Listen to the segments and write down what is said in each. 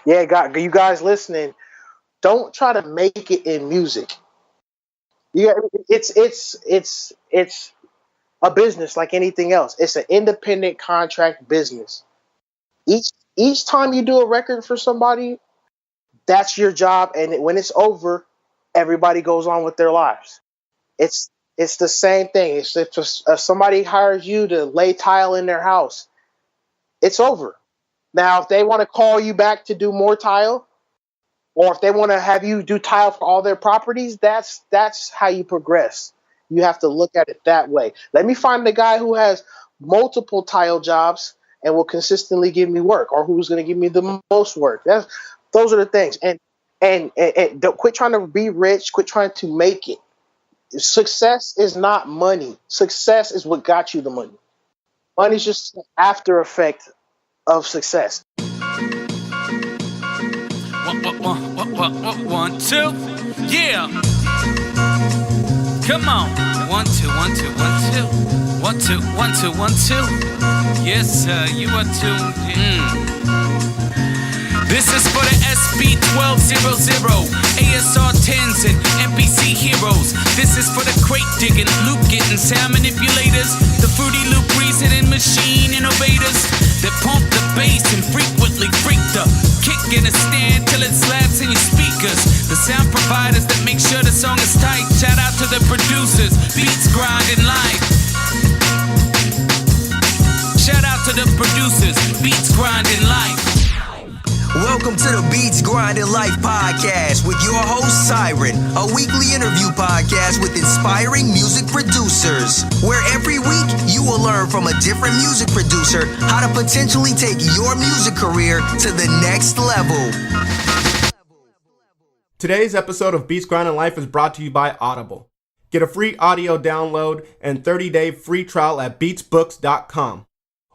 Yeah, you guys listening, don't try to make it in music. Yeah, it's a business like anything else. It's an independent contract business. Each time you do a record for somebody, that's your job, and when it's over, everybody goes on with their lives. It's the same thing. It's if somebody hires you to lay tile in their house, it's over. Now, if they want to call you back to do more tile, or if they want to have you do tile for all their properties, that's how you progress. You have to look at it that way. Let me find the guy who has multiple tile jobs and will consistently give me work, or who's going to give me the most work. Those are the things. And don't quit trying to be rich. Quit trying to make it. Success is not money. Success is what got you the money. Money's just an after effect of success. One, two, yeah. Come on. 1, 2, 1, 2, 1, 2. 1, 2, 1, 2, 1, 2. Yes, sir, you are tuned in. This is for the SB1200, ASR 10s and NPC heroes. This is for the crate digging, loop getting, sound manipulators, the Fruity Loop reasoning machine innovators that pump the bass and frequently freak the kick in a stand till it slaps in your speakers. The sound providers that make sure the song is tight. Shout out to the producers, beats grinding live. Shout out to the producers, beats grinding live. Welcome to the Beats Grinding Life podcast with your host Siren, a weekly interview podcast with inspiring music producers, where every week you will learn from a different music producer how to potentially take your music career to the next level. Today's episode of Beats Grinding Life is brought to you by Audible. Get a free audio download and 30-day free trial at beatsbooks.com.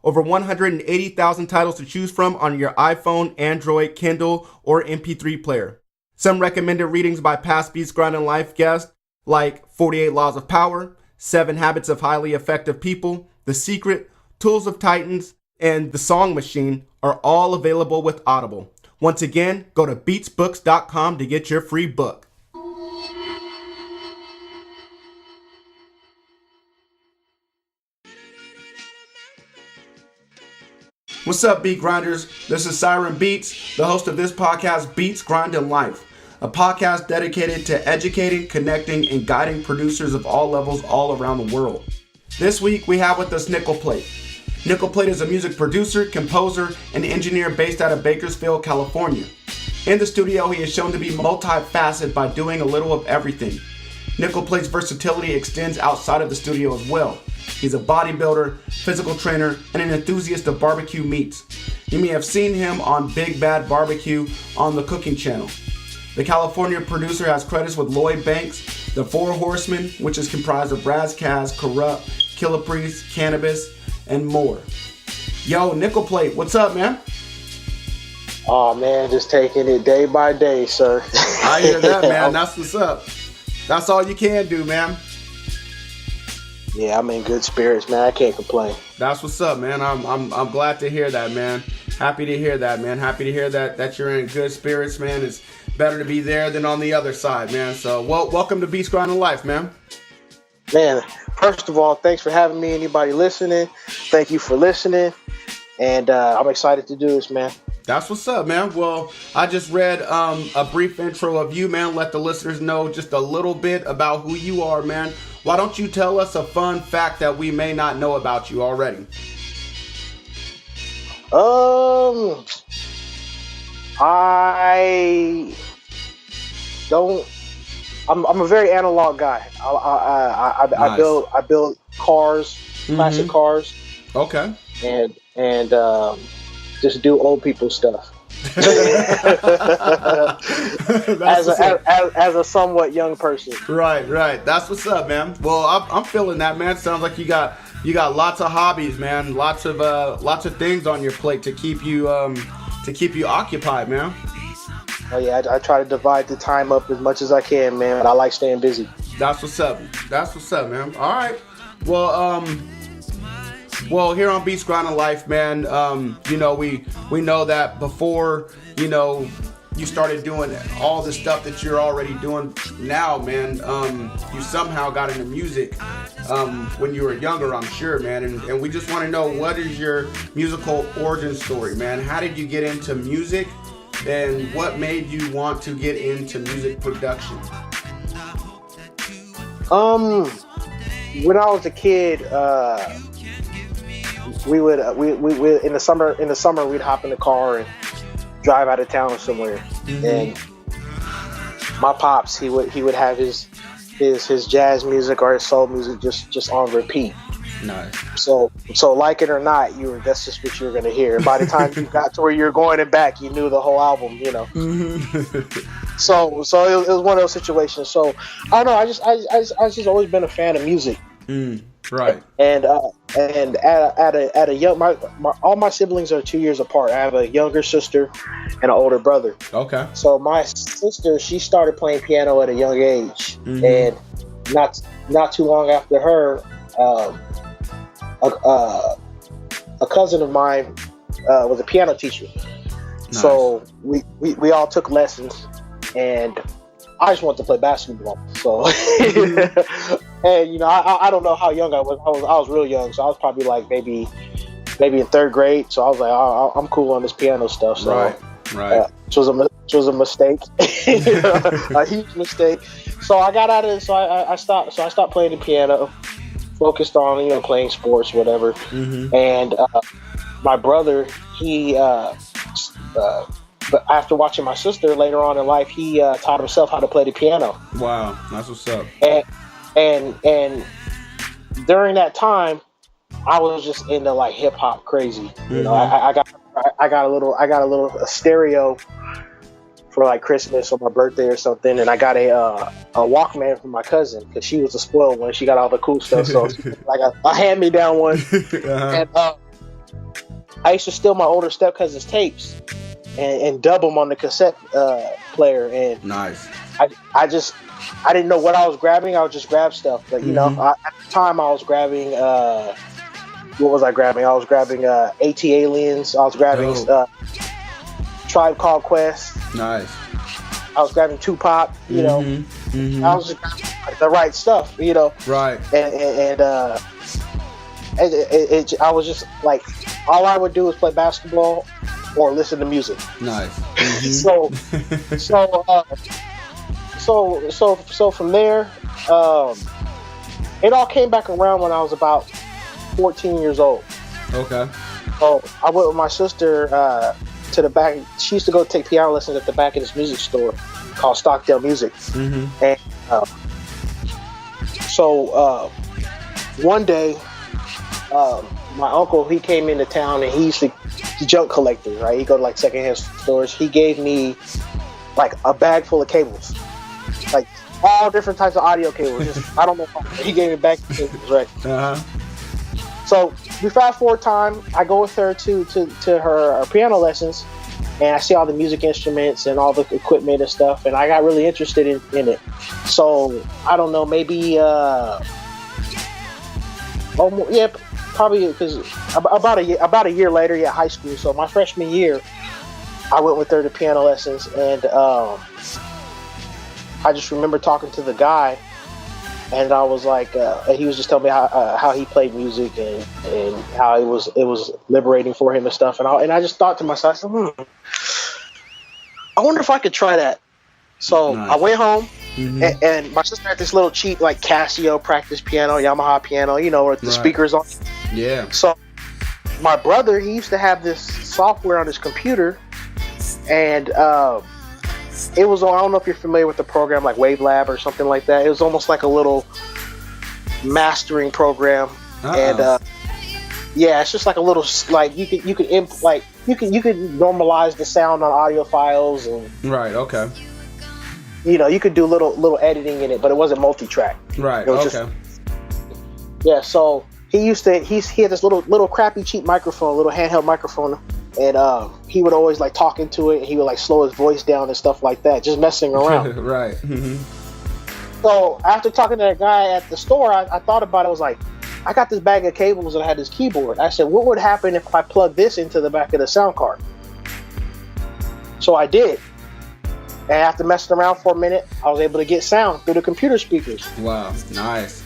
Over 180,000 titles to choose from on your iPhone, Android, Kindle, or MP3 player. Some recommended readings by past Beats Grinding Life guests like 48 Laws of Power, 7 Habits of Highly Effective People, The Secret, Tools of Titans, and The Song Machine are all available with Audible. Once again, go to beatsbooks.com to get your free book. What's up, Beat Grinders? This is Siren Beats, the host of this podcast, Beats Grinding Life, a podcast dedicated to educating, connecting, and guiding producers of all levels all around the world. This week, we have with us Nikkel Plate. Nikkel Plate is a music producer, composer, and engineer based out of Bakersfield, California. In the studio, he is shown to be multi-facet by doing a little of everything. Nikkel Plate's versatility extends outside of the studio as well. He's a bodybuilder, physical trainer, and an enthusiast of barbecue meats. You may have seen him on Big Bad BBQ on the Cooking Channel. The California producer has credits with Lloyd Banks, the Four Horsemen, which is comprised of Ras Kass, Kurupt, Killah Priest, Canibus, and more. Yo, Nikkel Plate, what's up, man? Oh man, just taking it day by day, sir. I hear that, man. That's what's up. That's all you can do, man. Yeah, I'm in good spirits, man. I can't complain. That's what's up, man. I'm glad to hear that, man. Happy to hear that, man. Happy to hear that you're in good spirits, man. It's better to be there than on the other side, man. So, welcome to Beats Grinding Life, man. Man, first of all, thanks for having me. Anybody listening, thank you for listening. And I'm excited to do this, man. That's what's up, man. Well, I just read a brief intro of you, man. Let the listeners know just a little bit about who you are, man. Why don't you tell us a fun fact that we may not know about you already? I don't. I'm a very analog guy. I Nice. build cars, classic cars. Okay. And just do old people stuff. as a somewhat young person. Right. That's what's up, man. Well, I'm feeling that, man. Sounds like you got lots of hobbies, man. Lots of things on your plate to keep you occupied, man. Oh yeah, I try to divide the time up as much as I can, man. I like staying busy. That's what's up, man. All right. Well, here on Beats Grinding Life, man, we know that before you know, you started doing all the stuff that you're already doing now, man. You somehow got into music when you were younger, I'm sure, man. And we just want to know, what is your musical origin story, man? How did you get into music, and what made you want to get into music production? When I was a kid, we would in the summer we'd hop in the car and drive out of town somewhere. And my pops, he would have his jazz music or his soul music just on repeat. Nice. So like it or not, that's just what you were gonna hear. By the time you got to where you were going and back, you knew the whole album, you know. So it was one of those situations. So I don't know. I just always been a fan of music. Right. And at a young, all my siblings are 2 years apart. I have a younger sister and an older brother. Okay. So my sister, she started playing piano at a young age, and not too long after her, a cousin of mine was a piano teacher. Nice. So we all took lessons, and I just wanted to play basketball. So, and you know, I don't know how young I was. I was real young, so I was probably like maybe in third grade. So I was like, I'm cool on this piano stuff. So, right. Which was a mistake, a huge mistake. So I got out of it. So I stopped. So I stopped playing the piano, focused on playing sports, whatever. And my brother, but after watching my sister later on in life, he taught himself how to play the piano. Wow, that's what's up. And during that time, I was just into like hip hop crazy. You know, I got a stereo for like Christmas or my birthday or something, and I got a Walkman from my cousin because she was a spoiled one. She got all the cool stuff, so like a hand-me-down one. And I used to steal my older step cousin's tapes and dub them on the cassette player. And nice. I didn't know what I was grabbing. I would just grab stuff. But you know, at the time I was grabbing. What was I grabbing? I was grabbing AT Aliens. I was grabbing Tribe Called Quest. Nice. I was grabbing Tupac. You know, I was just grabbing the right stuff. You know, right. And I was just like, all I would do was play basketball or listen to music. Nice. So from there, it all came back around when I was about 14 years old. Okay. So I went with my sister to the back. She used to go take piano lessons at the back of this music store called Stockdale Music. And so one day, my uncle, he came into town, and he used to junk collector, right? He'd go to like secondhand stores. He gave me like a bag full of cables, like all different types of audio cables. I don't know. He gave me a bag of cables, right? So we fast forward time. I go with her to her piano lessons, and I see all the music instruments and all the equipment and stuff, and I got really interested in it. So I don't know, maybe probably because about a year later, high school. So my freshman year, I went with her to piano lessons, and I just remember talking to the guy, and I was like, he was just telling me how he played music and how it was liberating for him and stuff, and I just thought to myself, I said, I wonder if I could try that. So nice. I went home. And my sister had this little cheap like Casio practice piano, Yamaha piano, you know, with the speakers on. Yeah. So my brother, he used to have this software on his computer, and it was, I don't know if you're familiar with the program like WaveLab or something like that. It was almost like a little mastering program. And it's just like a little, like you could normalize the sound on audio files and okay. You know, you could do little editing in it, but it wasn't multi-track. Right. It was so he had this little crappy cheap microphone, little handheld microphone, and he would always like talk into it, and he would like slow his voice down and stuff like that, just messing around. Right. So after talking to that guy at the store, I thought about it. I was like, I got this bag of cables and I had this keyboard. I said, what would happen if I plug this into the back of the sound card? So I did. And after messing around for a minute, I was able to get sound through the computer speakers. Wow, nice.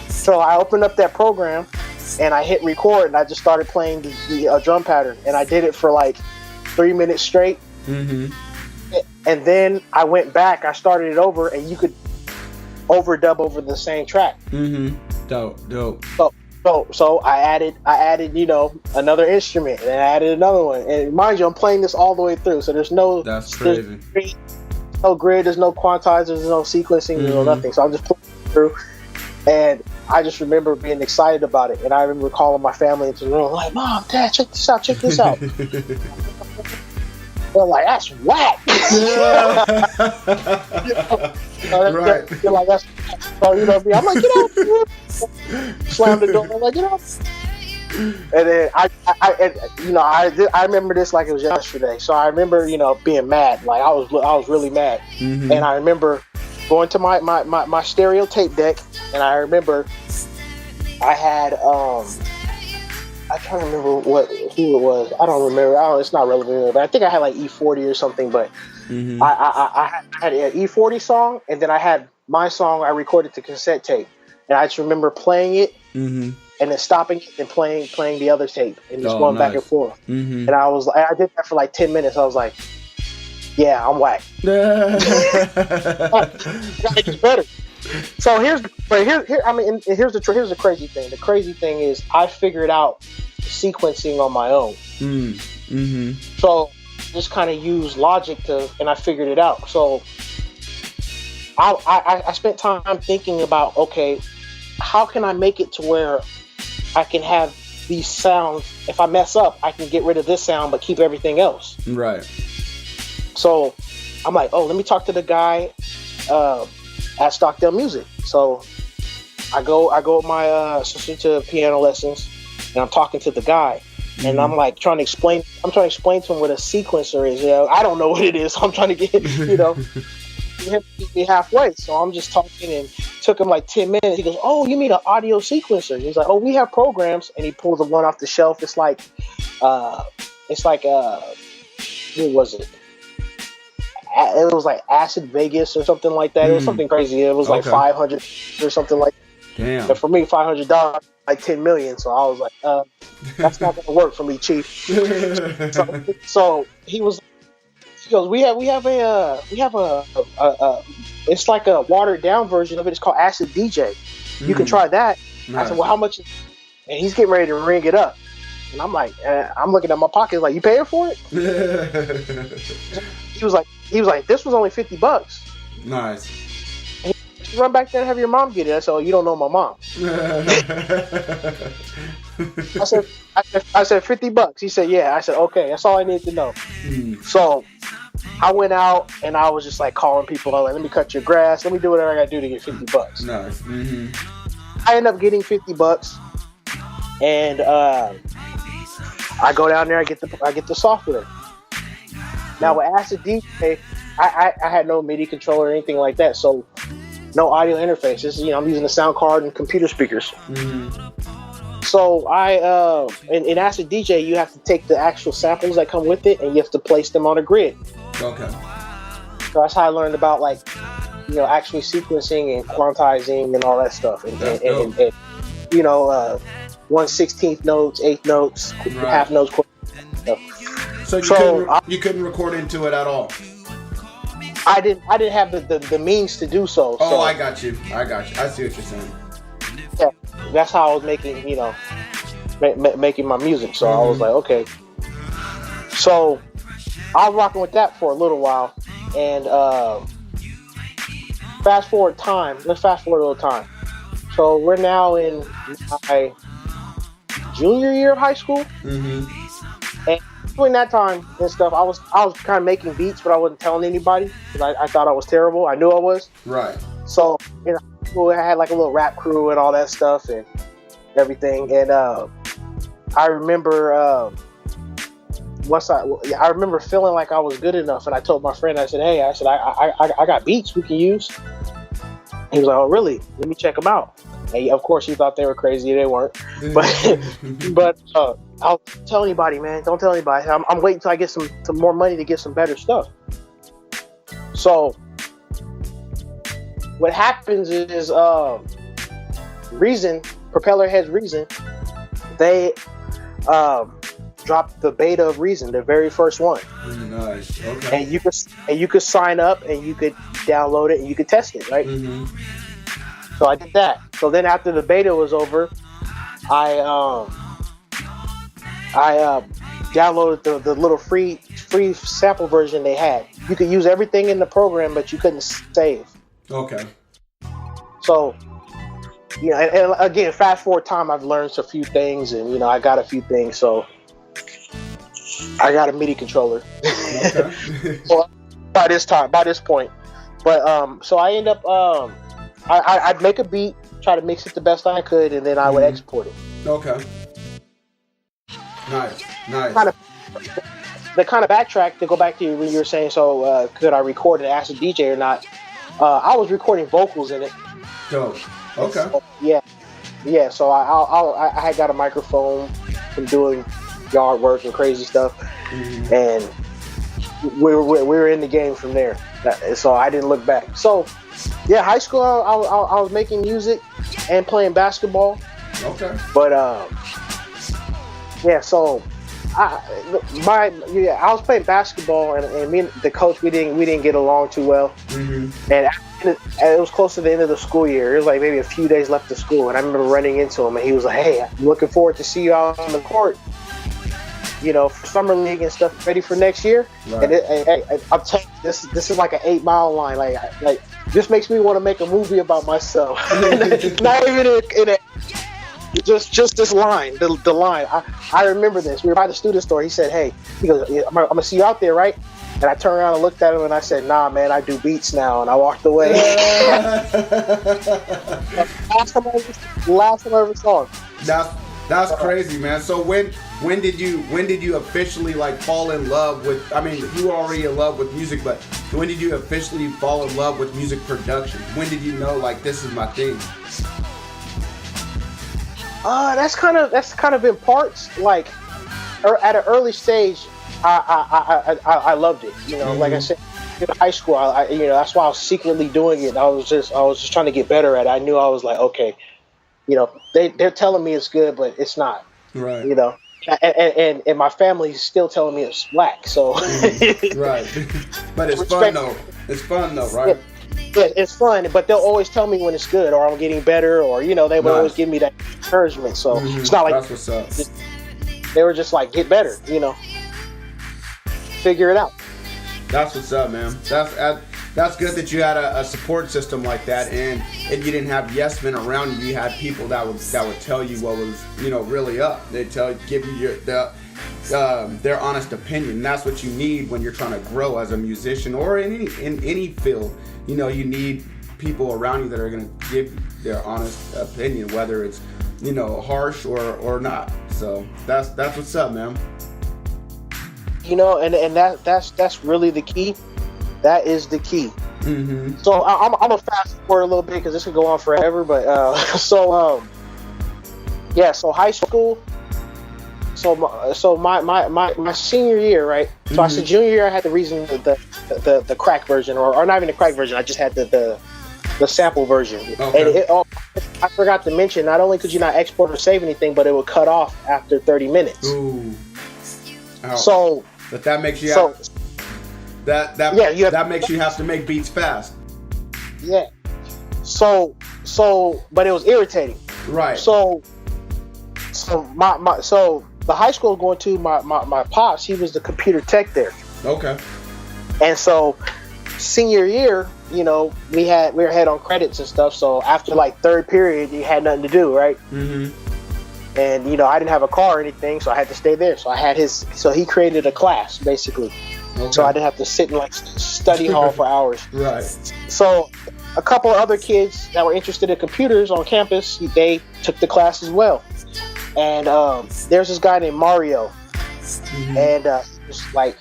So I opened up that program and I hit record and I just started playing the drum pattern. And I did it for like 3 minutes straight. Mm-hmm. And then I went back, I started it over, and you could overdub over the same track. Mm-hmm. Dope. So I added, another instrument, and I added another one. And mind you, I'm playing this all the way through, so there's no That's crazy. There's no grid, there's no quantizers, there's no sequencing, there's no nothing. So I'm just playing it through, and I just remember being excited about it. And I remember calling my family into the room, like, "Mom, Dad, check this out." They're like, "That's whack." Right. They're like, "That's." So I'm like, "Get out!" Slam the door. I'm like, "Get out!" And then I remember this like it was yesterday. So I remember, being mad. Like I was really mad. Mm-hmm. And I remember going to my stereo tape deck, and I remember I had I can't remember who it was. I don't remember. It's not relevant, but I think I had like E40 or something. But Mm-hmm. I had an E40 song, and then I had my song I recorded to cassette tape, and I just remember playing it, Mm-hmm. and then stopping it and playing the other tape, and just going back and forth. Mm-hmm. And I did that for like 10 minutes. I was like, "Yeah, I'm whack." Gotta get better. So here's the crazy thing. The crazy thing is I figured out sequencing on my own. Mm-hmm. So just kind of use Logic and I figured it out. So I spent time thinking about, okay, how can I make it to where I can have these sounds? If I mess up, I can get rid of this sound but keep everything else. Right. So I'm like, let me talk to the guy at Stockdale Music. So I go with my sister to piano lessons, and I'm talking to the guy, and I'm like trying to explain to him what a sequencer is. I don't know what it is. So I'm trying to get him to meet me halfway. So I'm just talking, and it took him like 10 minutes. He goes, "Oh, you mean an audio sequencer?" He's like, "Oh, we have programs," and he pulls the one off the shelf. It's like what was it? It was like Acid Vegas or something like that. It was something crazy. It was like $500 or something like that. Damn. And for me, $500 like 10 million. So I was like, that's not gonna work for me, Chief. So he goes, we have a it's like a watered down version of it. It's called Acid DJ. You can try that. Nice. I said, "Well, how much?" And he's getting ready to ring it up. And I'm like, I'm looking at my pocket, like, "You paying for it?" He was like, "This was only $50." Nice. And he run back there and have your mom get it. I said, "Oh, you don't know my mom." I said $50. He said, "Yeah." I said, "Okay, that's all I need to know." So I went out and I was just like calling people, like, "Let me cut your grass. Let me do whatever I gotta do to get $50." Nice. Mm-hmm. I end up getting $50, and I go down there. I get the software. Now with Acid DJ, I had no MIDI controller or anything like that, so no audio interface. This is, I'm using a sound card and computer speakers. Mm-hmm. So in Acid DJ, you have to take the actual samples that come with it, and you have to place them on a grid. Okay. So that's how I learned about actually sequencing and quantizing and all that stuff, and 1/16 notes, 8 notes, half notes, quarter stuff. So you couldn't record into it at all. I didn't have the means to do so. Oh, I got you. I see what you're saying. Yeah, that's how I was making making my music. So I was like, okay. So I was rocking with that for a little while, and let's fast forward a little time. So we're now in my junior year of high school, and during that time and stuff, I was kind of making beats, but I wasn't telling anybody because I thought I was terrible. I knew I was. Right. So I had like a little rap crew and all that stuff and everything. And I remember I remember feeling like I was good enough, and I told my friend, I said, "Hey, I got beats we can use." He was like, "Oh, really? Let me check them out." And of course, he thought they were crazy. They weren't, but I'll tell anybody, man. Don't tell anybody. I'm waiting till I get some more money to get some better stuff. So what happens is Reason, Propeller Heads Reason, they dropped the beta of Reason, the very first one. Nice. Okay. And you could sign up and you could download it and you could test it, right? Mm-hmm. So I did that. So then after the beta was over, I downloaded the little free sample version they had. You could use everything in the program, but you couldn't save. Okay. So, you know, and again, fast forward time, I've learned a few things, and you know, I got a few things. So, I got a MIDI controller. Okay. Well, by this point, but so I end up I'd make a beat, try to mix it the best I could, and then I would export it. Okay. Nice. The kind of backtrack to go back to when you were saying, so could I record and ask the DJ or not? I was recording vocals in it. Dope. Okay. So, yeah. So I had got a microphone from doing yard work and crazy stuff, and we were in the game from there. So I didn't look back. So yeah, high school I was making music and playing basketball. Okay. But yeah. So I was playing basketball, and me and the coach, we didn't get along too well. Mm-hmm. And it was close to the end of the school year. It was like maybe a few days left of school, and I remember running into him, and he was like, "Hey, I'm looking forward to see you out on the court, you know, for summer league and stuff, ready for next year." Right. And I'm telling you, this is like an 8 mile line. Like this makes me want to make a movie about myself. Not even in a just this line, the line. I remember this. We were by the student store. He said, "Hey," he goes, I'm gonna see you out there, right?" And I turned around and looked at him and I said, "Nah, man, I do beats now." And I walked away. Last time I ever saw him. That's crazy, man. So when did you officially like fall in love with? I mean, you were already in love with music, but when did you officially fall in love with music production? When did you know like this is my thing? That's kind of in parts. Like at an early stage, I loved it. You know, like I said, in high school, you know, that's why I was secretly doing it. I was just trying to get better at it. I knew I was like, okay, you know, they're telling me it's good, but it's not. Right. You know, and my family's still telling me it's whack. So. Right. But it's fun though. It's fun though, right? Yeah, it's fun, but they'll always tell me when it's good or I'm getting better, or you know, they would always give me that encouragement. So it's not like that's what's up. They were just like, get better, you know, figure it out. That's what's up, man. That's good that you had a support system like that, and you didn't have yes men around you. You had people that would tell you what was, you know, really up. They give you their honest opinion. And that's what you need when you're trying to grow as a musician or in any field. You know, you need people around you that are going to give their honest opinion, whether it's, you know, harsh or not. So that's what's up, man. You know, and that's really the key. That is the key. Mm-hmm. So I'm gonna fast forward a little bit because this could go on forever. But so high school. So my senior year, right? So I said junior year I had the crack version, or not even the crack version. I just had the sample version. Okay. And I forgot to mention, not only could you not export or save anything, but it would cut off after 30 minutes. Ooh. Ouch. So. But that makes you that makes you have to make beats fast. Yeah. So but it was irritating. Right. So the high school going to my pops, he was the computer tech there. Okay. And so senior year, you know, we were ahead on credits and stuff. So after like third period, you had nothing to do, right? Mm-hmm. And you know, I didn't have a car or anything, so I had to stay there. So he created a class basically. Okay. So I didn't have to sit in like study hall for hours. Right. So a couple of other kids that were interested in computers on campus, they took the class as well. And there's this guy named Mario, and it's like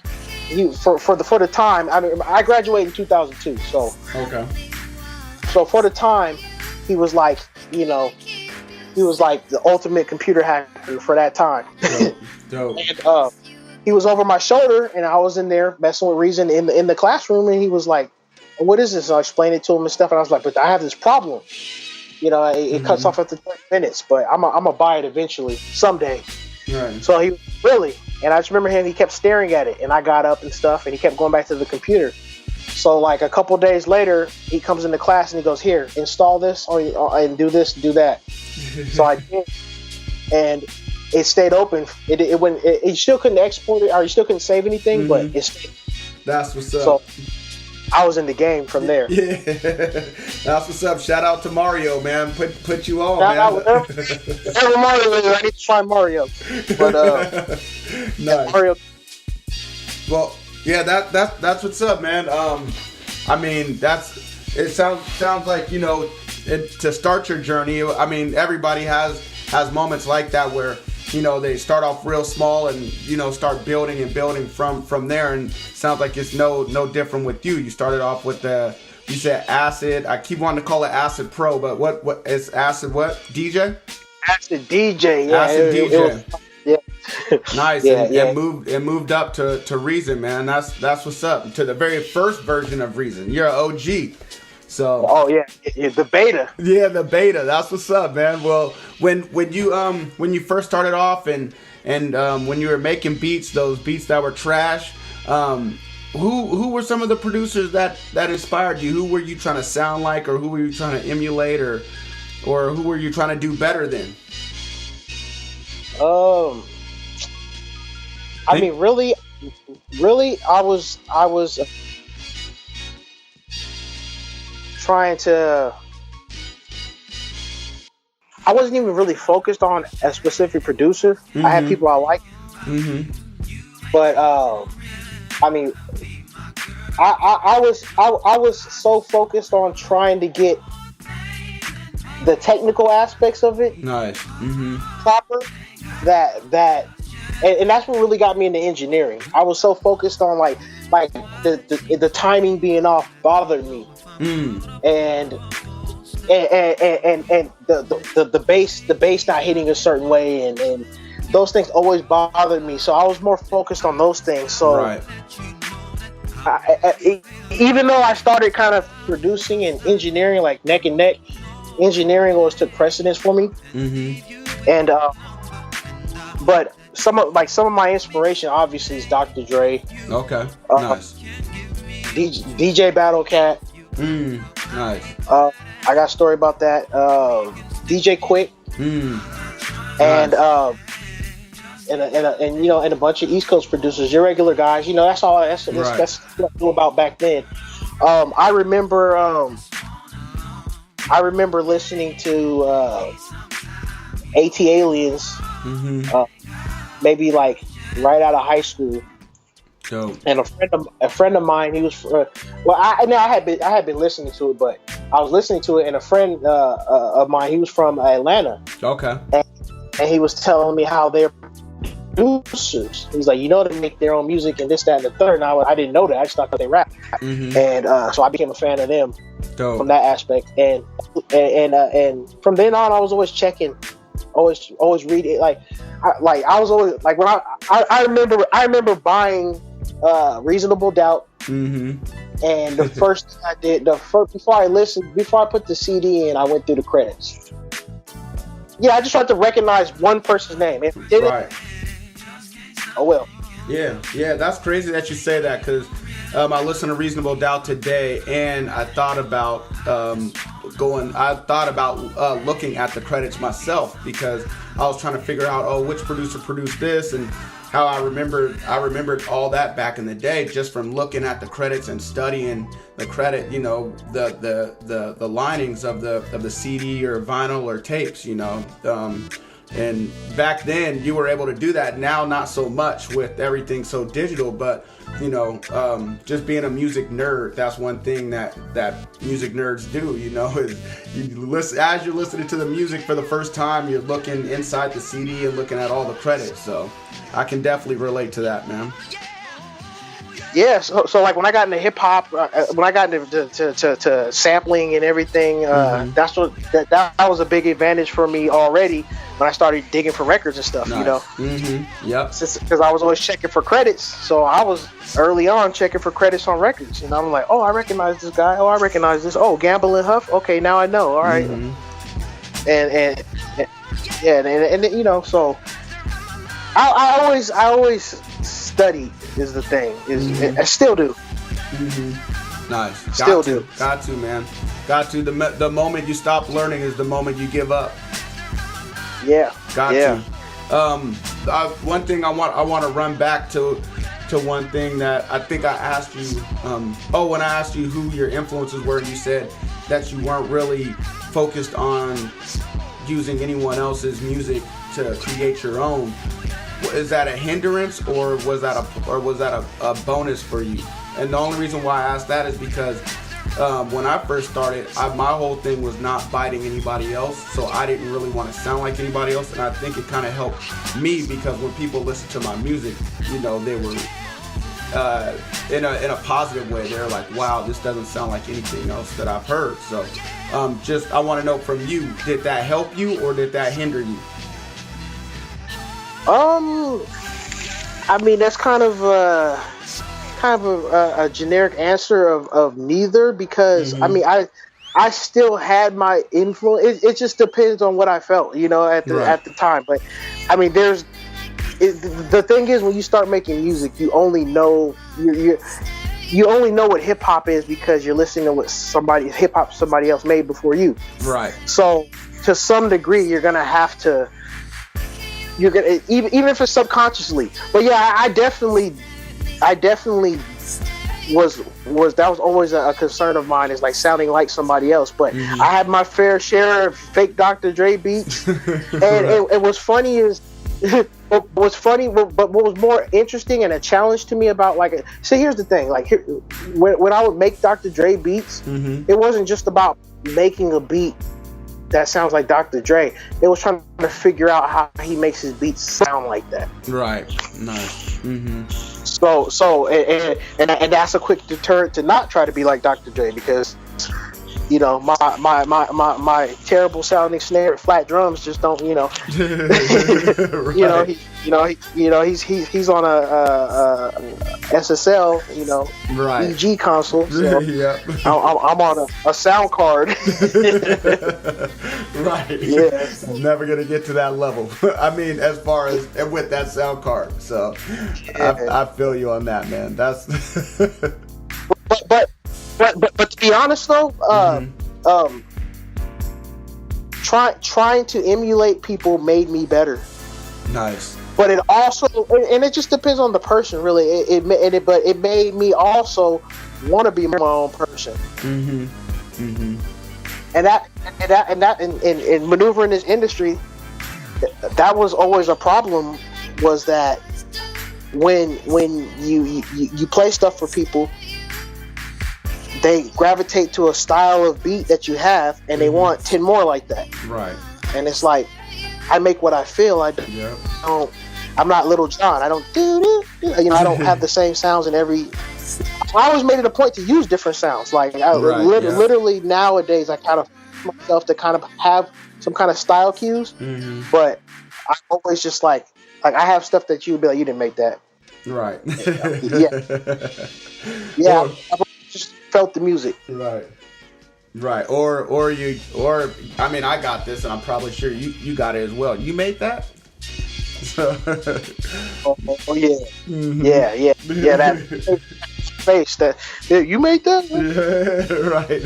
for the time. I mean, I graduated in 2002, so okay. So for the time, he was like, you know, He was like the ultimate computer hacker for that time. Dope. And he was over my shoulder, and I was in there messing with Reason in the classroom, and he was like, "What is this?" And I explained it to him and stuff, and I was like, "But I have this problem. You know, it cuts off after 30 minutes, but I'm gonna buy it eventually, someday." Right. So he really, and I just remember him. He kept staring at it, and I got up and stuff, and he kept going back to the computer. So like a couple days later, he comes into class and he goes, "Here, install this and do this, do that." So I did, and it stayed open. It went. It still couldn't export it, or you still couldn't save anything, but it stayed. That's what's up. So I was in the game from there. Yeah, that's what's up. Shout out to Mario, man. Put you on, Now, man. whatever Mario is, I need to try Mario. But nice. Mario. Well, yeah, that's what's up, man. I mean, it sounds like, you know, to start your journey. I mean, everybody has moments like that where, you know, they start off real small and, you know, start building and building from there. And sounds like it's no different with you. You started off with you said Acid. I keep wanting to call it Acid Pro, but what is Acid? What DJ? Acid DJ. Yeah, Acid DJ. Yeah. Nice. Yeah, and moved up to Reason, man. That's what's up. To the very first version of Reason. You're an OG. So. Oh yeah, the beta. Yeah, the beta. That's what's up, man. Well, when you first started off and when you were making beats, those beats that were trash, who were some of the producers that inspired you? Who were you trying to sound like, or who were you trying to emulate, or who were you trying to do better than? I mean, really, I was trying to. I wasn't even really focused on a specific producer. I had people I liked, but I mean, I was so focused on trying to get the technical aspects of it proper that and that's what really got me into engineering. I was so focused on like the timing being off bothered me, and the bass not hitting a certain way, and those things always bothered me. So I was more focused on those things. So right. Even though I started kind of producing and engineering like neck and neck, engineering always took precedence for me. And but some of my inspiration obviously is Dr. Dre. Okay. Nice. DJ Battle Cat. Nice. I got a story about that. DJ Quick. And Nice. And you know, and a bunch of East Coast producers, your regular guys. You know, that's all. That's what I knew about back then. I remember listening to AT Aliens. Maybe like right out of high school. Dope. And a friend of mine, he was I had been listening to it, but I was listening to it, and a friend of mine, he was from Atlanta. Okay. And he was telling me how they're producers. He's like, you know, they make their own music and this, that, and the third. And I didn't know that. I just thought that they rap. And so I became a fan of them. Dope. From that aspect. And from then on, I was always checking, always reading. I was always like, when I remember buying Reasonable Doubt. And the first thing I did, before I put the CD in, I went through the credits. Yeah, I just tried to recognize one person's name. If it didn't, oh well. Yeah, that's crazy that you say that, because I listened to Reasonable Doubt today, and I thought about looking at the credits myself, because I was trying to figure out, which producer produced this, and how I remembered all that back in the day just from looking at the credits and studying the credit, you know, the linings of the CD or vinyl or tapes, you know. And back then you were able to do that. Now not so much with everything so digital, but you know, just being a music nerd, that's one thing that music nerds do, you know, is you listen, as you're listening to the music for the first time, you're looking inside the CD and looking at all the credits. So I can definitely relate to that, man. Yeah, so like when I got into hip hop, when I got into to sampling and everything, that's what that was a big advantage for me already when I started digging for records and stuff. Nice. You know, Yep. Because I was always checking for credits, so I was early on checking for credits on records, and I'm like, oh, I recognize this guy. Oh, I recognize this. Oh, Gamble and Huff. Okay, now I know. All right, and you know, so I always study is the thing. I still do. Nice. Still do. Got to, man. Got to. The moment you stop learning is the moment you give up. Yeah. Got to. One thing I want to run back to one thing that I think I asked you. When I asked you who your influences were, you said that you weren't really focused on using anyone else's music to create your own. Is that a hindrance, or was that a bonus for you? And the only reason why I asked that is because when I first started, my whole thing was not biting anybody else, so I didn't really want to sound like anybody else, and I think it kind of helped me because when people listen to my music, you know, they were in a positive way. They're like, wow, this doesn't sound like anything else that I've heard. So I want to know from you, did that help you or did that hinder you? I mean, that's kind of a generic answer of neither, because I mean, I still had my influence. It just depends on what I felt, you know, at the time. But I mean, the thing is, when you start making music, you only know you only know what hip hop is because you're listening to what somebody else made before you. Right. So to some degree, you're gonna have to. You're gonna even if it's subconsciously. But yeah, I definitely was that was always a concern of mine, is like sounding like somebody else. But I had my fair share of fake Dr. Dre beats, and what's funny is but what was more interesting and a challenge to me about so here's the thing, when I would make Dr. Dre beats, it wasn't just about making a beat that sounds like Dr. Dre. It was trying to figure out how he makes his beats sound like that. Right. Nice. So and that's a quick deterrent to not try to be like Dr. Dre, because you know my terrible sounding snare and flat drums just don't, you know. Right. He's on a SSL, you know, EG console. So I'm on a sound card. Right. Yeah. Never gonna get to that level. I mean, as far as with that sound card. So I feel you on that, man. That's. But to be honest though, trying to emulate people made me better. Nice. But it also, and it just depends on the person, really. But it made me also want to be my own person. And in maneuvering this industry, that was always a problem. Was that when you play stuff for people, they gravitate to a style of beat that you have, and they want 10 more like that. Right. And it's like, I make what I feel. I'm not Little John. I don't I don't have the same sounds in every. I always made it a point to use different sounds. Literally nowadays, I kind of myself to kind of have some kind of style cues, but I always just like I have stuff that you would be like, you didn't make that. Right. Yeah. I just felt the music. Right. Right. Or I mean, I got this, and I'm probably sure you got it as well. You made that? Oh yeah. Yeah. That face that you made that? Right.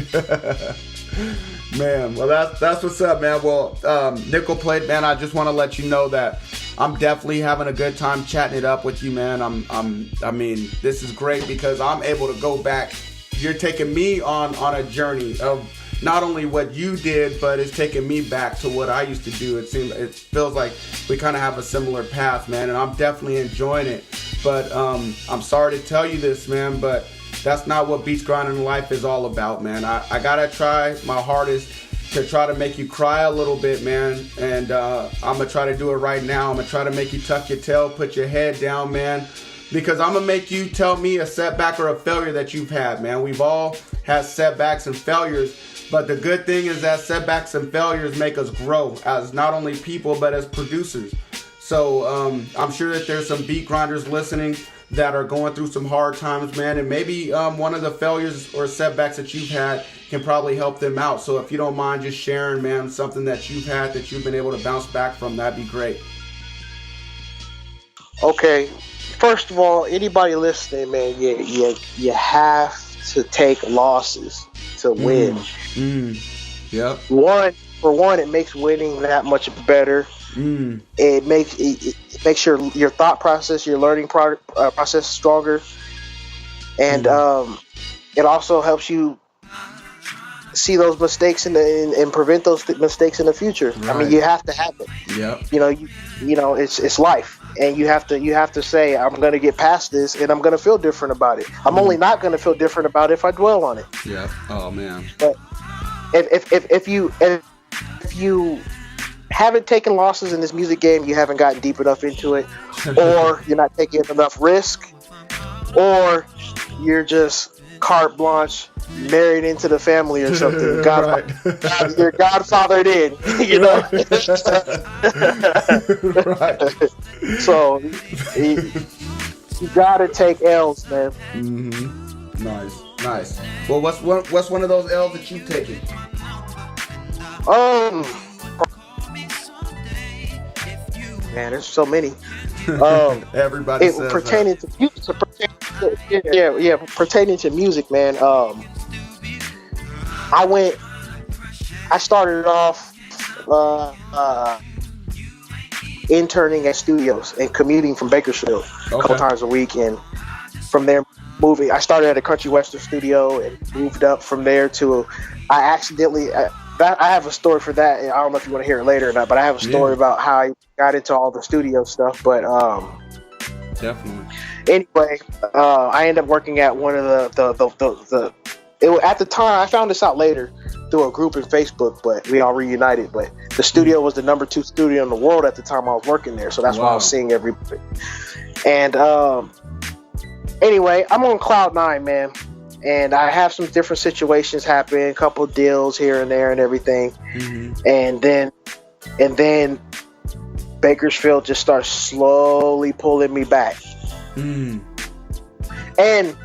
Man, well that's what's up, man. Well, Nikkel Plate, man, I just want to let you know that I'm definitely having a good time chatting it up with you, man. I mean, this is great because I'm able to go back. You're taking me on a journey of not only what you did, but it's taking me back to what I used to do. It feels like we kind of have a similar path, man, and I'm definitely enjoying it. But I'm sorry to tell you this, man, but that's not what Beats Grinding Life is all about, man. I gotta try my hardest to try to make you cry a little bit, man, and I'm gonna try to do it right now. I'm gonna try to make you tuck your tail, put your head down, man. because I'm gonna make you tell me a setback or a failure that you've had, man. We've all had setbacks and failures, but the good thing is that setbacks and failures make us grow as not only people but as producers. So I'm sure that there's some beat grinders listening that are going through some hard times, man, and maybe one of the failures or setbacks that you've had can probably help them out. So if you don't mind just sharing, man, something that you've had that you've been able to bounce back from, that'd be great. Okay, first of all, anybody listening, man, you have to take losses to win. Yep. For one, it makes winning that much better. It makes your thought process, your learning process stronger, and it also helps you see those mistakes and prevent those mistakes in the future. Right. I mean, you have to have it. Yep. You know, it's life, and you have to say, I'm going to get past this, and I'm going to feel different about it. I'm only not going to feel different about it if I dwell on it. Yeah. Oh man. But if you haven't taken losses in this music game, you haven't gotten deep enough into it, or you're not taking enough risk, or you're just carte blanche, married into the family or something. You're godfathered in, you know. Right. So you gotta take L's, man. Nice. Well, what's one of those L's that you've taken? Man, there's so many. Everybody says pertaining that. To music, pertaining to music, man. I started off interning at studios and commuting from Bakersfield a couple times a week, and from there moving. I started at a country western studio and moved up from there to. I have a story for that. I don't know if you want to hear it later or not, but I have a story about how I got into all the studio stuff. But definitely. Anyway, I ended up working at one of at the time, I found this out later through a group in Facebook, but we all reunited. But the studio was the number 2 studio in the world at the time I was working there, so that's why I was seeing everybody. And anyway, I'm on cloud 9, man. And I have some different situations happen, a couple deals here and there and everything. And then Bakersfield just starts slowly pulling me back. And it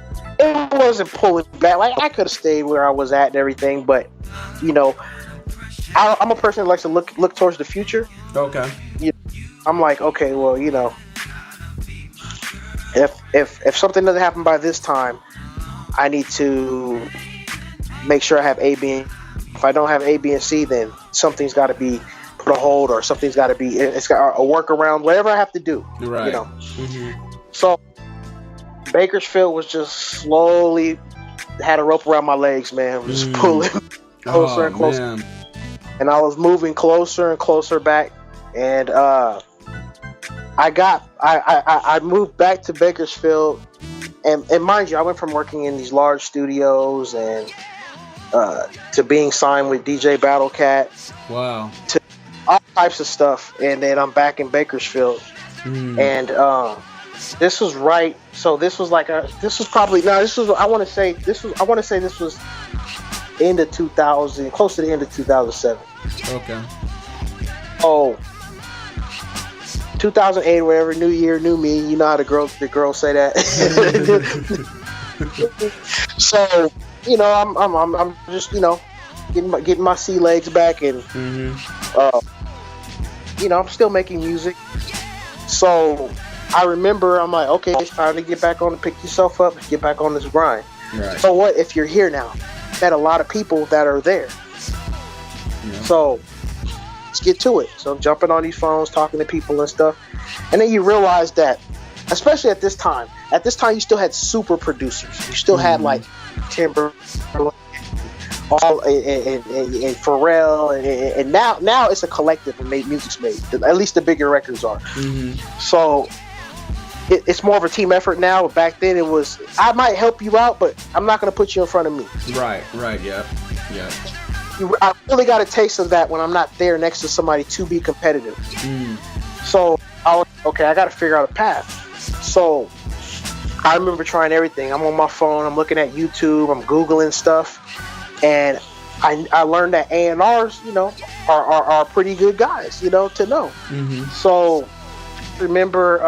wasn't pulling back. Like, I could have stayed where I was at and everything, but, you know, I'm a person that likes to look towards the future. Okay. I'm like, okay, well, you know, if something doesn't happen by this time, I need to make sure I have A, B, and if I don't have A, B, and C, then something's got to be put on hold, or something's got to be, it's got a workaround, whatever I have to do. Right. You know. So Bakersfield was just slowly had a rope around my legs, man. Just pulling closer and closer. Man. And I was moving closer and closer back, and I moved back to Bakersfield. And mind you, I went from working in these large studios and to being signed with DJ Battle Cat. Wow. To all types of stuff. And then I'm back in Bakersfield. And this was right. So this was like I want to say this was end of 2000, close to the end of 2007. Okay. Oh. 2008, whatever, new year, new me. You know how the girls say that. So, you know, I'm just, you know, getting my sea legs back, and you know, I'm still making music. So I remember I'm like, okay, it's time to get back on, pick yourself up, get back on this grind. Right. So what if you're here now? Met a lot of people that are there. Yeah. So let's get to it. So I'm jumping on these phones, talking to people and stuff. And then you realize that, especially at this time you still had super producers. You still had like Timber, all and Pharrell, and now it's a collective and music's made. At least the bigger records are. So it's more of a team effort now. But back then it was, I might help you out, but I'm not going to put you in front of me. Right. Yeah. I really got a taste of that when I'm not there next to somebody to be competitive. So I was, okay, I got to figure out a path. So I remember trying everything. I'm on my phone, I'm looking at YouTube, I'm Googling stuff, and I learned that A&Rs, you know, are pretty good guys, you know, to know. Mm-hmm. So remember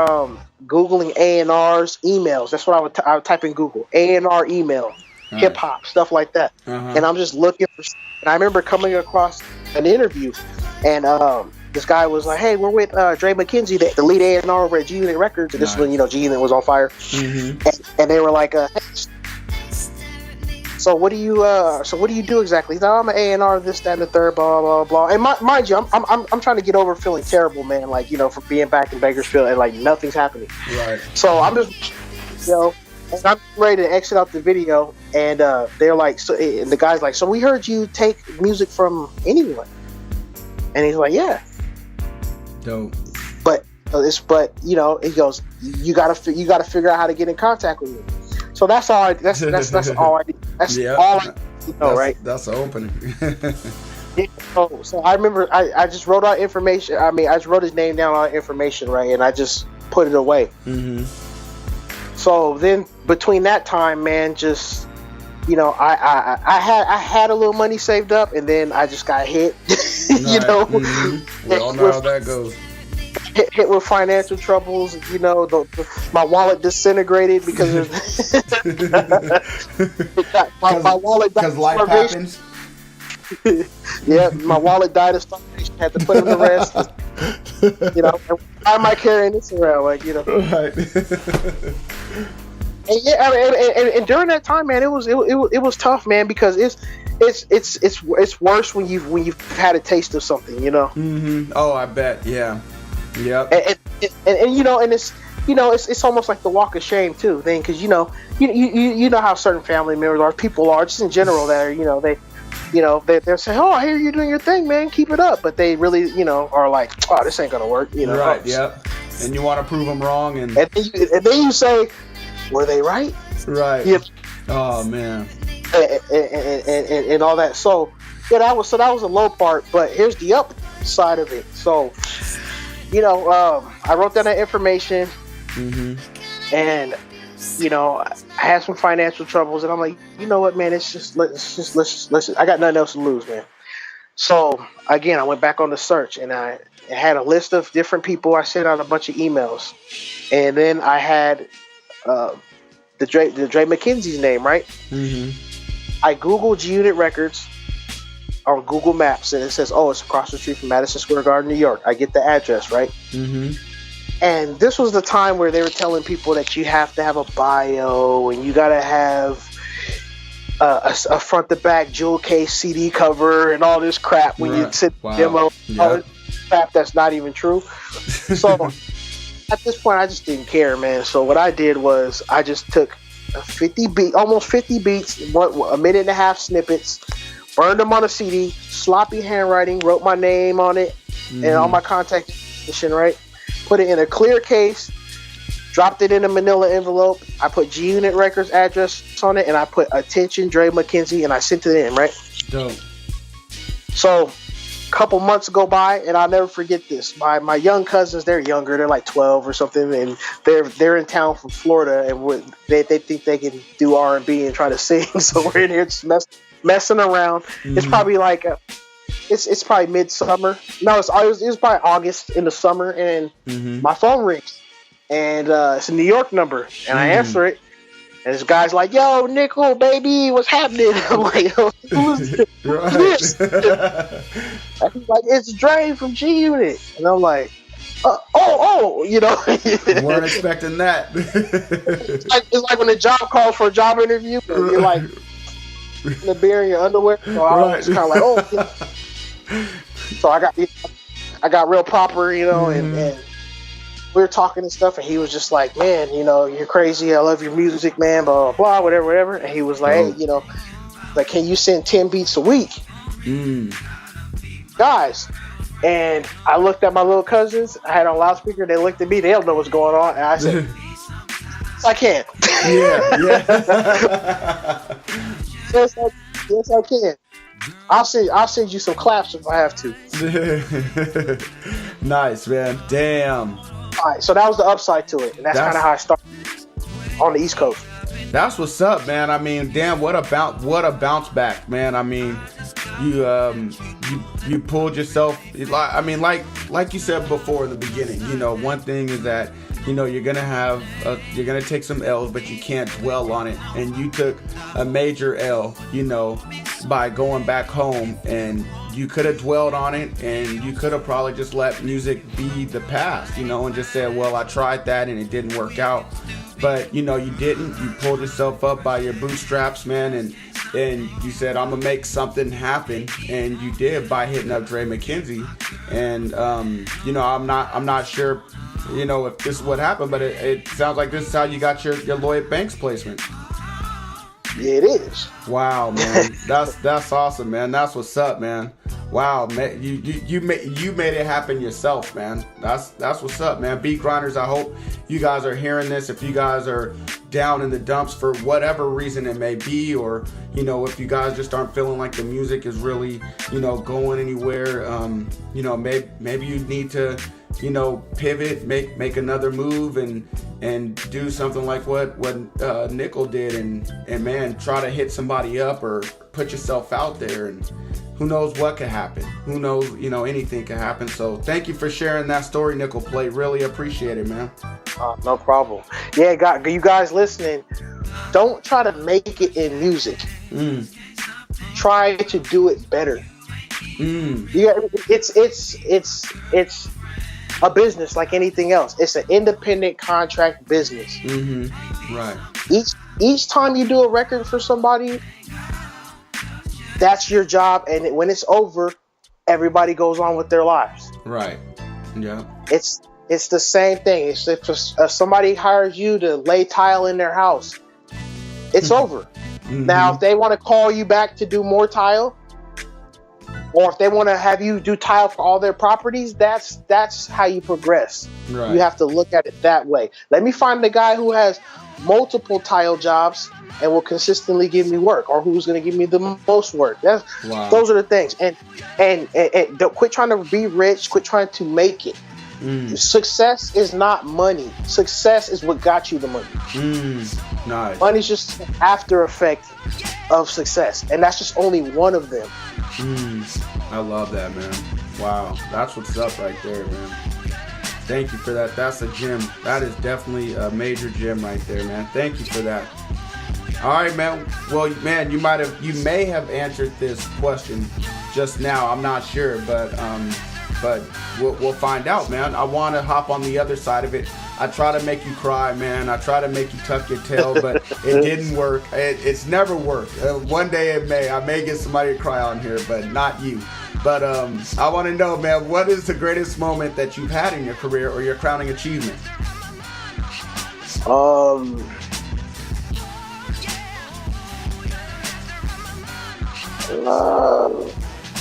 Googling A&Rs emails. That's what I would type in Google. A&R email, hip hop, stuff like that. And I'm just looking for. And I remember coming across an interview, and this guy was like, "Hey, we're with Dre McKenzie, the lead A&R over at G Unit Records." And this is when, you know, G Unit was on fire. And they were like, "Hey, so what do you do exactly?" He's like, "I'm an A&R, this, that, and the third, blah, blah, blah." And mind you, I'm trying to get over feeling terrible, man. Like, you know, for being back in Bakersfield and like nothing's happening. Right. So I'm just, you know, and I'm ready to exit out the video, and they're like, and the guy's like, "So we heard you take music from anyone," and he's like, "Yeah." Dope. But you know, he goes, "You gotta figure out how to get in contact with me." So that's all. That's all I did. That's all I know, right? That's the opening. Yeah, so I remember I just wrote out information. I mean, I just wrote his name down on information, right, and I just put it away. So then between that time, man, just, you know, I had a little money saved up, and then I just got hit. You know, we all know how that goes. Hit with financial troubles, you know. My wallet disintegrated because my wallet died. Because life happens. Yeah, my wallet died of starvation. Had to put in the rest. You know, why am I carrying this around? Like, you know. Right. And yeah, and during that time, man, it was tough, man, because it's worse when you've had a taste of something, you know. Oh, I bet. Yeah. Yep. And you know, and it's, you know, it's almost like the walk of shame too thing, because you know how certain family members or people are just in general that are, you know, they're saying, "Oh, I hear you doing your thing, man, keep it up," but they really, you know, are like, "Oh, this ain't gonna work," you know. Right. Yep. And you want to prove them wrong, and then you say, "Were they right?" Right. Yeah. Oh man. And all that. So yeah, that was a low part, but here's the up side of it. So, you know, I wrote down that information, and, you know, I had some financial troubles, and I'm like, you know what, man, let's just I got nothing else to lose, man. So again, I went back on the search, and I had a list of different people. I sent out a bunch of emails, and then I had the Dre McKenzie's name, right? I Googled G Unit Records on Google Maps, and it says, "Oh, it's across the street from Madison Square Garden, New York." I get the address, right? And this was the time where they were telling people that you have to have a bio, and you gotta have a front to back jewel case CD cover and all this crap when you sit demo. All this crap that's not even true. So at this point, I just didn't care, man. So what I did was I just took almost 50 beats, a minute and a half snippets, burned them on a CD, sloppy handwriting, wrote my name on it and all my contact information, right? Put it in a clear case, dropped it in a manila envelope. I put G Unit Records address on it, and I put "Attention Dre McKenzie," and I sent it in, right? Dope. So a couple months go by, and I'll never forget this. My young cousins, they're younger, they're like 12 or something, and they're in town from Florida, and they think they can do R&B and try to sing. So we're in here just messing around. It's probably like it's probably midsummer. No, it was probably August in the summer, and my phone rings, and it's a New York number, and I answer it, and this guy's like, "Yo, Nikkel, baby, what's happening?" I'm like, "Who's this?" And he's like, "It's Dre from G Unit," and I'm like, you know. Weren't expecting that. It's like when a job calls for a job interview, and you're like in the beer in your underwear. So I was kind of like, "Oh." So I got real proper, you know, and we were talking and stuff, and he was just like, "Man, you know, you're crazy. I love your music, man, blah, blah, blah, whatever. And he was like, "Hey, you know, like, can you send 10 beats a week?" Guys. And I looked at my little cousins. I had on loudspeaker. They looked at me. They don't know what's going on. And I said, "Yes, I can." Yes, I can. I'll send you some claps if I have to. Nice, man. Damn. All right, so that was the upside to it, and that's kind of how I started. on the East Coast. That's what's up, man. I mean, damn, what a bounce back, man. I mean, you pulled yourself. I mean, like you said before in the beginning, you know, one thing is that, you know, you're gonna take some L's, but you can't dwell on it. And you took a major L, you know, by going back home, and you could have dwelled on it, and you could have probably just let music be the past, you know, and just said, well, I tried that and it didn't work out. But, you know, you didn't. You pulled yourself up by your bootstraps, man, and you said, I'm gonna make something happen, and you did by hitting up Dre McKenzie. And you know, I'm not sure, you know, if this is what happened, but it sounds like this is how you got your Lloyd Banks placement. Yeah, it is. Wow, man, that's awesome, man. That's what's up, man. Wow, man, you made it happen yourself, man. That's what's up, man. Beat Grinders, I hope you guys are hearing this. If you guys are down in the dumps for whatever reason it may be, or, you know, if you guys just aren't feeling like the music is really, you know, going anywhere, you know, maybe you need to, you know, pivot, make another move, and do something like what Nikkel did, and man, try to hit somebody up or put yourself out there, and who knows what could happen. Who knows, you know, anything can happen. So thank you for sharing that story, Nikkel Plate. Really appreciate it, man. No problem. Yeah, you guys listening, don't try to make it in music. Try to do it better. Yeah, it's a business like anything else. It's an independent contract business. Right. Each time you do a record for somebody, that's your job, and when it's over, everybody goes on with their lives. Right. Yeah. It's the same thing. It's if somebody hires you to lay tile in their house, it's over. Now, if they want to call you back to do more tile, or if they want to have you do tile for all their properties, that's how you progress. Right. You have to look at it that way. Let me find the guy who has multiple tile jobs and will consistently give me work, or who's going to give me the most work. Those are the things. And don't quit trying to be rich. Quit trying to make it. Success is not money. Success is what got you the money. Nice. Money's just an after effect of success, and that's just only one of them. I love that, man. Wow, that's what's up right there, man. Thank you for that. That's a gem. That is definitely a major gem right there, man. Thank you for that. All right, man. Well, man, you may have answered this question just now. I'm not sure, but we'll find out, man. I want to hop on the other side of it. I try to make you cry, man. I try to make you tuck your tail, but it didn't work. It's never worked. One day it may. I may get somebody to cry on here, but not you. But I want to know, man, what is the greatest moment that you've had in your career, or your crowning achievement?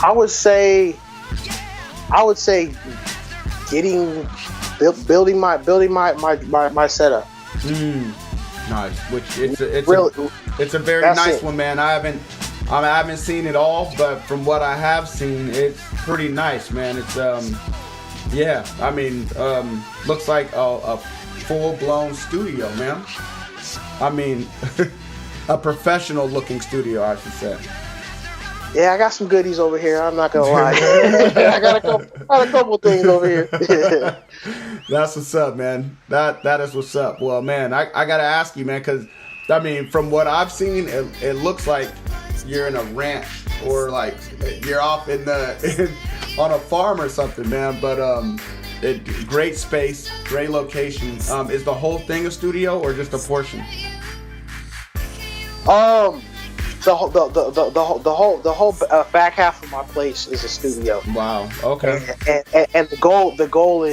I would say building my setup. Nice. Which it's a very nice one, man. I haven't seen it all, but from what I have seen, it's pretty nice, man. It's yeah. I mean, looks like a full-blown studio, man. I mean, a professional-looking studio, I should say. Yeah, I got some goodies over here. I'm not gonna lie. I got a couple things over here. That's what's up, man. That is what's up. Well, man, I gotta ask you, man, because I mean, from what I've seen, it looks like you're in a ranch, or like you're off on a farm or something, man. But great space, great location. Is the whole thing a studio or just a portion? The whole back half of my place is a studio. Wow. Okay. And the goal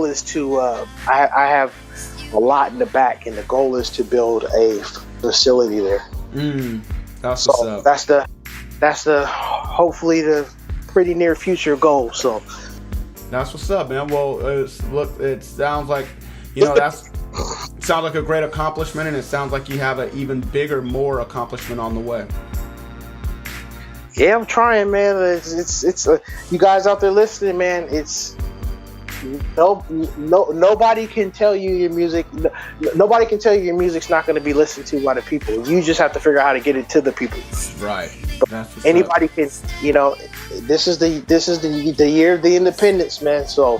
is to I have a lot in the back, and the goal is to build a facility there. That's what's up. That's the hopefully the pretty near future goal. So that's what's up, man. Well, it sounds like, you know, it sounds like a great accomplishment, and it sounds like you have an even bigger, more accomplishment on the way. Yeah, I'm trying, man. It's you guys out there listening, man. nobody can tell you your music. Nobody can tell you your music's not going to be listened to by the people. You just have to figure out how to get it to the people. Right. Anybody can. You know, this is the year of the independence, man. So,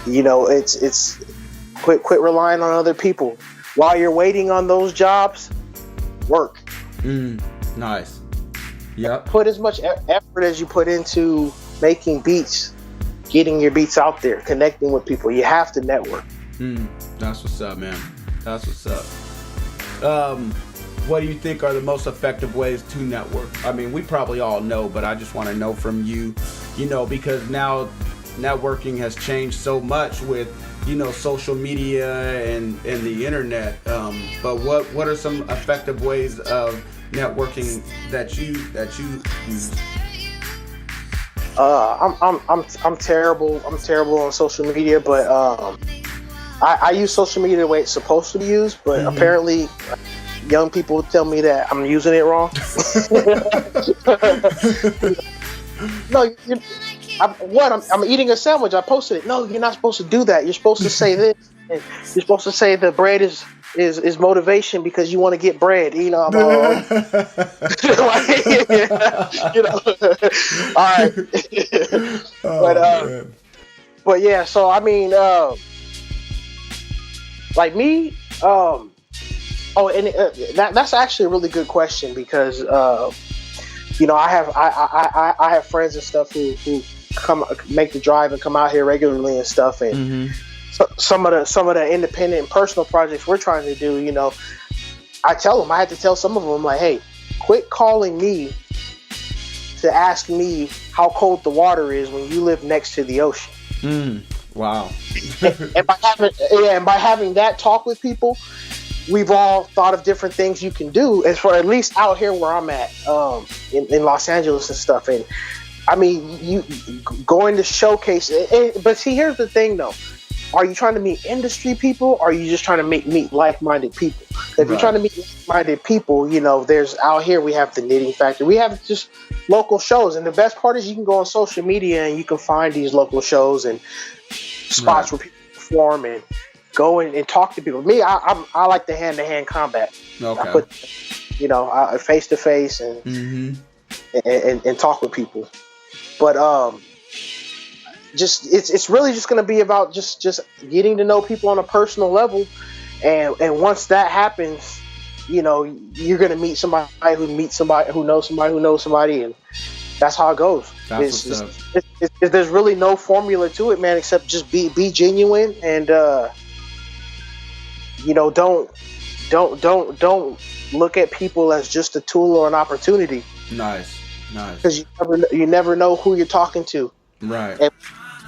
you know, it's quit relying on other people while you're waiting on those jobs. Work. Nice. Yep. Put as much effort as you put into making beats, getting your beats out there, connecting with people. You have to network. That's what's up, man. That's what's up. What do you think are the most effective ways to network? I mean, we probably all know, but I just want to know from you, you know, because now networking has changed so much with, you know, social media and the internet. But what are some effective ways of networking that you use? I'm terrible on social media, but I use social media the way it's supposed to be used, but apparently young people tell me that I'm using it wrong. No, I'm eating a sandwich. I posted it. No, you're not supposed to do that. You're supposed to say this. And you're supposed to say the bread is motivation because you want to get bread. You know, you know. All right. But yeah. So I mean, like me. That's actually a really good question because you know, I have friends and stuff who come make the drive and come out here regularly and stuff, and some of the independent and personal projects we're trying to do, you know, I had to tell some of them, like, hey, quit calling me to ask me how cold the water is when you live next to the ocean. Wow. and by having that talk with people, we've all thought of different things you can do, as for at least out here where I'm at, in Los Angeles and stuff. And I mean, you going to showcase it. But see, here's the thing though. Are you trying to meet industry people, or are you just trying to meet like-minded people? If you're trying to meet like-minded people, you know, out here we have the Knitting Factory. We have just local shows. And the best part is you can go on social media and you can find these local shows and spots where people perform and go and talk to people. Me, I like the hand-to-hand combat. Okay. I put, you know, face-to-face and talk with people. But it's really just going to be about just getting to know people on a personal level, and once that happens, you know, you're going to meet somebody who knows somebody, and that's how it goes. There's really no formula to it, man, except just be genuine and you know, don't look at people as just a tool or an opportunity. Nice. Because you never know who you're talking to. Right. And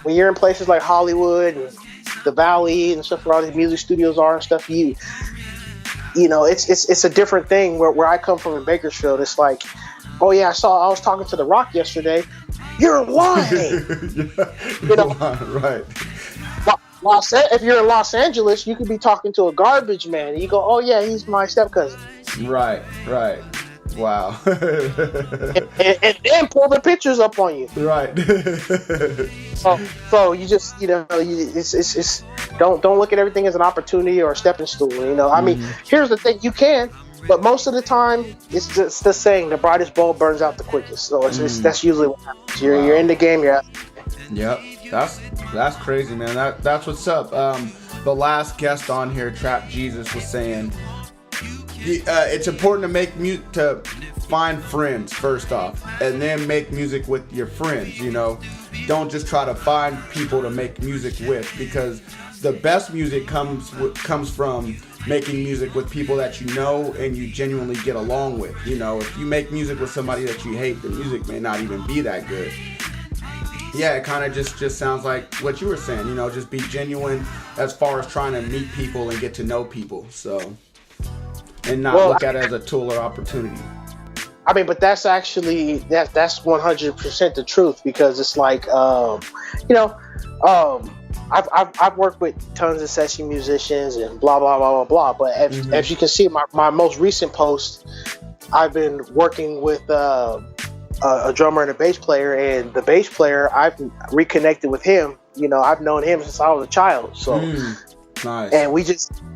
when you're in places like Hollywood and the Valley and stuff where all these music studios are and stuff, you know, it's a different thing. Where I come from in Bakersfield, it's like, oh yeah, I was talking to The Rock yesterday. You're lying. You know, right. If you're in Los Angeles, you could be talking to a garbage man, and you go, "Oh yeah, he's my step cousin." Right. Wow. and then pull the pictures up on you. Right. So you just, you know, it's don't look at everything as an opportunity or a stepping stool. You know, I mean, here's the thing: you can, but most of the time, it's just the saying, the brightest bulb burns out the quickest. So that's usually what happens. You're in the game. You're out. Yep. That's crazy, man. That's what's up. The last guest on here, Trap Jesus, was saying it's important to find friends first off, and then make music with your friends. You know, don't just try to find people to make music with, because the best music comes from making music with people that you know and you genuinely get along with. You know, if you make music with somebody that you hate, the music may not even be that good. Yeah, it kind of just sounds like what you were saying, you know, just be genuine as far as trying to meet people and get to know people, so, and not look at it as a tool or opportunity. I mean, but that's actually, that's 100% the truth, because it's like, you know, I've worked with tons of session musicians and blah, blah, blah, blah, blah, but as you can see, my most recent post, I've been working with a drummer and a bass player, and the bass player, I've reconnected with him I've known him since I was a child. So, nice. And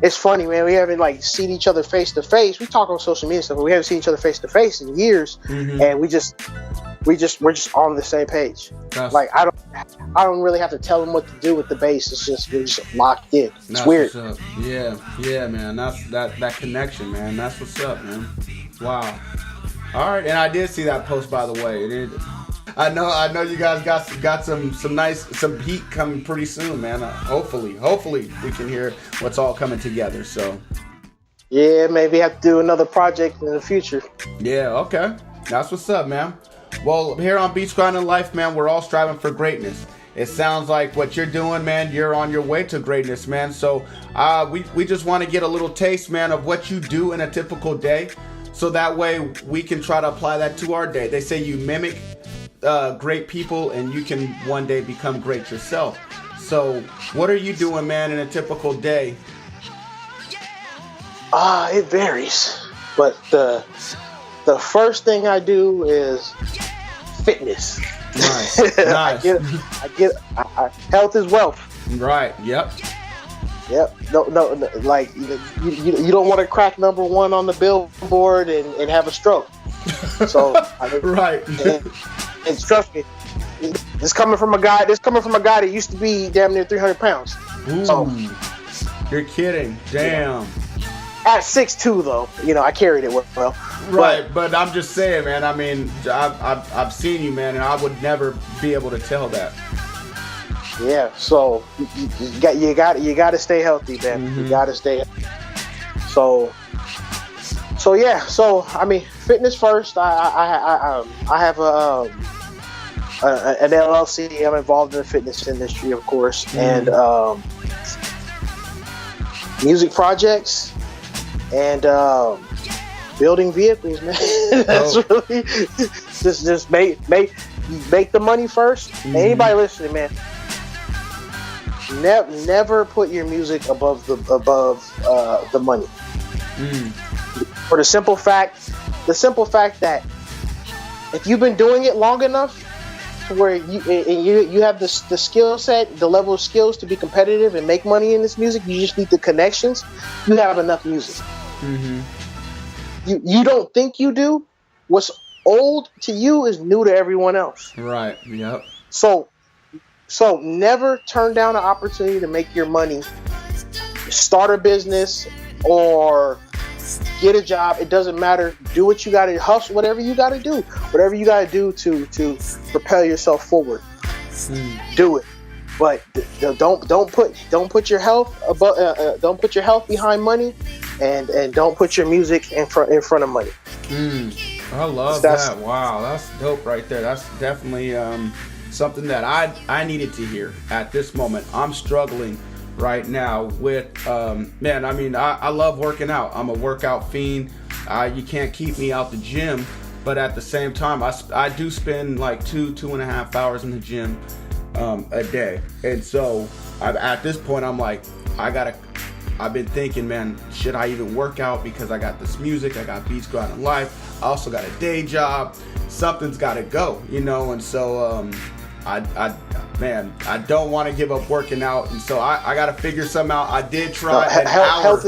it's funny, man. We haven't like seen each other face to face. We talk on social media stuff, but we haven't seen each other face to face in years. And we're just on the same page. Like I don't really have to tell him what to do with the bass. We're just locked in. It's weird. Yeah, man. That's that connection, man. That's what's up, man. Wow. All right, and I did see that post, by the way. I know you guys got some heat coming pretty soon, man. Hopefully we can hear what's all coming together. So yeah, maybe have to do another project in the future. Yeah, okay, that's what's up, man. Well, here on Beats Grinding Life, man, we're all striving for greatness. It sounds like what you're doing, man, you're on your way to greatness, man. So we just want to get a little taste, man, of what you do in a typical day, so that way we can try to apply that to our day. They say you mimic great people and you can one day become great yourself. So what are you doing, man, in a typical day? It varies, but the first thing I do is fitness. Nice. I get health is wealth. Right. Yep. No, like you don't want to crack number one on the billboard and have a stroke. So right. And trust me, this coming from a guy that used to be damn near 300 pounds. Ooh, so you're kidding. Damn. At 6'2", though, I carried it well. Right, but I'm just saying, man. I mean, I've seen you, man, and I would never be able to tell that. Yeah, so you got to stay healthy, man. You got to stay healthy. So yeah. So I mean, fitness first. I have an LLC. I'm involved in the fitness industry, of course, and music projects. And building vehicles, man. That's really just make the money first. Anybody listening, man, never put your music above the money. For the simple fact that if you've been doing it long enough to where you have the skill set, the level of skills to be competitive and make money in this music, you just need the connections. You have enough music. You don't think you do. What's old to you is new to everyone else. Right. Yep. So never turn down an opportunity to make your money. Start a business or get a job. It doesn't matter. Do what you got to hustle. Whatever you got to do. Whatever you got to do to propel yourself forward. Do it. But don't put your health above. Don't put your health behind money, and don't put your music in front of money. I love that. Wow, that's dope right there. That's definitely something that I needed to hear at this moment. I'm struggling right now with man. I mean, I love working out. I'm a workout fiend. You can't keep me out the gym, but at the same time, I do spend like 2.5 hours in the gym a day. And so at this point I'm like, I've been thinking, man, should I even work out? Because I got this music, I got Beats Grinding Life, I also got a day job, something's got to go, and so I don't want to give up working out, and so I got to figure something out. I did try an hour.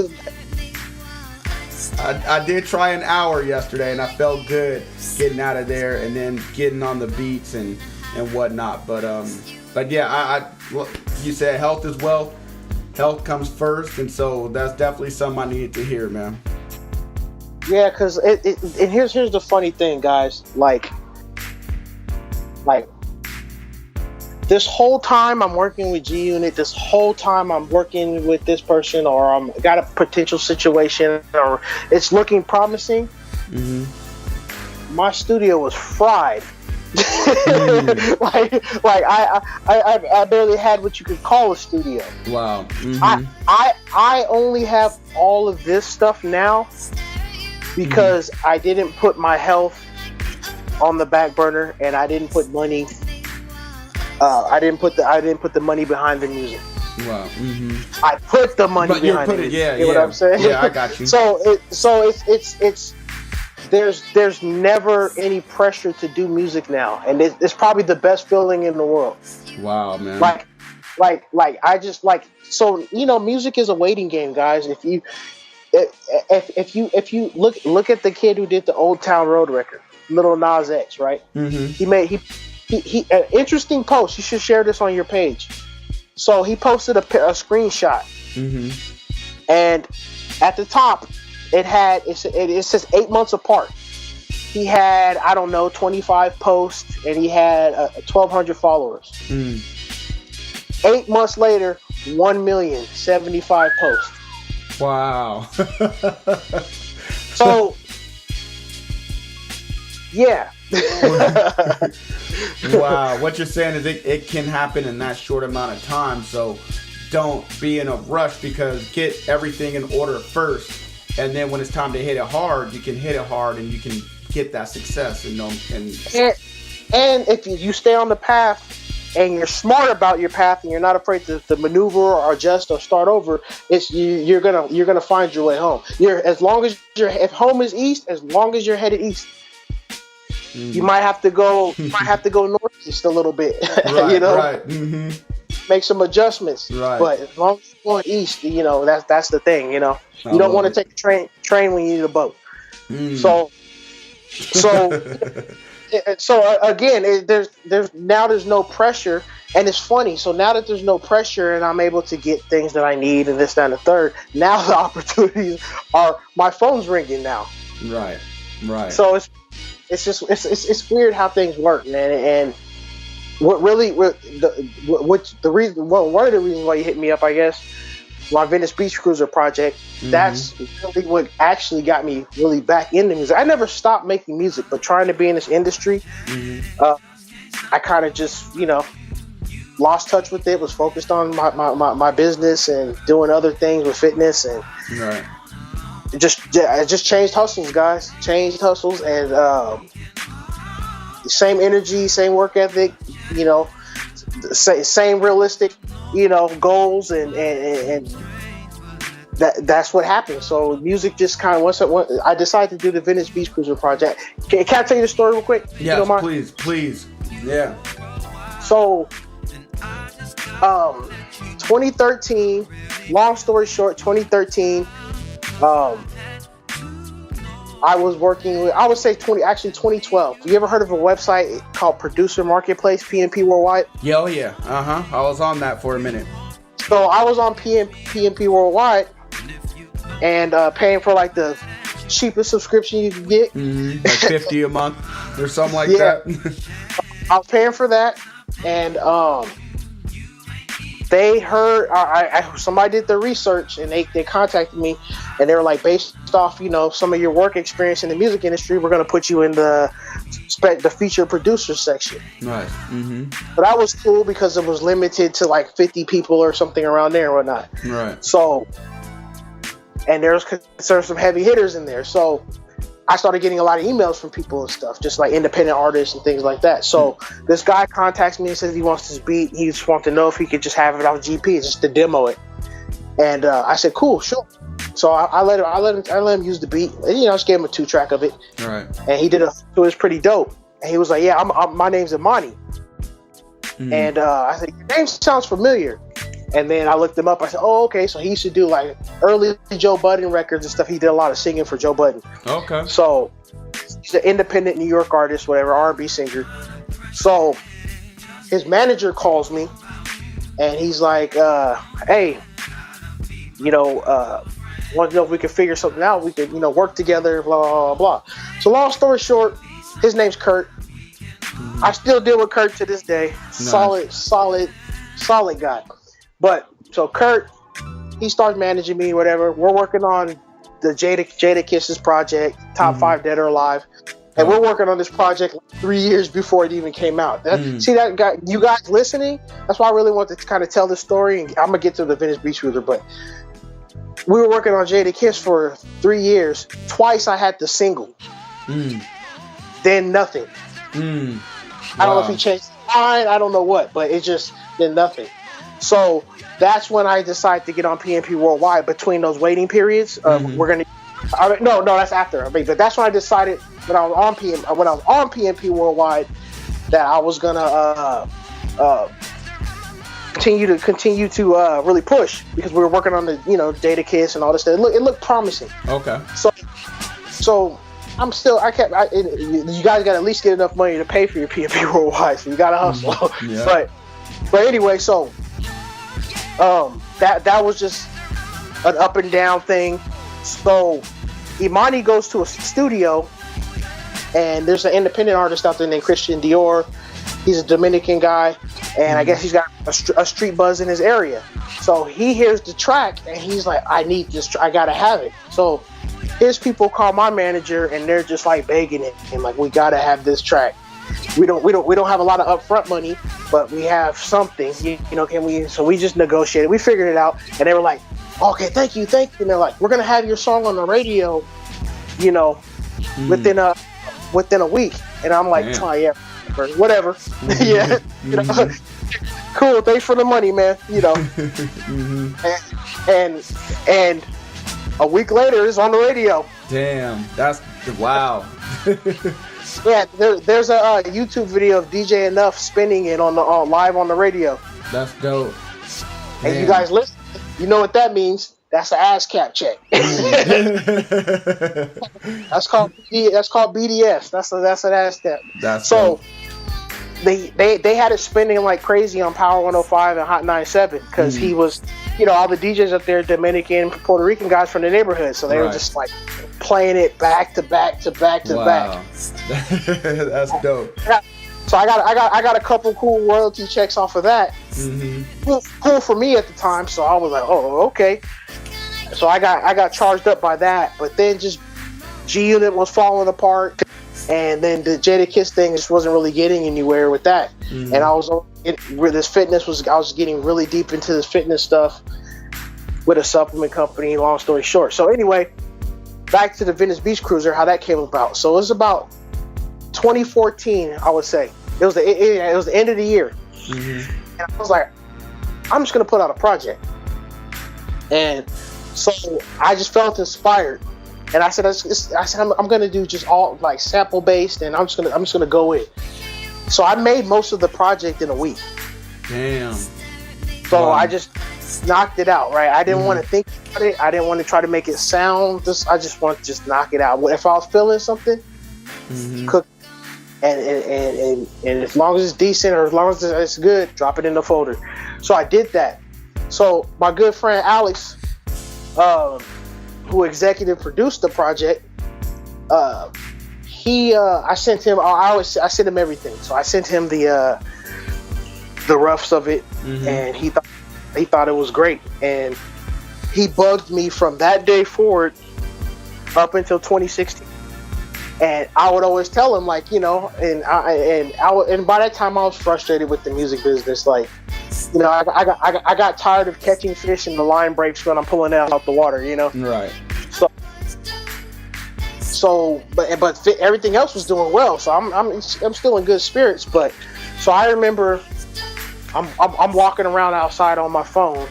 I did try an hour yesterday, and I felt good getting out of there and then getting on the beats and whatnot. But yeah, you said health is wealth. Health comes first, and so that's definitely something I needed to hear, man. Yeah, because and here's the funny thing, guys. Like this whole time I'm working with G Unit, this whole time I'm working with this person, or I'm got a potential situation, or it's looking promising. My studio was fried. I barely had what you could call a studio. Wow. I only have all of this stuff now because I didn't put my health on the back burner, and I didn't put money. I didn't put the money behind the music. Wow. I put the money behind it. Yeah, you know what I'm saying? Yeah, I got you. So it's there's never any pressure to do music now, and it's probably the best feeling in the world. Wow, man. I just like, so music is a waiting game, guys. If you look at the kid who did the Old Town Road record, Little Nas X, right? Mm-hmm. He an interesting post. You should share this on your page. So he posted a screenshot, and at the top it says 8 months apart. He had, I don't know, 25 posts, and he had 1,200 followers. 8 months later, 1,075 posts. Wow. So, yeah. Wow. What you're saying is it can happen in that short amount of time. So don't be in a rush, because get everything in order first. And then when it's time to hit it hard, you can hit it hard and you can get that success. And if you stay on the path, and you're smart about your path, and you're not afraid to maneuver or adjust or start over, you're gonna find your way home. If home is east, as long as you're headed east, you might have to go northeast a little bit. Right, right. Make some adjustments. Right. But as long as you're going east, that's the thing. You don't want to take a train when you need a boat. So again, there's no pressure, and it's funny. So now that there's no pressure, and I'm able to get things that I need, and this, that, and the third, now the opportunities are, my phone's ringing now. Right. So it's weird how things work, man. And one of the reasons why you hit me up, I guess, my Venice Beach Cruiser project, that's really what actually got me really back into music. I never stopped making music, but trying to be in this industry, I kind of just, lost touch with it, was focused on my business and doing other things with fitness, and it just changed hustles, guys. Changed hustles, and same energy, same work ethic, same realistic, goals, and that's what happened. So music just kind of, once I decided to do the Venice Beach Cruiser project. Can I tell you the story real quick? Yes, please. Yeah. So, 2013. Long story short, 2013. I was working with, I would say 2012. Have you ever heard of a website called Producer Marketplace, PNP Worldwide? Yeah, oh yeah. I was on that for a minute. So I was on PNP Worldwide, and paying for like the cheapest subscription you can get. Like $50 a month or something like that. I was paying for that, and they heard, somebody did the research, and they contacted me, and they were like, based off some of your work experience in the music industry, we're going to put you in the feature producer section. Nice. But that was cool because it was limited to like 50 people or something around there and whatnot. Right. So, and there's some heavy hitters in there. So I started getting a lot of emails from people and stuff, just like independent artists and things like that. So this guy contacts me and says he wants this beat. He just wants to know if he could just have it off GP, just to demo it. And I said, cool, sure. So I let him use the beat. And, just gave him a 2-track of it. Right. And he did it was pretty dope. And he was like, yeah, my name's Imani. And I said, your name sounds familiar. And then I looked him up. I said, oh, okay. So he used to do like early Joe Budden records and stuff. He did a lot of singing for Joe Budden. Okay. So he's an independent New York artist, whatever, R&B singer. So his manager calls me, and he's like, hey, want to know if we can figure something out. We could, work together, blah, blah, blah. So long story short, his name's Kurt. I still deal with Kurt to this day. Nice. Solid guy. But so Kurt, he starts managing me, whatever. We're working on the Jada Kiss's project, Top 5 Dead or Alive. And we're working on this project 3 years before it even came out. See that guy, you guys listening? That's why I really want to kind of tell this story. And I'm going to get to the Venice Beach Cruiser, but we were working on Jada Kiss for 3 years. Twice I had the single. Then nothing. Wow. I don't know if he changed his mind. I don't know what, but it just then nothing. So that's when I decided to get on PNP Worldwide. Between those waiting periods, we're gonna. No, that's after. But that's when I decided when I was on PNP Worldwide that I was gonna continue to really push, because we were working on the Data Kiss and all this stuff. It looked promising. Okay. So you guys got to at least get enough money to pay for your P&P Worldwide, so you got to hustle. Mm-hmm. Yeah. But anyway, so that was just an up and down thing. So Imani goes to a studio, and there's an independent artist out there named Christian Dior. He's a Dominican guy, and I guess he's got a street buzz in his area. So he hears the track, and he's like, I need this, I gotta have it. So his people call my manager, and they're just like begging it, and like, we gotta have this track. We don't have a lot of upfront money, but we have something, can we? So we just negotiated, we figured it out, and they were like, okay, thank you. And they're like, we're gonna have your song on the radio, within a week. And I'm like, oh yeah, whatever. Yeah, cool. Thanks for the money, man. And a week later, it's on the radio. Damn, that's wow. Yeah, there's a YouTube video of DJ Enough spinning it on live on the radio. That's dope. And you guys listen, you know what that means? That's an ASCAP check. That's called BDS. That's an ASCAP. That's so. They had it spinning like crazy on Power 105 and Hot 97, because he was, all the DJs up there, Dominican, Puerto Rican guys from the neighborhood, so they were just like playing it back to back to back to back. That's dope. So I got a couple cool royalty checks off of that. Cool for me at the time, so I was like, oh, okay. So I got charged up by that, but then just G Unit was falling apart. And then the Jada Kiss thing just wasn't really getting anywhere with that. And I was getting really deep into this fitness stuff with a supplement company, long story short. So anyway, back to the Venice Beach Cruiser, how that came about. So it was about 2014, I would say. It was the end of the year. And I was like, I'm just going to put out a project. And so I just felt inspired. And I said, I'm gonna do just all like sample based, and I'm just gonna go in. So I made most of the project in a week. Damn. So I just knocked it out, right? I didn't want to think about it. I didn't want to try to make it sound. I just want to just knock it out. If I was feeling something, cook, and as long as it's decent or as long as it's good, drop it in the folder. So I did that. So my good friend Alex, who executive produced the project, I sent him everything. So I sent him the roughs of it, and he thought it was great, and he bugged me from that day forward up until 2016. And I would always tell him, like, and by that time I was frustrated with the music business. Like, I got tired of catching fish and the line breaks when I'm pulling it out the water. Right. So, but everything else was doing well. So I'm still in good spirits. But so I remember I'm walking around outside on my phone,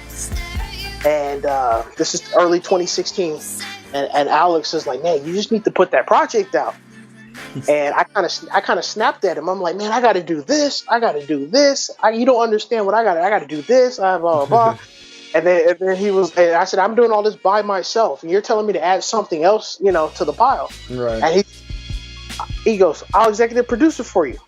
and this is early 2016. And Alex is like, man, you just need to put that project out. And I kind of snapped at him. I'm like, man, I got to do this. You don't understand what I got to do this. Blah, blah, blah. and then he was, and I said, I'm doing all this by myself. And you're telling me to add something else, to the pile. Right. And he goes, I'll executive produce it for you.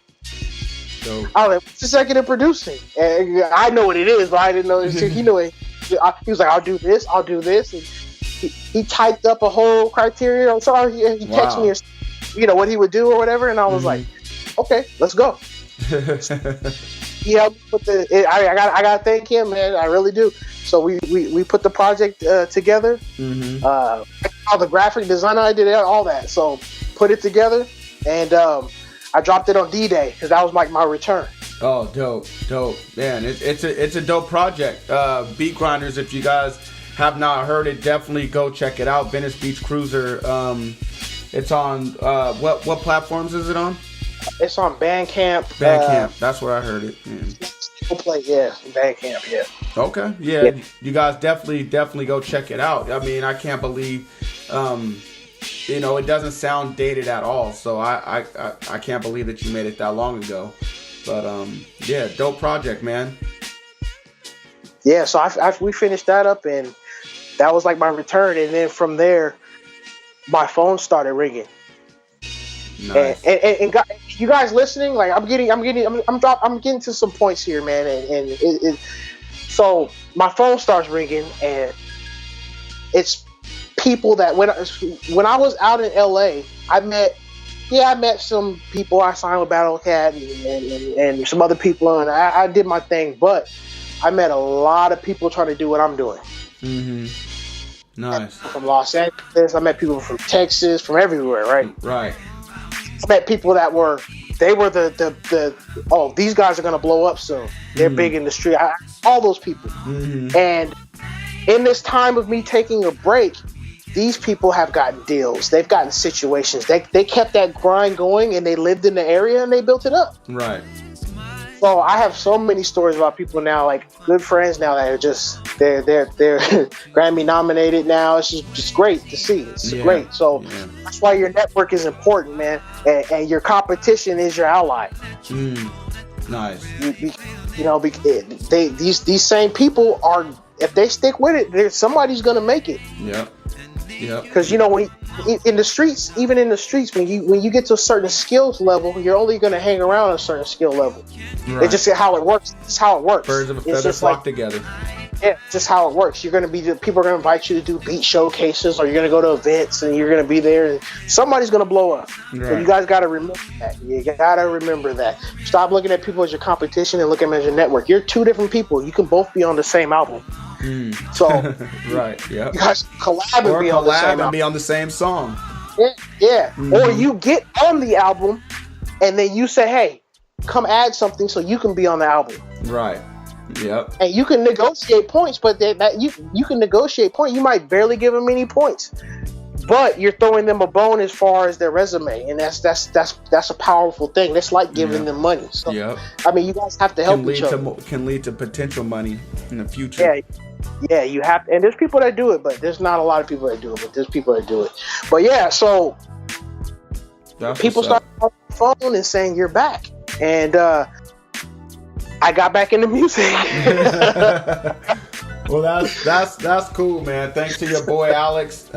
Dope. I was like, what's executive producing? And I know what it is, but I didn't know. He knew it. He was like, I'll do this. And he typed up a whole criteria. I'm sorry, he texted me, what he would do or whatever, and I was like, okay, let's go. He helped put I gotta thank him, man. I really do. So we put the project together. All the graphic design, I did all that. So put it together, and I dropped it on D-Day because that was like my return. Oh, dope, man! It's a dope project. Beat Grinders, if you guys have not heard it, definitely go check it out. Venice Beach Cruiser. It's on what platforms is it on? It's on Bandcamp. That's where I heard it. Nikkel Plate, Bandcamp, yeah. Okay, yeah. You guys definitely go check it out. I mean, I can't believe, it doesn't sound dated at all. So I can't believe that you made it that long ago. But dope project, man. yeah, so after we finished that up, and that was like my return, and then from there, my phone started ringing. Nice. And you guys listening, like I'm getting to some points here, man, and so my phone starts ringing, and it's people that when I was out in LA, I met some people. I signed with Battle Cat and some other people, and I did my thing, but I met a lot of people trying to do what I'm doing. Mm-hmm. Nice. From Los Angeles, I met people from Texas, from everywhere, right? Right. I met people that were these guys are gonna blow up soon. They're big in the street. All those people. Mm-hmm. And in this time of me taking a break, these people have gotten deals. They've gotten situations. They kept that grind going, and they lived in the area, and they built it up. Right. So I have so many stories about people now, like good friends now that are just they're Grammy nominated now. It's just great to see. It's great. So that's why your network is important, man, and your competition is your ally. Nice. These same people are, if they stick with it, somebody's gonna make it. Yep. Because when in the streets, even in the streets, when you get to a certain skills level, you're only gonna hang around a certain skill level. Right. It's just how it works. It's how it works. Birds of a feather flock together. Yeah, just how it works. People are gonna invite you to do beat showcases, or you're gonna go to events, and you're gonna be there, and somebody's gonna blow up. Right. So you guys gotta remember that. You gotta remember that. Stop looking at people as your competition and look at them as your network. You're two different people. You can both be on the same album. So right, yeah. You guys collab and be on the same song. Yeah. Or you get on the album, and then you say, "Hey, come add something so you can be on the album." Right. Yep. And you can negotiate points, but you can negotiate points. You might barely give them any points, but you're throwing them a bone as far as their resume, and that's a powerful thing. That's like giving them money. So, I mean, you guys have to help each other. Can lead to potential money in the future. Yeah, you have to, and there's people that do it, but there's not a lot of people that do it. But there's people that do it. But yeah, so people start on the phone and saying you're back, and I got back into music. Well, that's cool, man. Thanks to your boy Alex.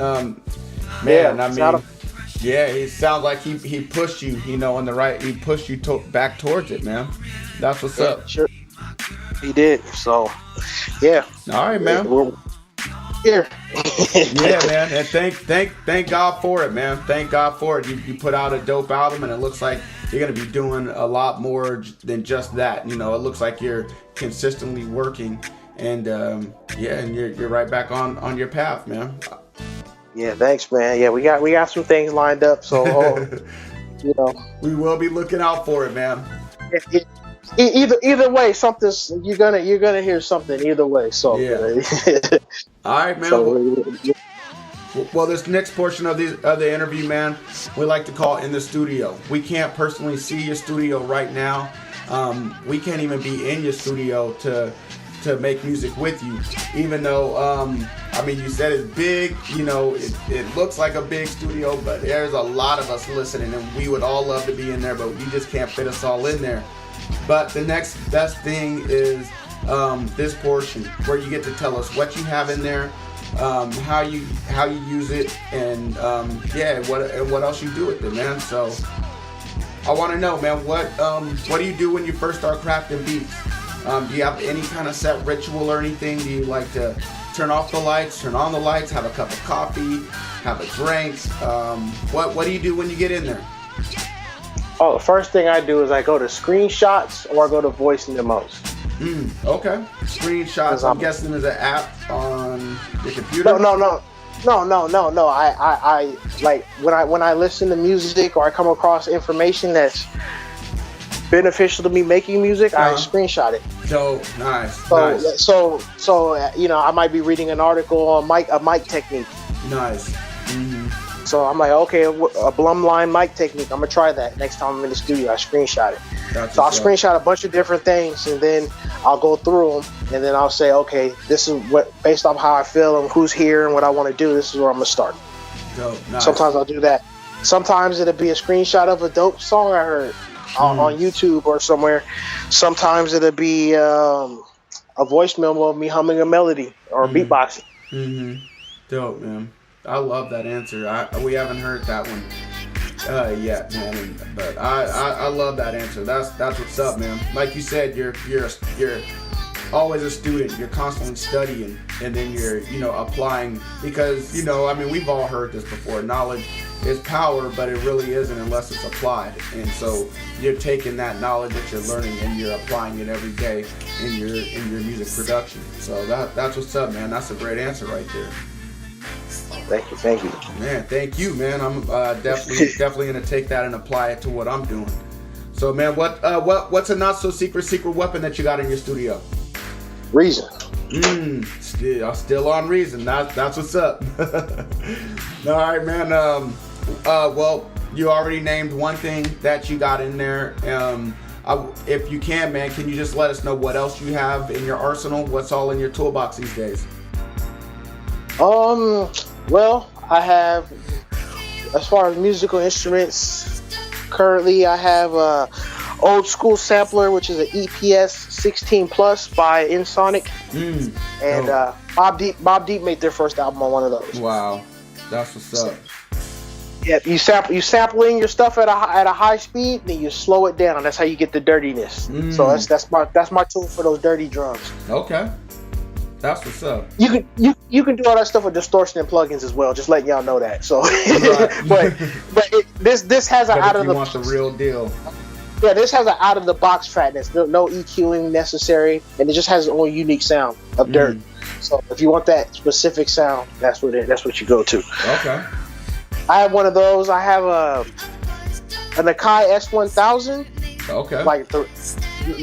He sounds like he pushed you, on the right. He pushed you back towards it, man. That's what's up. Sure, he did. So, yeah. All right, man. We're here. Yeah, man. And thank God for it, man. Thank God for it. You put out a dope album, and it looks like you're gonna be doing a lot more than just that. It looks like you're consistently working, and and you're right back on your path, man. Yeah, thanks, man. Yeah, we got some things lined up, so we will be looking out for it, man. Either way, something's you're gonna hear something either way. So all right, man. Well, this next portion of the interview, man, we like to call in the studio. We can't personally see your studio right now. We can't even be in your studio to make music with you, even though you said it's big. It looks like a big studio, but there's a lot of us listening, and we would all love to be in there, but you just can't fit us all in there. But the next best thing is this portion where you get to tell us what you have in there, how you use it, and what else you do with it, man. So I want to know, man, what do you do when you first start crafting beats? Do you have any kind of set ritual or anything? Do you like to turn off the lights, turn on the lights, have a cup of coffee, have a drink? What do you do when you get in there? Oh, the first thing I do is I go to screenshots or I go to voice memos. Okay. Screenshots, I'm guessing there's an app on your computer? No. I like when I listen to music or I come across information that's beneficial to me making music, I screenshot it. So nice. So I might be reading an article on a mic technique. Nice. So I'm like, okay, a Blum line mic technique. I'm gonna try that next time I'm in the studio. I screenshot it. So I'll screenshot a bunch of different things, and then I'll go through them, and then I'll say, okay, this is what, based off how I feel and who's here and what I want to do, this is where I'm gonna start. Dope. Nice. Sometimes I'll do that. Sometimes it'll be a screenshot of a dope song I heard on YouTube or somewhere. Sometimes it'll be a a voicemail of me humming a melody or beatboxing. Dope, man. I love that answer. We haven't heard that one yet, man. But I love that answer. That's what's up, man. Like you said, you're always a student. You're constantly studying, and then you're applying, because I mean, we've all heard this before. Knowledge is power, but it really isn't unless it's applied. And so you're taking that knowledge that you're learning and you're applying it every day in your music production. So that's what's up, man. That's a great answer right there. Thank you. Man, thank you, man. I'm definitely gonna take that and apply it to what I'm doing. So, man, what's a not so secret weapon that you got in your studio? Reason. Still on Reason. That's what's up. All right, man. Well, you already named one thing that you got in there. If you can, man, can you just let us know what else you have in your arsenal? What's all in your toolbox these days? Well, I have, as far as musical instruments, currently I have a old school sampler, which is an EPS 16 Plus by Insonic, and Bob Deep made their first album on one of those. Wow, that's what's up. Yeah, you sampling your stuff at a high speed, then you slow it down. That's how you get the dirtiness. So that's my tool for those dirty drums. Okay. That's what's up. You can do all that stuff with distortion and plugins as well. Just letting y'all know that. So, but this has an out of the. You want the real deal. Yeah, this has an out of the box fatness. No EQing necessary, and it just has its own unique sound of dirt. So if you want that specific sound, that's what you go to. Okay. I have one of those. I have a Nakai S1000. Okay. Like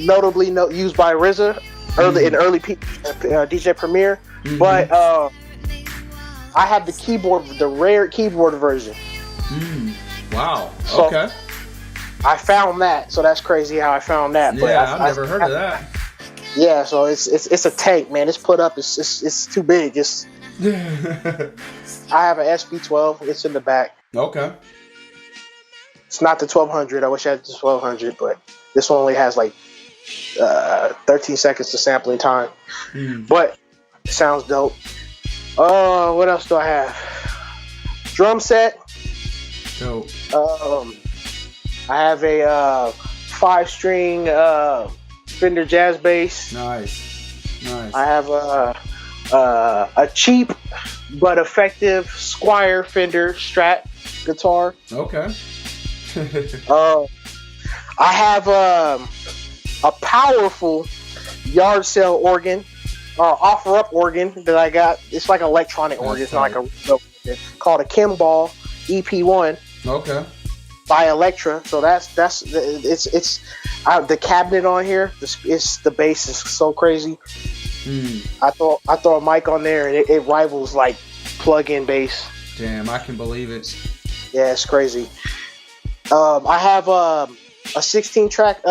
notably used by RZA. In early DJ Premier, but I have the rare keyboard version. Wow. So okay. I found that, so that's crazy how I found that. Yeah, I've never heard of that. Yeah, so it's a tank, man. It's put up. It's too big. I have an SB12. It's in the back. Okay. It's not the 1200. I wish I had the 1200, but this one only has like 13 seconds to sampling time, but it sounds dope. What else do I have? Drum set. Dope. I have a 5-string Fender jazz bass. Nice. I have a cheap but effective Squier Fender Strat guitar. Okay. I have a powerful yard sale organ or offer up organ that I got. It's like an electronic organ. It's not like a real organ. Called a Kimball EP1. Okay. By Electra. So it's the cabinet on here. The bass is so crazy. I throw a mic on there and it rivals like plug-in bass. Damn, I can believe it. Yeah, it's crazy. I have a 16-track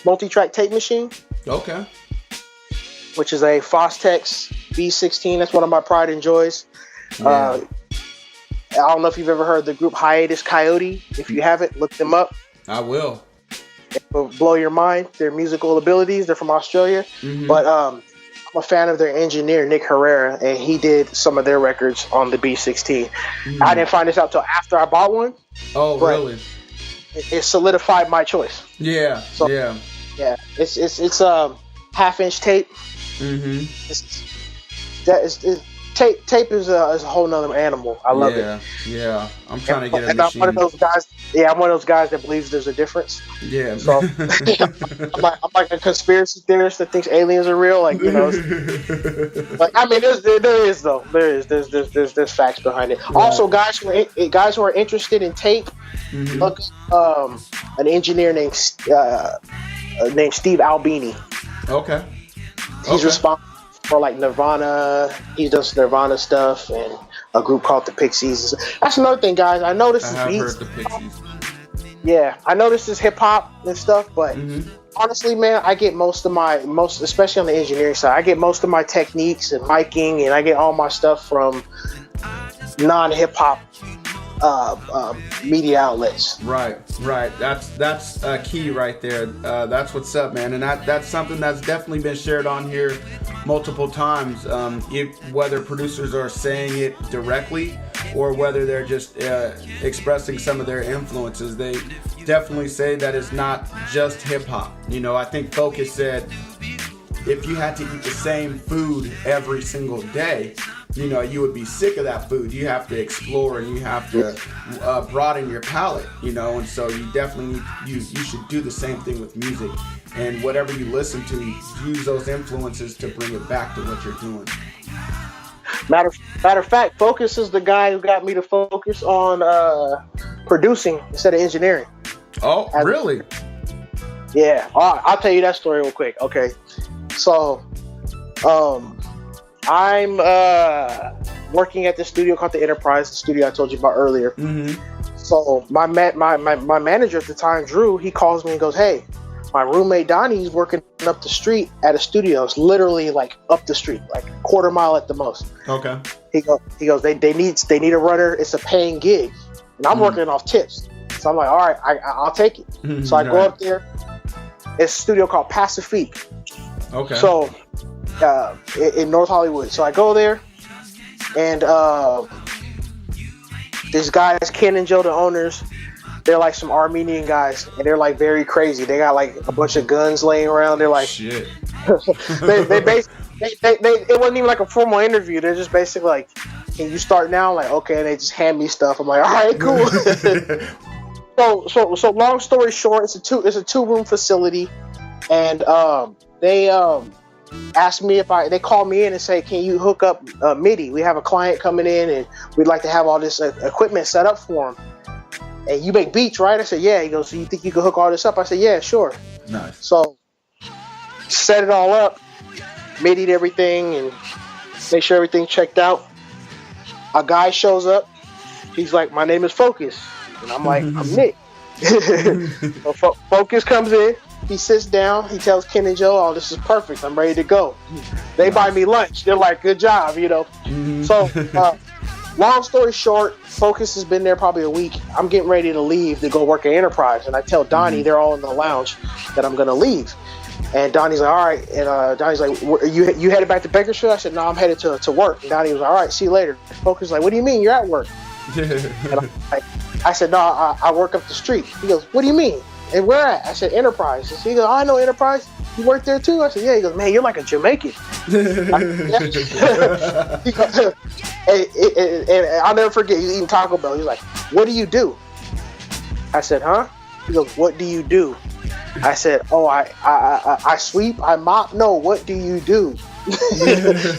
multi-track tape machine. Okay. Which is a Fostex B16. That's one of my pride and joys. Yeah. I don't know if you've ever heard the group Hiatus Coyote. If you haven't, look them up. I will. It will blow your mind. Their musical abilities. They're from Australia. But I'm a fan of their engineer, Nick Herrera, and he did some of their records on the B16. I didn't find this out till after I bought one. Oh, really? It solidified my choice. Yeah. So, yeah. It's half-inch tape. Tape is a whole nother animal. I love it. Yeah. I'm trying to get a I'm machine. one of those guys. Yeah, I'm one of those guys that believes there's a difference. Yeah. So I'm like a conspiracy theorist that thinks aliens are real. Like, like, I mean, there is though. There's facts behind it. Yeah. Also, guys who are interested in tape, look an engineer named Steve Albini. Okay. He's responsible for like Nirvana. He does Nirvana stuff and a group called the Pixies. That's another thing, guys. I know this is beats. Heard the Pixies. Yeah, I know this is hip hop and stuff, but honestly, man, I get especially on the engineering side, I get most of my techniques and miking, and I get all my stuff from non-hip hop media outlets. Right. That's key right there. That's what's up, man. And that's something that's definitely been shared on here multiple times. Whether producers are saying it directly or whether they're just expressing some of their influences, they definitely say that it's not just hip hop. I think Focus said if you had to eat the same food every single day, you would be sick of that food. You have to explore and you have to broaden your palate, and so you definitely you should do the same thing with music. And whatever you listen to, use those influences to bring it back to what you're doing. Matter of fact, Focus is the guy who got me to focus on producing instead of engineering. Oh, really? Yeah, I'll tell you that story real quick. Okay, so I'm working at the studio called the Enterprise, the studio I told you about earlier. Mm-hmm. So my manager at the time, Drew, he calls me and goes, "Hey, my roommate Donnie's working up the street at a studio. It's literally like up the street, like a quarter mile at the most." Okay. He goes, they need a runner. It's a paying gig, and I'm working off tips. So I'm like, all right, I'll take it. So I go up there. It's a studio called Pacifique. Okay. So in North Hollywood. So I go there, and these guys, Ken and Joe, the owners, they're like some Armenian guys, and they're like very crazy. They got like a bunch of guns laying around. They're like, shit. It wasn't even like a formal interview. They're just basically like, "Can you start now?" I'm like, okay. And they just hand me stuff. I'm like, all right, cool. So long story short, it's a 2-room facility, and they asked me they call me in and say, "Can you hook up MIDI? We have a client coming in, and we'd like to have all this equipment set up for him. And you make beats, right?" I said, "Yeah." He goes, "So you think you can hook all this up?" I said, "Yeah, sure." Nice. So set it all up, MIDI'd everything, and make sure everything checked out. A guy shows up. He's like, "My name is Focus." And I'm like, "I'm Nick." So Focus comes in. He sits down. He tells Ken and Joe, "Oh, this is perfect. I'm ready to go." They buy me lunch. They're like, "Good job," So long story short, Focus has been there probably a week. I'm getting ready to leave to go work at Enterprise. And I tell Donnie, they're all in the lounge, that I'm going to leave. And Donnie's like, "All right." And Donnie's like, you headed back to Bakersfield?" I said, "No, I'm headed to work." And Donnie was like, "All right, see you later." Focus was like, "What do you mean you're at work?" And I said, "No, I work up the street." He goes, "What do you mean? And where at?" I said, "Enterprise." So he goes, "Oh, I know Enterprise. You work there too?" I said, "Yeah." He goes, "Man, you're like a Jamaican." And I'll never forget, he's eating Taco Bell. He's like, "What do you do?" I said, "Huh?" He goes, "What do you do?" I said, "Oh, I sweep, I mop." "No, what do you do?"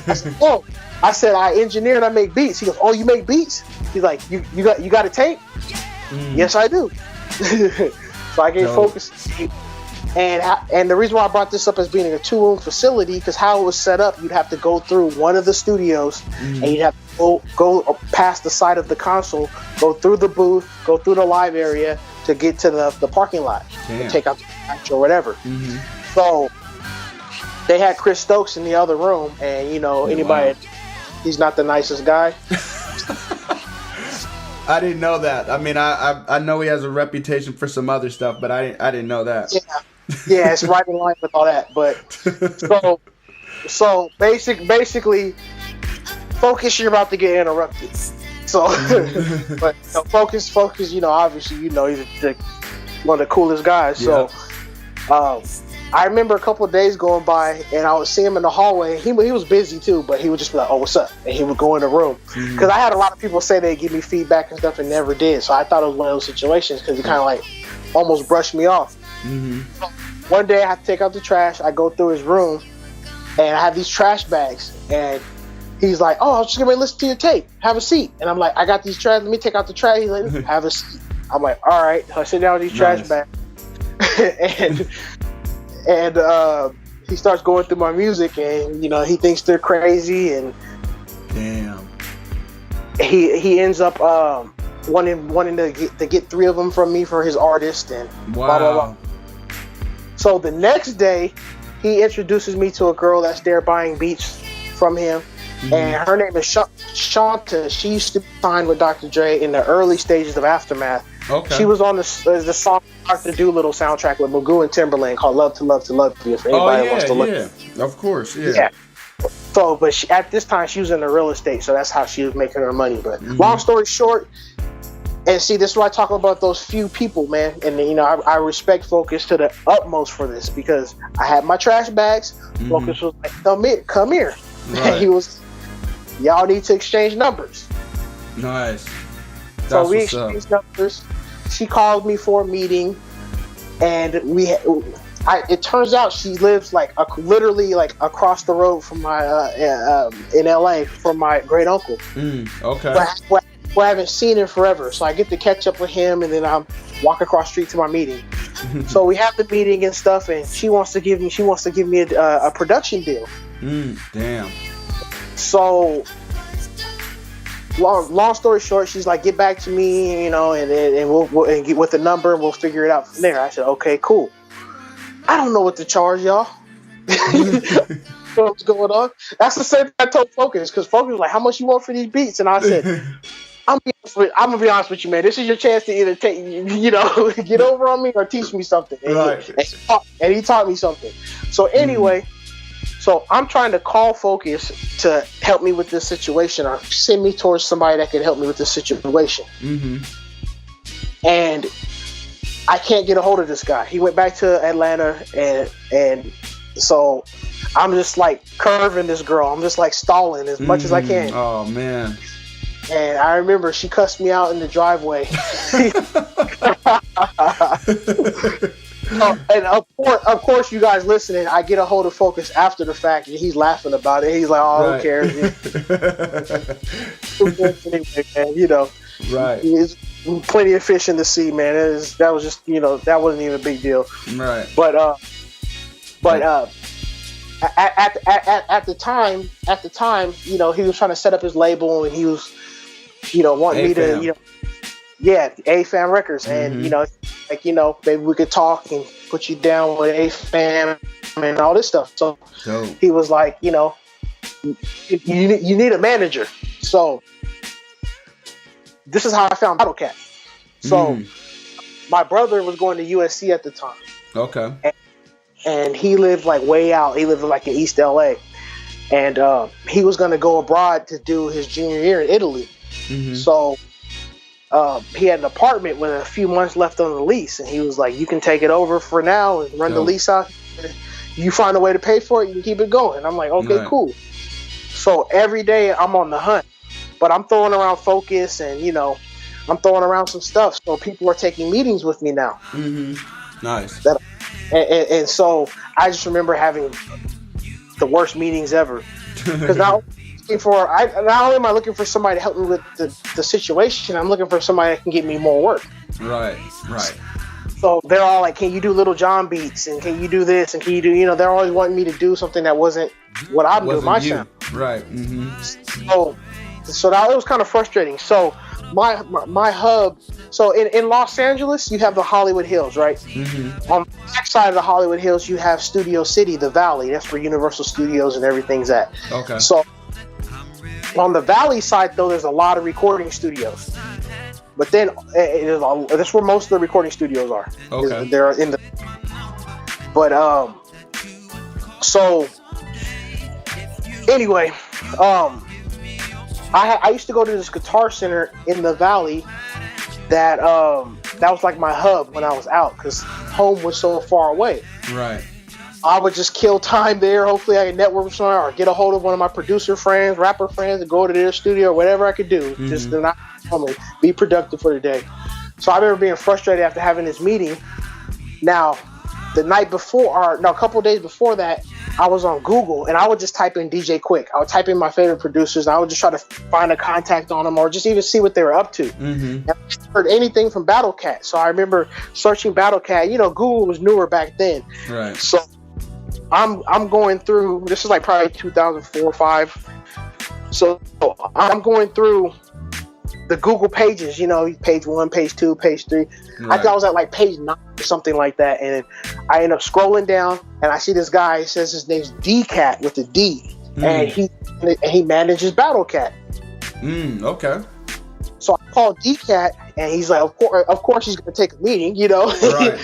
I said, "Oh." I said, "I engineer and I make beats." He goes, "Oh, you make beats?" He's like, you got a tape?" "Yes, I do." So I gave Focus a tape. And the reason why I brought this up as being a 2-room facility, because how it was set up, you'd have to go through one of the studios, and you'd have to go past the side of the console, go through the booth, go through the live area to get to the parking lot, and take out the patch or whatever. So they had Chris Stokes in the other room, and anybody, he's not the nicest guy. I didn't know that. I mean, I know he has a reputation for some other stuff, but I didn't know that. Yeah, it's right in line with all that. But so basically, Focus, you're about to get interrupted. So, but Focus, obviously, he's one of the coolest guys. So, I remember a couple of days going by, and I would see him in the hallway. He was busy too, but he would just be like, "Oh, what's up?" And he would go in the room. Because I had a lot of people say they'd give me feedback and stuff and never did. So I thought it was one of those situations because he kind of like almost brushed me off. One day I had to take out the trash. I go through his room, and I have these trash bags. And he's like, "Oh, I was just going to listen to your tape. Have a seat." And I'm like, "I got these trash. Let me take out the trash." He's like, "Have a seat." I'm like, "All right." So I sit down with these trash bags. And he starts going through my music, and he thinks they're crazy, and damn, he ends up wanting to get 3 of them from me for his artist, and blah blah blah. So the next day, he introduces me to a girl that's there buying beats from him, And her name is Shanta. She used to be signed with Dr. Dre in the early stages of Aftermath. Okay. She was on the song Dr. Doolittle soundtrack with Magoo and Timberland called Love to Love to Love You. If anybody wants to look. Yeah, of course, yeah. So, but at this time, she was in the real estate, so that's how she was making her money. But long story short, and see, this is why I talk about those few people, man. And you know, I respect Focus to the utmost for this, because I had my trash bags. Focus was like, come here. Right. And he was, y'all need to exchange numbers. Nice. So we exchanged numbers. She called me for a meeting, and it turns out she lives literally across the road from my in LA from my great uncle. Okay. But I haven't seen him forever, so I get to catch up with him, and then I'm walk across the street to my meeting. So we have the meeting and stuff, and she wants to give me a production deal. Damn. So long story short, she's like, get back to me, you know, and we'll get with the number, and we'll figure it out from there. I said, okay, cool. I don't know what to charge y'all. What's going on? That's the same thing I told Focus, because Focus was like, how much you want for these beats? And I said, I'm gonna be honest with you, man. This is your chance to either take, you know, get over on me or teach me something. And, right. he taught me something. So anyway, so I'm trying to call Focus to help me with this situation, or send me towards somebody that can help me with this situation. And I can't get a hold of this guy. He went back to Atlanta, and so I'm just like curving this girl. I'm just like stalling as much as I can. Oh man. And I remember she cussed me out in the driveway. And of course, you guys listening, I get a hold of Focus after the fact, and he's laughing about it. He's like, "Oh, who cares?" Anyway, man, you know, right? There's plenty of fish in the sea, man. That was just, you know, that wasn't even a big deal, right? But at the time, you know, he was trying to set up his label, and he was, you know, wanting me to, you know, A-Fam Records, and you know, like, you know, maybe we could talk and put you down with A-Fam and all this stuff. So he was like, you know, you need a manager. So this is how I found Battle Cat. So my brother was going to USC at the time. Okay. And he lived like way out. He lived like in East LA. And he was going to go abroad to do his junior year in Italy. So he had an apartment with a few months left on the lease. And he was like, you can take it over for now and run the lease out. You find a way to pay for it, you can keep it going. I'm like, okay, cool. So every day I'm on the hunt. But I'm throwing around Focus, and, you know, I'm throwing around some stuff. So people are taking meetings with me now. Nice. And so I just remember having the worst meetings ever, because not only am I looking for somebody to help me with the situation, I'm looking for somebody that can get me more work. Right. So they're all like, can you do Little John beats, and can you do this, and can you do, you know, they're always wanting me to do something that wasn't what I'm doing, my sound. Right. So that it was kind of frustrating. So my hub, so in Los Angeles, you have the Hollywood Hills, right? On the back side of the Hollywood Hills, you have Studio City, the Valley. That's where Universal Studios and everything's at. Okay. So on the Valley side, though, there's a lot of recording studios. But then that's where most of the recording studios are. Okay. They're in the. But so anyway, I used to go to this guitar center in the Valley that was like my hub when I was out, because home was so far away. Right. I would just kill time there. Hopefully I could network with someone, or get a hold of one of my producer friends, rapper friends, and go to their studio, or whatever I could do. Just to not be productive for the day. So I remember being frustrated after having this meeting. Now, the night before, a couple of days before that, I was on Google, and I would just type in DJ Quick. I would type in my favorite producers, and I would just try to find a contact on them, or just even see what they were up to. And I hadn't heard anything from Battle Cat. So I remember searching Battle Cat. You know, Google was newer back then. Right. So I'm going through, this is like probably 2004 or 5. So I'm going through the Google pages, you know, page 1, page 2, page 3. Right. I think I was at like page 9 or something like that. And I end up scrolling down, and I see this guy. It says his name's D-Cat with a D. and he manages Battle Cat. Okay. So I called D-Cat, and he's like, of course he's going to take a meeting, you know. Right.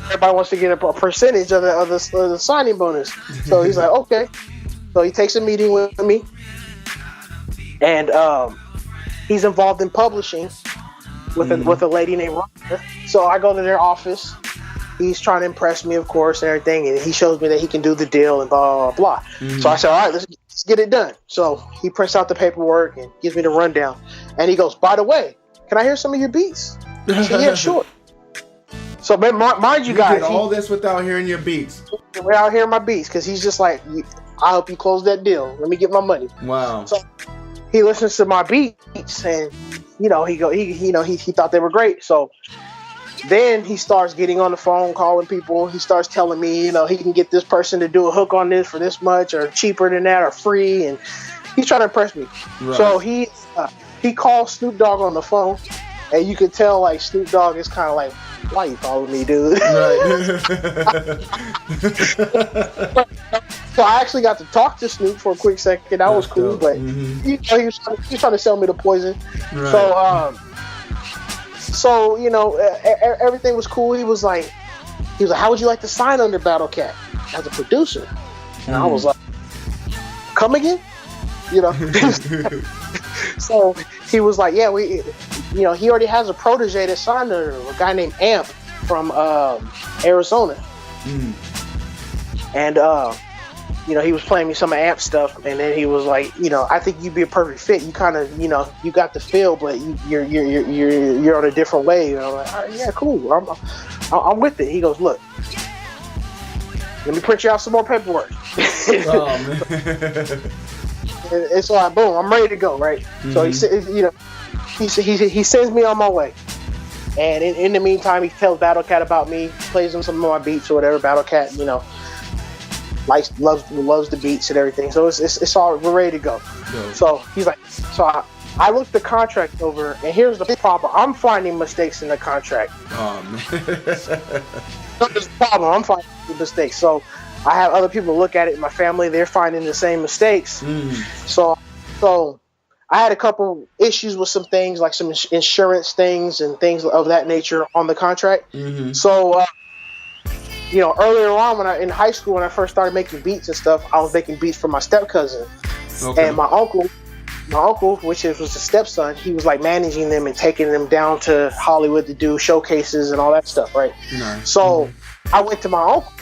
Everybody wants to get a percentage of the signing bonus. So he's like, okay. So he takes a meeting with me, and he's involved in publishing with a lady named Rhonda. So I go to their office. He's trying to impress me, of course, and everything, and he shows me that he can do the deal and blah, blah, blah. So I said, all right, let's get it done. So he prints out the paperwork and gives me the rundown. And he goes, by the way, can I hear some of your beats? I said, yeah, sure. So mind you guys. Did all this without hearing your beats. Without hearing my beats, because he's just like, I hope you close that deal. Let me get my money. Wow. So he listens to my beats, and he thought they were great. So then he starts getting on the phone, calling people. He starts telling me, he can get this person to do a hook on this for this much, or cheaper than that, or free, and he's trying to impress me. Right. So he calls Snoop Dogg on the phone, and you can tell like Snoop Dogg is kind of like, why you calling me, dude? Right. So I actually got to talk to Snoop for a quick second. That was cool, dope. But he was trying to sell me the poison. Right. So everything was cool. He was like, how would you like to sign under Battle Cat as a producer? And I was like, come again? So he was like, yeah, he already has a protege that signed under him, a guy named Amp from Arizona. And he was playing me some of Amp stuff, and then he was like, I think you'd be a perfect fit. You kind of, you got the feel, but you're on a different wave. And I'm like, all right, yeah, cool. I'm with it. He goes, look, let me print you out some more paperwork. Oh, man. And so boom, I'm ready to go, right? So he sends me on my way. And in the meantime, he tells Battle Cat about me, plays him some of my beats or whatever. Battle Cat, loves the beats and everything. So it's all, we're ready to go. Yeah. So he's like, I looked the contract over, and here's the problem. I'm finding mistakes in the contract. Oh, man. There's a problem. I'm finding mistakes. So I have other people look at it in my family. They're finding the same mistakes. So I had a couple issues with some things, like some insurance things and things of that nature on the contract. So, earlier on in high school, when I first started making beats and stuff, I was making beats for my step cousin. Okay. And my uncle, which was the stepson, he was like managing them and taking them down to Hollywood to do showcases and all that stuff, right? Nice. So I went to my uncle,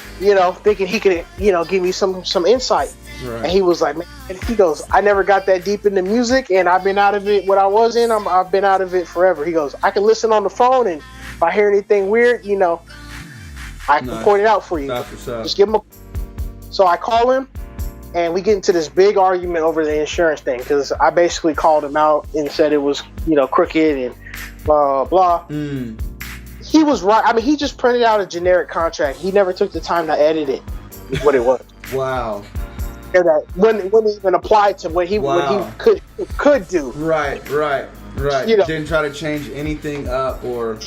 thinking he could, give me some insight. Right. And he was like, man, he goes, I never got that deep into music, and I've been out of it. What I was in, I've been out of it forever. He goes, I can listen on the phone, and if I hear anything weird, I can point it out for you. Just give him So I call him, and we get into this big argument over the insurance thing, because I basically called him out and said it was, crooked and blah, blah. He was right. I mean, he just printed out a generic contract. He never took the time to edit it, is what it was. Wow. And that wouldn't even apply to what he could do. Right. Didn't try to change anything up or...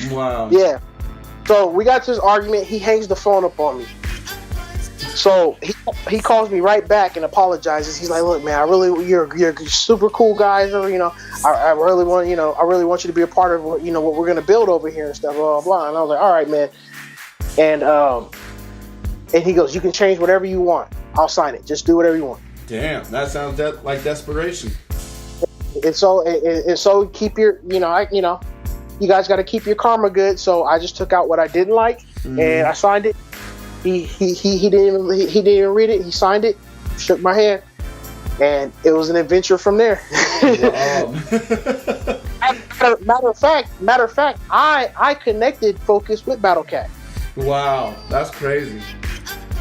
Wow. Yeah. So we got to this argument. He hangs the phone up on me. So he calls me right back and apologizes. He's like, "Look, man, you're super cool guys. I really want you to be a part of what we're gonna build over here and stuff, blah blah blah." And I was like, "All right, man." And he goes, "You can change whatever you want. I'll sign it. Just do whatever you want." Damn, that sounds like desperation. And so keep your you guys got to keep your karma good. So I just took out what I didn't like and I signed it. He didn't even read it. He signed it, shook my hand, and it was an adventure from there. Matter of fact, I connected Focus with Battle Cat. Wow, that's crazy.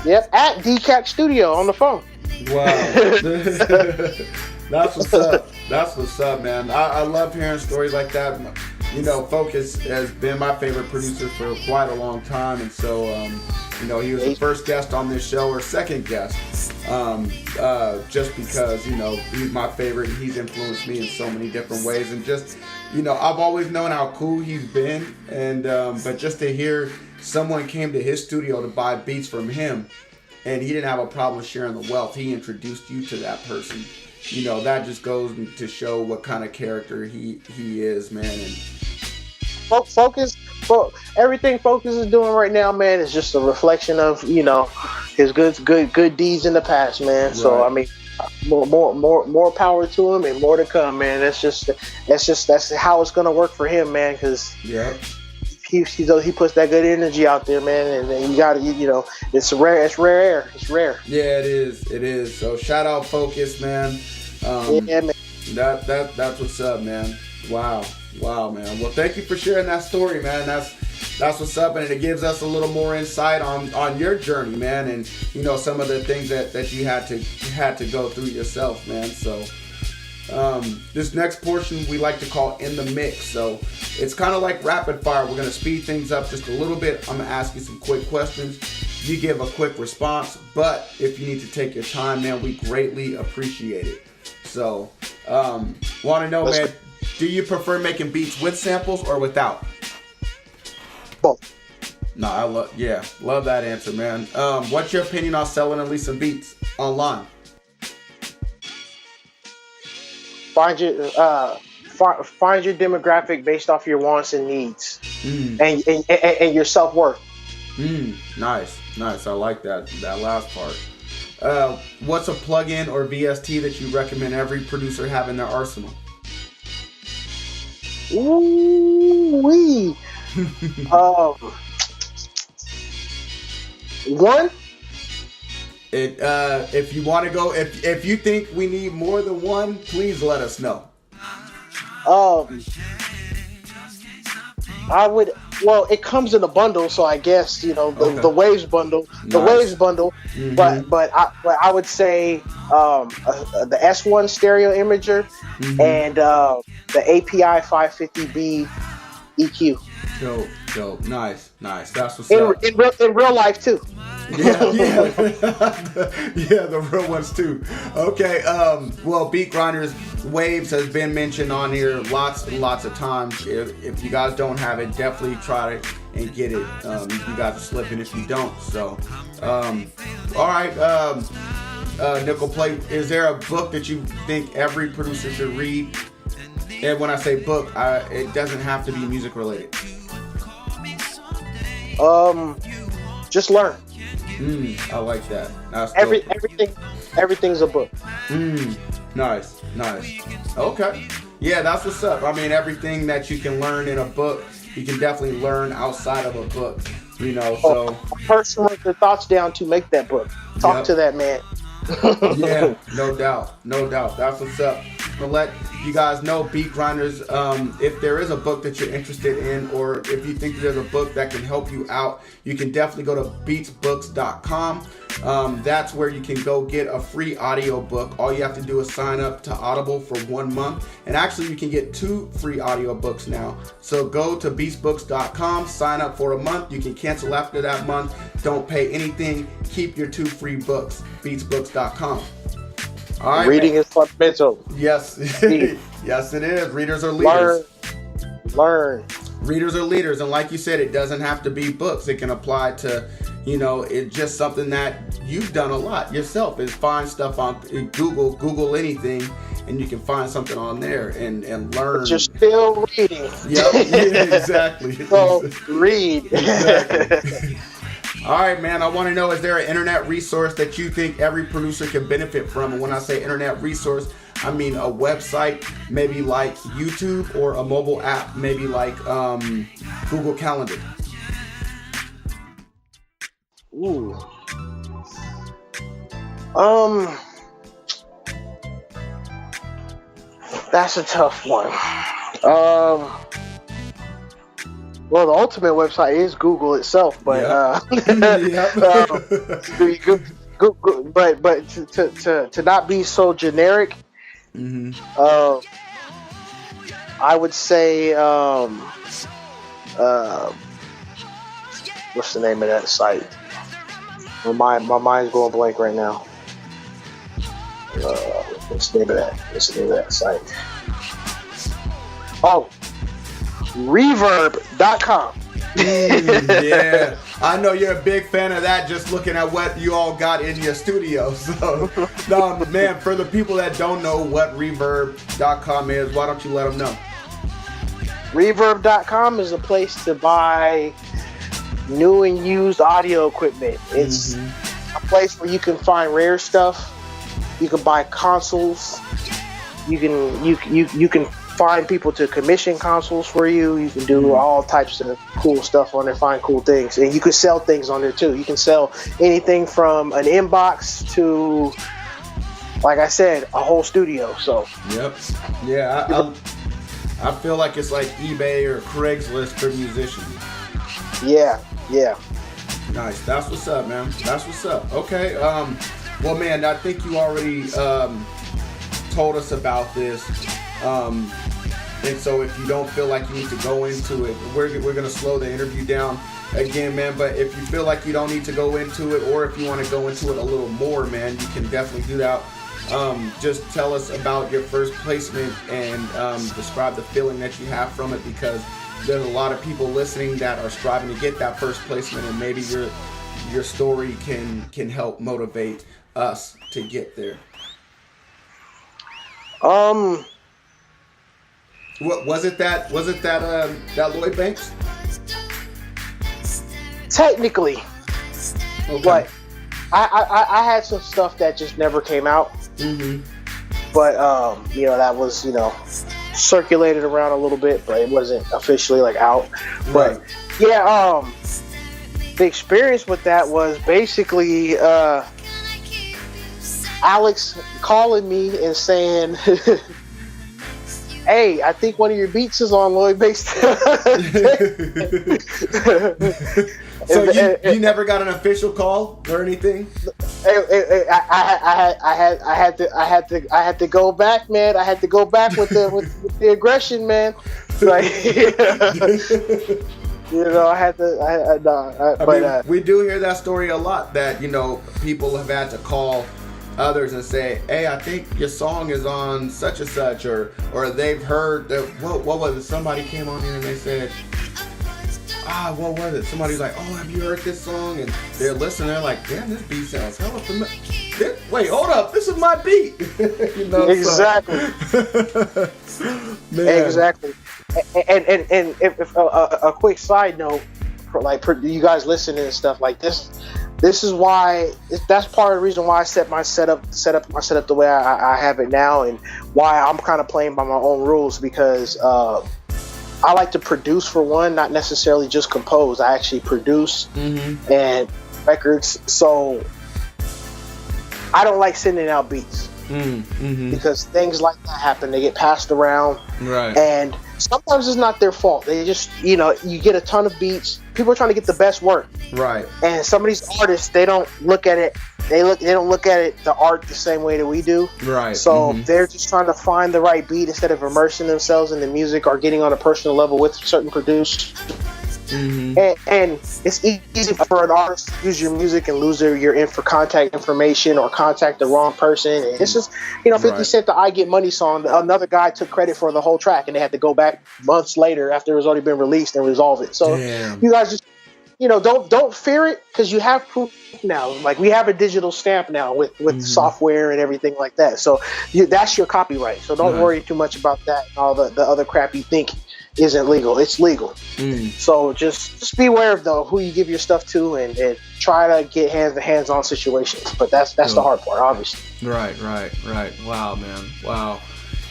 Yep, at DCAT Studio on the phone. Wow. That's what's up. That's what's up, man. I love hearing stories like that. Focus has been my favorite producer for quite a long time, and so he was the first guest on this show, or second guest, just because he's my favorite. He's influenced me in so many different ways, and just I've always known how cool he's been, and but just to hear someone came to his studio to buy beats from him, and he didn't have a problem sharing the wealth. He introduced you to that person. You know, that just goes to show what kind of character he is, man. And everything Focus is doing right now, man, is just a reflection of, you know, his good deeds in the past, man. Right. So I mean, more power to him and more to come, man. That's how it's gonna work for him, man. Because he puts that good energy out there, man, and you got to, you know, it's rare air. It's rare. Yeah, it is. So shout out Focus, man. Yeah, man. That's what's up, man. Wow, man. Well, thank you for sharing that story, man. That's what's up, and it gives us a little more insight on your journey, man, and you know, some of the things that you had to go through yourself, man. So this next portion we like to call In the Mix. So it's kind of like rapid fire. We're going to speed things up just a little bit. I'm going to ask you some quick questions. You give a quick response, but if you need to take your time, man, we greatly appreciate it. So want to know, man, do you prefer making beats with samples or without? Both. No, I love that answer, man. What's your opinion on selling at least some beats online? Find your demographic based off your wants and needs, and your self-worth. Nice. I like that last part. What's a plugin or VST that you recommend every producer have in their arsenal? Ooh-wee. One. If you want to go, if you think we need more than one, please let us know. I would. Well, it comes in a bundle, so I guess, you know, the Waves bundle, Nice. Mm-hmm. But I would say the S1 stereo imager and the API 550B EQ. Dope. Nice. That's what's up. In real life too. Yeah, the real ones too. Okay, well, Beat Grinders Waves has been mentioned on here lots of times. If you guys don't have it, definitely try it and get it. You guys are slipping if you don't. So, all right, Nikkel Plate, is there a book that you think every producer should read? And when I say book, it doesn't have to be music related. Just learn. I like that. Everything's a book. Nice. Okay. Yeah, that's what's up. I mean, everything that you can learn in a book, you can definitely learn outside of a book. You know, so a person wrote their thoughts down to make that book. Talk to that man. Yeah, no doubt. That's what's up. I'll let you guys know, Beat Grinders, if there is a book that you're interested in, or if you think there's a book that can help you out, you can definitely go to beatsbooks.com. That's where you can go get a free audio book. All you have to do is sign up to Audible for 1 month. And actually, you can get 2 free audio books now. So go to beatsbooks.com, sign up for a month. You can cancel after that month. Don't pay anything. Keep your 2 free books. Beatsbooks.com. All right, reading is fundamental. Yes. Yes, it is. Readers are leaders. Learn. Readers are leaders. And like you said, it doesn't have to be books. It can apply to, you know, it's just something that you've done a lot yourself, is find stuff on Google anything, and you can find something on there and learn. But you're still reading. Yep. Yeah, exactly. So read. Exactly. All right, man, I want to know, is there an internet resource that you think every producer can benefit from? And when I say internet resource, I mean a website, maybe like YouTube, or a mobile app, maybe like Google Calendar. Ooh. That's a tough one. Well, the ultimate website is Google itself, but but to not be so generic, I would say what's the name of that site? My mind's going blank right now. What's the name of that? What's the name of that site? Oh, Reverb.com. Yeah, I know you're a big fan of that, just looking at what you all got in your studio. So, no, man, for the people that don't know what Reverb.com is, why don't you let them know? Reverb.com is a place to buy new and used audio equipment. It's a place where you can find rare stuff. You can buy consoles. You can find people to commission consoles for you. You can do all types of cool stuff on there, find cool things. And you can sell things on there too. You can sell anything from an inbox to, like I said, a whole studio. So yep. Yeah, I feel like it's like eBay or Craigslist for musicians. Yeah. Nice. That's what's up, man. That's what's up. Okay. Well, man, I think you already told us about this. And so if you don't feel like you need to go into it, we're going to slow the interview down again, man. But if you feel like you don't need to go into it, or if you want to go into it a little more, man, you can definitely do that. Just tell us about your first placement and describe the feeling that you have from it, because there's a lot of people listening that are striving to get that first placement, and maybe your story can help motivate us to get there. What was it that Lloyd Banks? Technically, Okay. but I had some stuff that just never came out. But that was circulated around a little bit, but it wasn't officially like out. But yeah, the experience with that was basically Alex calling me and saying, "Hey, I think one of your beats is on Lloyd Banks." So you never got an official call or anything? I had to go back, man. I had to go back with the aggression, man. Like, I had to. We do hear that story a lot. That people have had to call others and say, "Hey, I think your song is on such and such," or they've heard that. What was it? Somebody came on here and they said, what was it? Somebody's like, "Oh, have you heard this song?" And they're listening. They're like, "Damn, this beat sounds hella familiar. Wait, hold up, this is my beat." Exactly. Man. Exactly. And if a quick side note, for you guys listening and stuff like this. This is why. That's part of the reason why I set my setup the way I have it now, and why I'm kind of playing by my own rules, because I like to produce for one, not necessarily just compose. I actually produce and records, so I don't like sending out beats because things like that happen. They get passed around, right? And sometimes it's not their fault. They just, you get a ton of beats. People are trying to get the best work, right? And some of these artists, they don't look at it. They don't look at it, the art, the same way that we do, right? So they're just trying to find the right beat instead of immersing themselves in the music or getting on a personal level with certain producers. And it's easy for an artist to use your music and lose your contact information or contact the wrong person. And it's just, 50 Cent, the I Get Money song, another guy took credit for the whole track and they had to go back months later after it was already been released and resolve it. So you guys just, don't fear it, because you have proof now. Like, we have a digital stamp now with software and everything like that. So that's your copyright. So don't worry too much about that and all the other crap you think isn't legal. It's legal. So just be aware of who you give your stuff to, and try to get hands-on situations. But that's the hard part, obviously. Right. Wow, man. Wow.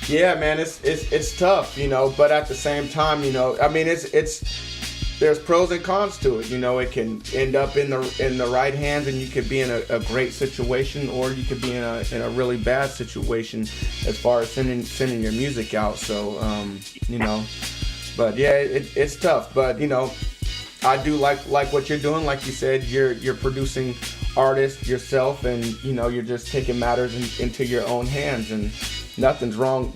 Yeah, man. It's tough, But at the same time, it's there's pros and cons to it. It can end up in the right hands, and you could be in a great situation, or you could be in a really bad situation as far as sending your music out. So but yeah, it's tough. But I do like what you're doing. Like you said, you're producing artists yourself, and you're just taking matters into your own hands, and nothing is wrong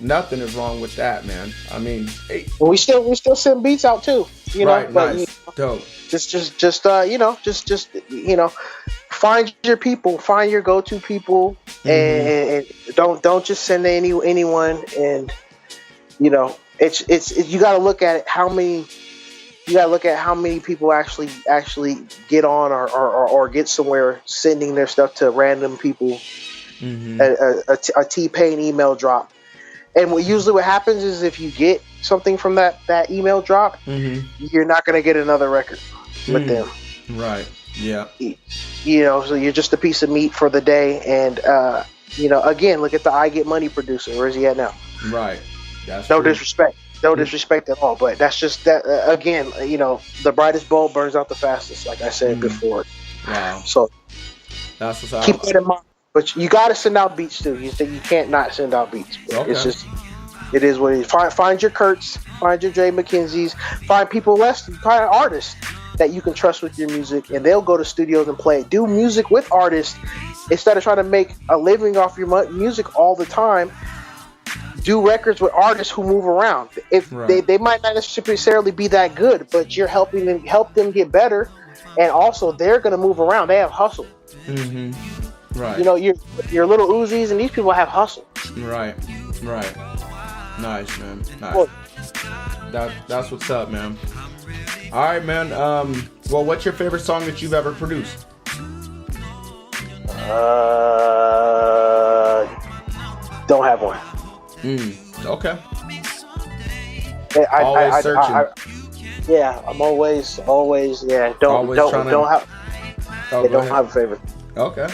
with that, man. I mean, hey. Well, we still send beats out too, right, but nice. Dope. Just find your people, find your go-to people, and don't just send to anyone, and it's you got to look at it, how many. You gotta look at how many people actually get on or get somewhere sending their stuff to random people. Mm-hmm. A T-Pain email drop, and usually what happens is if you get something from that email drop, Mm-hmm. you're not gonna get another record with them. Right. Yeah. You know, so you're just a piece of meat for the day. And you know, again, look at the I Get Money producer. Where's he at now? Right. That's no true. disrespect. No disrespect at all, but that's just that. Again, you know, the brightest bulb burns out the fastest, like I said before. Wow. So that's what's keep that in mind. But you got to send out beats too. You can't not send out beats. Okay. It's just, it is what it is. Find your Kurt's, find your Jay McKenzie's, find artists that you can trust with your music, and they'll go to studios and play. Do music with artists instead of trying to make a living off your music all the time. Do records with artists who move around. If they might not necessarily be that good, but you're help them get better, and also they're gonna move around. They have hustle. Mm-hmm. Right. You know, your little Uzis and these people have hustle. Right. Nice, man. Nice. That's what's up, man. All right, man. Well, what's your favorite song that you've ever produced? Don't have one. Okay. Always searching. Yeah, I'm always yeah. Don't have a favorite. Okay.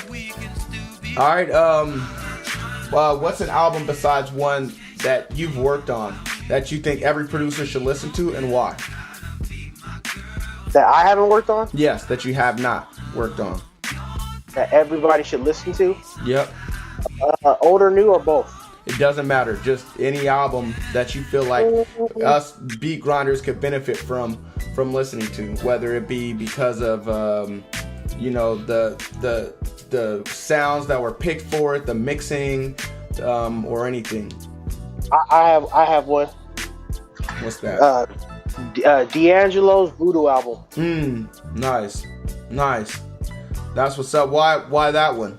All right. Well, what's an album besides one that you've worked on that you think every producer should listen to, and why? That I haven't worked on? Yes, that you have not worked on. That everybody should listen to? Yep. Old or new or both? It doesn't matter. Just any album that you feel like us beat grinders could benefit from listening to, whether it be because of you know, the sounds that were picked for it, the mixing, or anything. I have one. What's that? D'Angelo's Voodoo album. Nice. That's what's up. Why that one?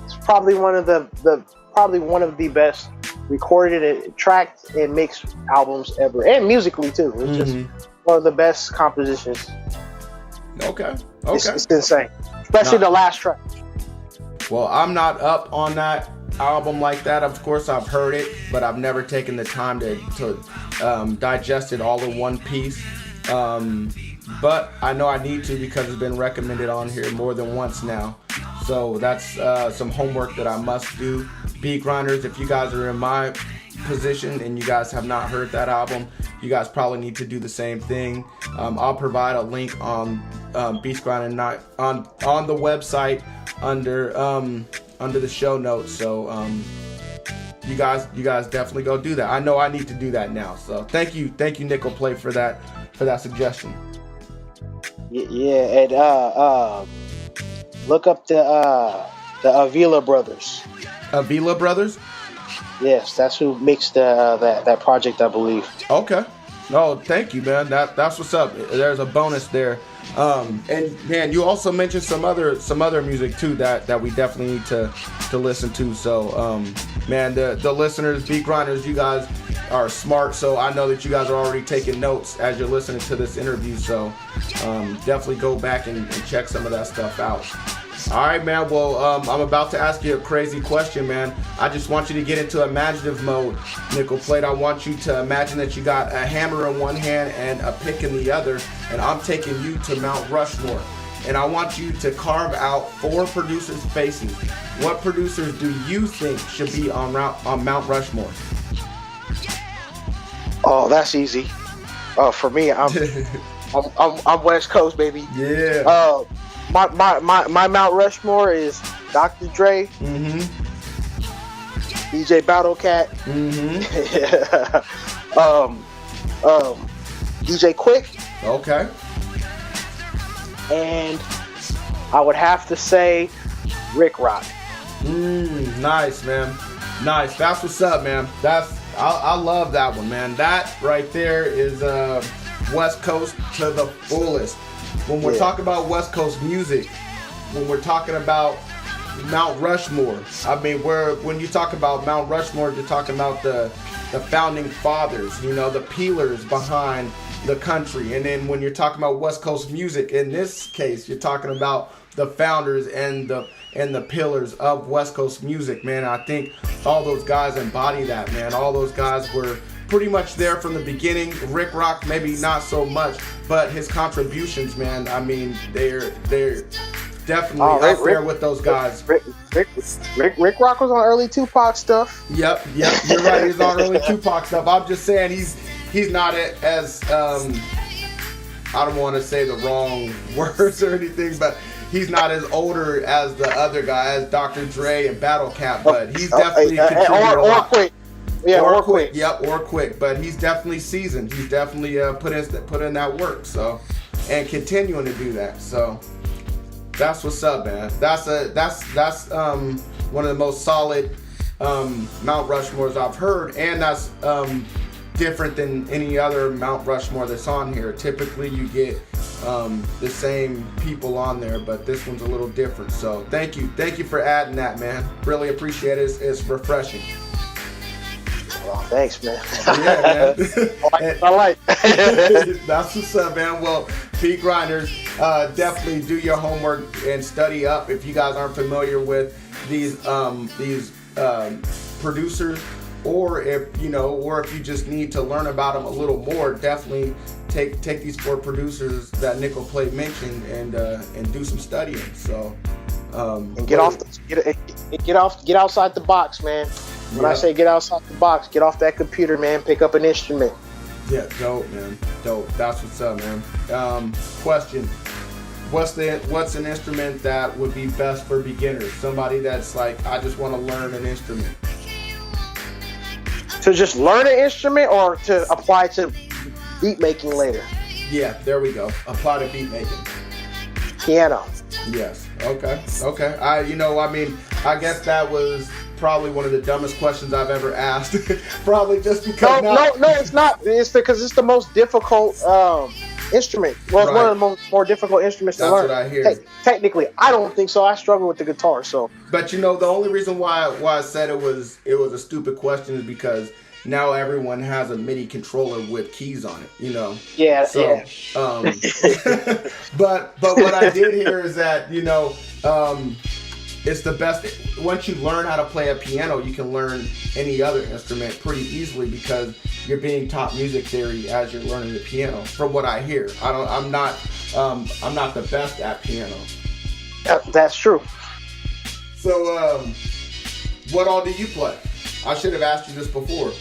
It's probably one of the best recorded and tracked and mixed albums ever, and musically too. It's just one of the best compositions. Okay. It's insane, especially the last track. Well, I'm not up on that album like that. Of course, I've heard it, but I've never taken the time to digest it all in one piece. But I know I need to because it's been recommended on here more than once now. So that's some homework that I must do. Beat grinders, if you guys are in my position and you guys have not heard that album, you guys probably need to do the same thing. I'll provide a link on Beats Grinding Night on the website under the show notes. So you guys definitely go do that. I know I need to do that now. So thank you Nikkel Plate for that suggestion. Yeah, and look up the Avila Brothers. Avila Brothers? Yes, that's who mixed that project, I believe. Okay. No, thank you, man. That's what's up. There's a bonus there. And man, you also mentioned some other music too that we definitely need to listen to. So man, the listeners, beat grinders, you guys are smart. So I know that you guys are already taking notes as you're listening to this interview. So definitely go back and check some of that stuff out. All right, man. Well, I'm about to ask you a crazy question, man. I just want you to get into imaginative mode, Nikkel Plate. I want you to imagine that you got a hammer in one hand and a pick in the other, and I'm taking you to Mount Rushmore. And I want you to carve out 4 producers' faces. What producers do you think should be on Mount Rushmore? Oh, that's easy. For me, I'm West Coast, baby. Yeah. My Mount Rushmore is Dr. Dre, DJ Battlecat, DJ Quick. Okay. And I would have to say Rick Rock. Nice, man. Nice. That's what's up, man. I love that one, man. That right there is West Coast to the fullest. When we're talking about West Coast music, when we're talking about Mount Rushmore, I mean, when you talk about Mount Rushmore, you're talking about the the founding fathers, you know, the pillars behind the country. And then when you're talking about West Coast music, in this case, you're talking about the founders and the pillars of West Coast music, man. I think all those guys embody that, man. All those guys were pretty much there from the beginning. Rick Rock, maybe not so much, but his contributions, man, I mean, they're definitely up there with those guys. Rick Rock was on early Tupac stuff. Yep, you're right. He's on early Tupac stuff. I'm just saying he's not as I don't want to say the wrong words or anything, but he's not as older as the other guy, as Dr. Dre and Battle Cat, but he's definitely contributed a lot. Quick. Yeah, or quick. Yep, or quick. But he's definitely seasoned. He's definitely put in that work. So, and continuing to do that. So, that's what's up, man. That's one of the most solid Mount Rushmores I've heard, and that's different than any other Mount Rushmore that's on here. Typically, you get the same people on there, but this one's a little different. So, thank you for adding that, man. Really appreciate it. It's refreshing. Oh, thanks, man. Yeah, man. I like. That's what's up, man. Well, Beat Grinders, definitely do your homework and study up. If you guys aren't familiar with these producers, or if you just need to learn about them a little more, definitely take these 4 producers that Nikkel Plate mentioned and do some studying. So and get outside the box, man. When I say get outside the box, get off that computer, man. Pick up an instrument. Yeah, dope, man. Dope. That's what's up, man. Question: What's an instrument that would be best for beginners? Somebody that's like, I just want to learn an instrument. To just learn an instrument, or to apply to beat making later? Yeah, there we go. Apply to beat making. Piano. Yes. Okay. I guess that was probably one of the dumbest questions I've ever asked. Probably just because. No, it's not. It's because it's the most difficult instrument. Well, it's one of the more difficult instruments to learn. That's what I hear. Technically, I don't think so. I struggle with the guitar. So. But the only reason why I said it was a stupid question is because now everyone has a MIDI controller with keys on it, Yeah, so, yeah. but what I did hear is that, it's the best. Once you learn how to play a piano, you can learn any other instrument pretty easily because you're being taught music theory as you're learning the piano. From what I hear, I'm not the best at piano. That's true. So, what all do you play? I should have asked you this before.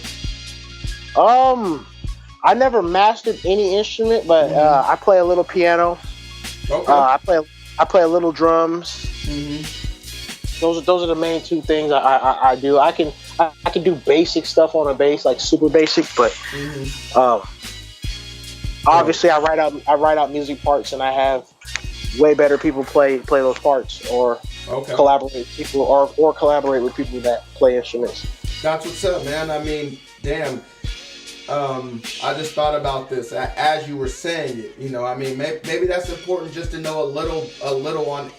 I never mastered any instrument, but I play a little piano. Okay. I play a little drums. Mm-hmm. Those are the main 2 things I do. I can do basic stuff on a bass, like super basic, but obviously I write out music parts, and I have way better people play those parts, or collaborate with people, or collaborate with people that play instruments. That's what's up, man. I mean, damn. I just thought about this as you were saying it. Maybe that's important just to know a little on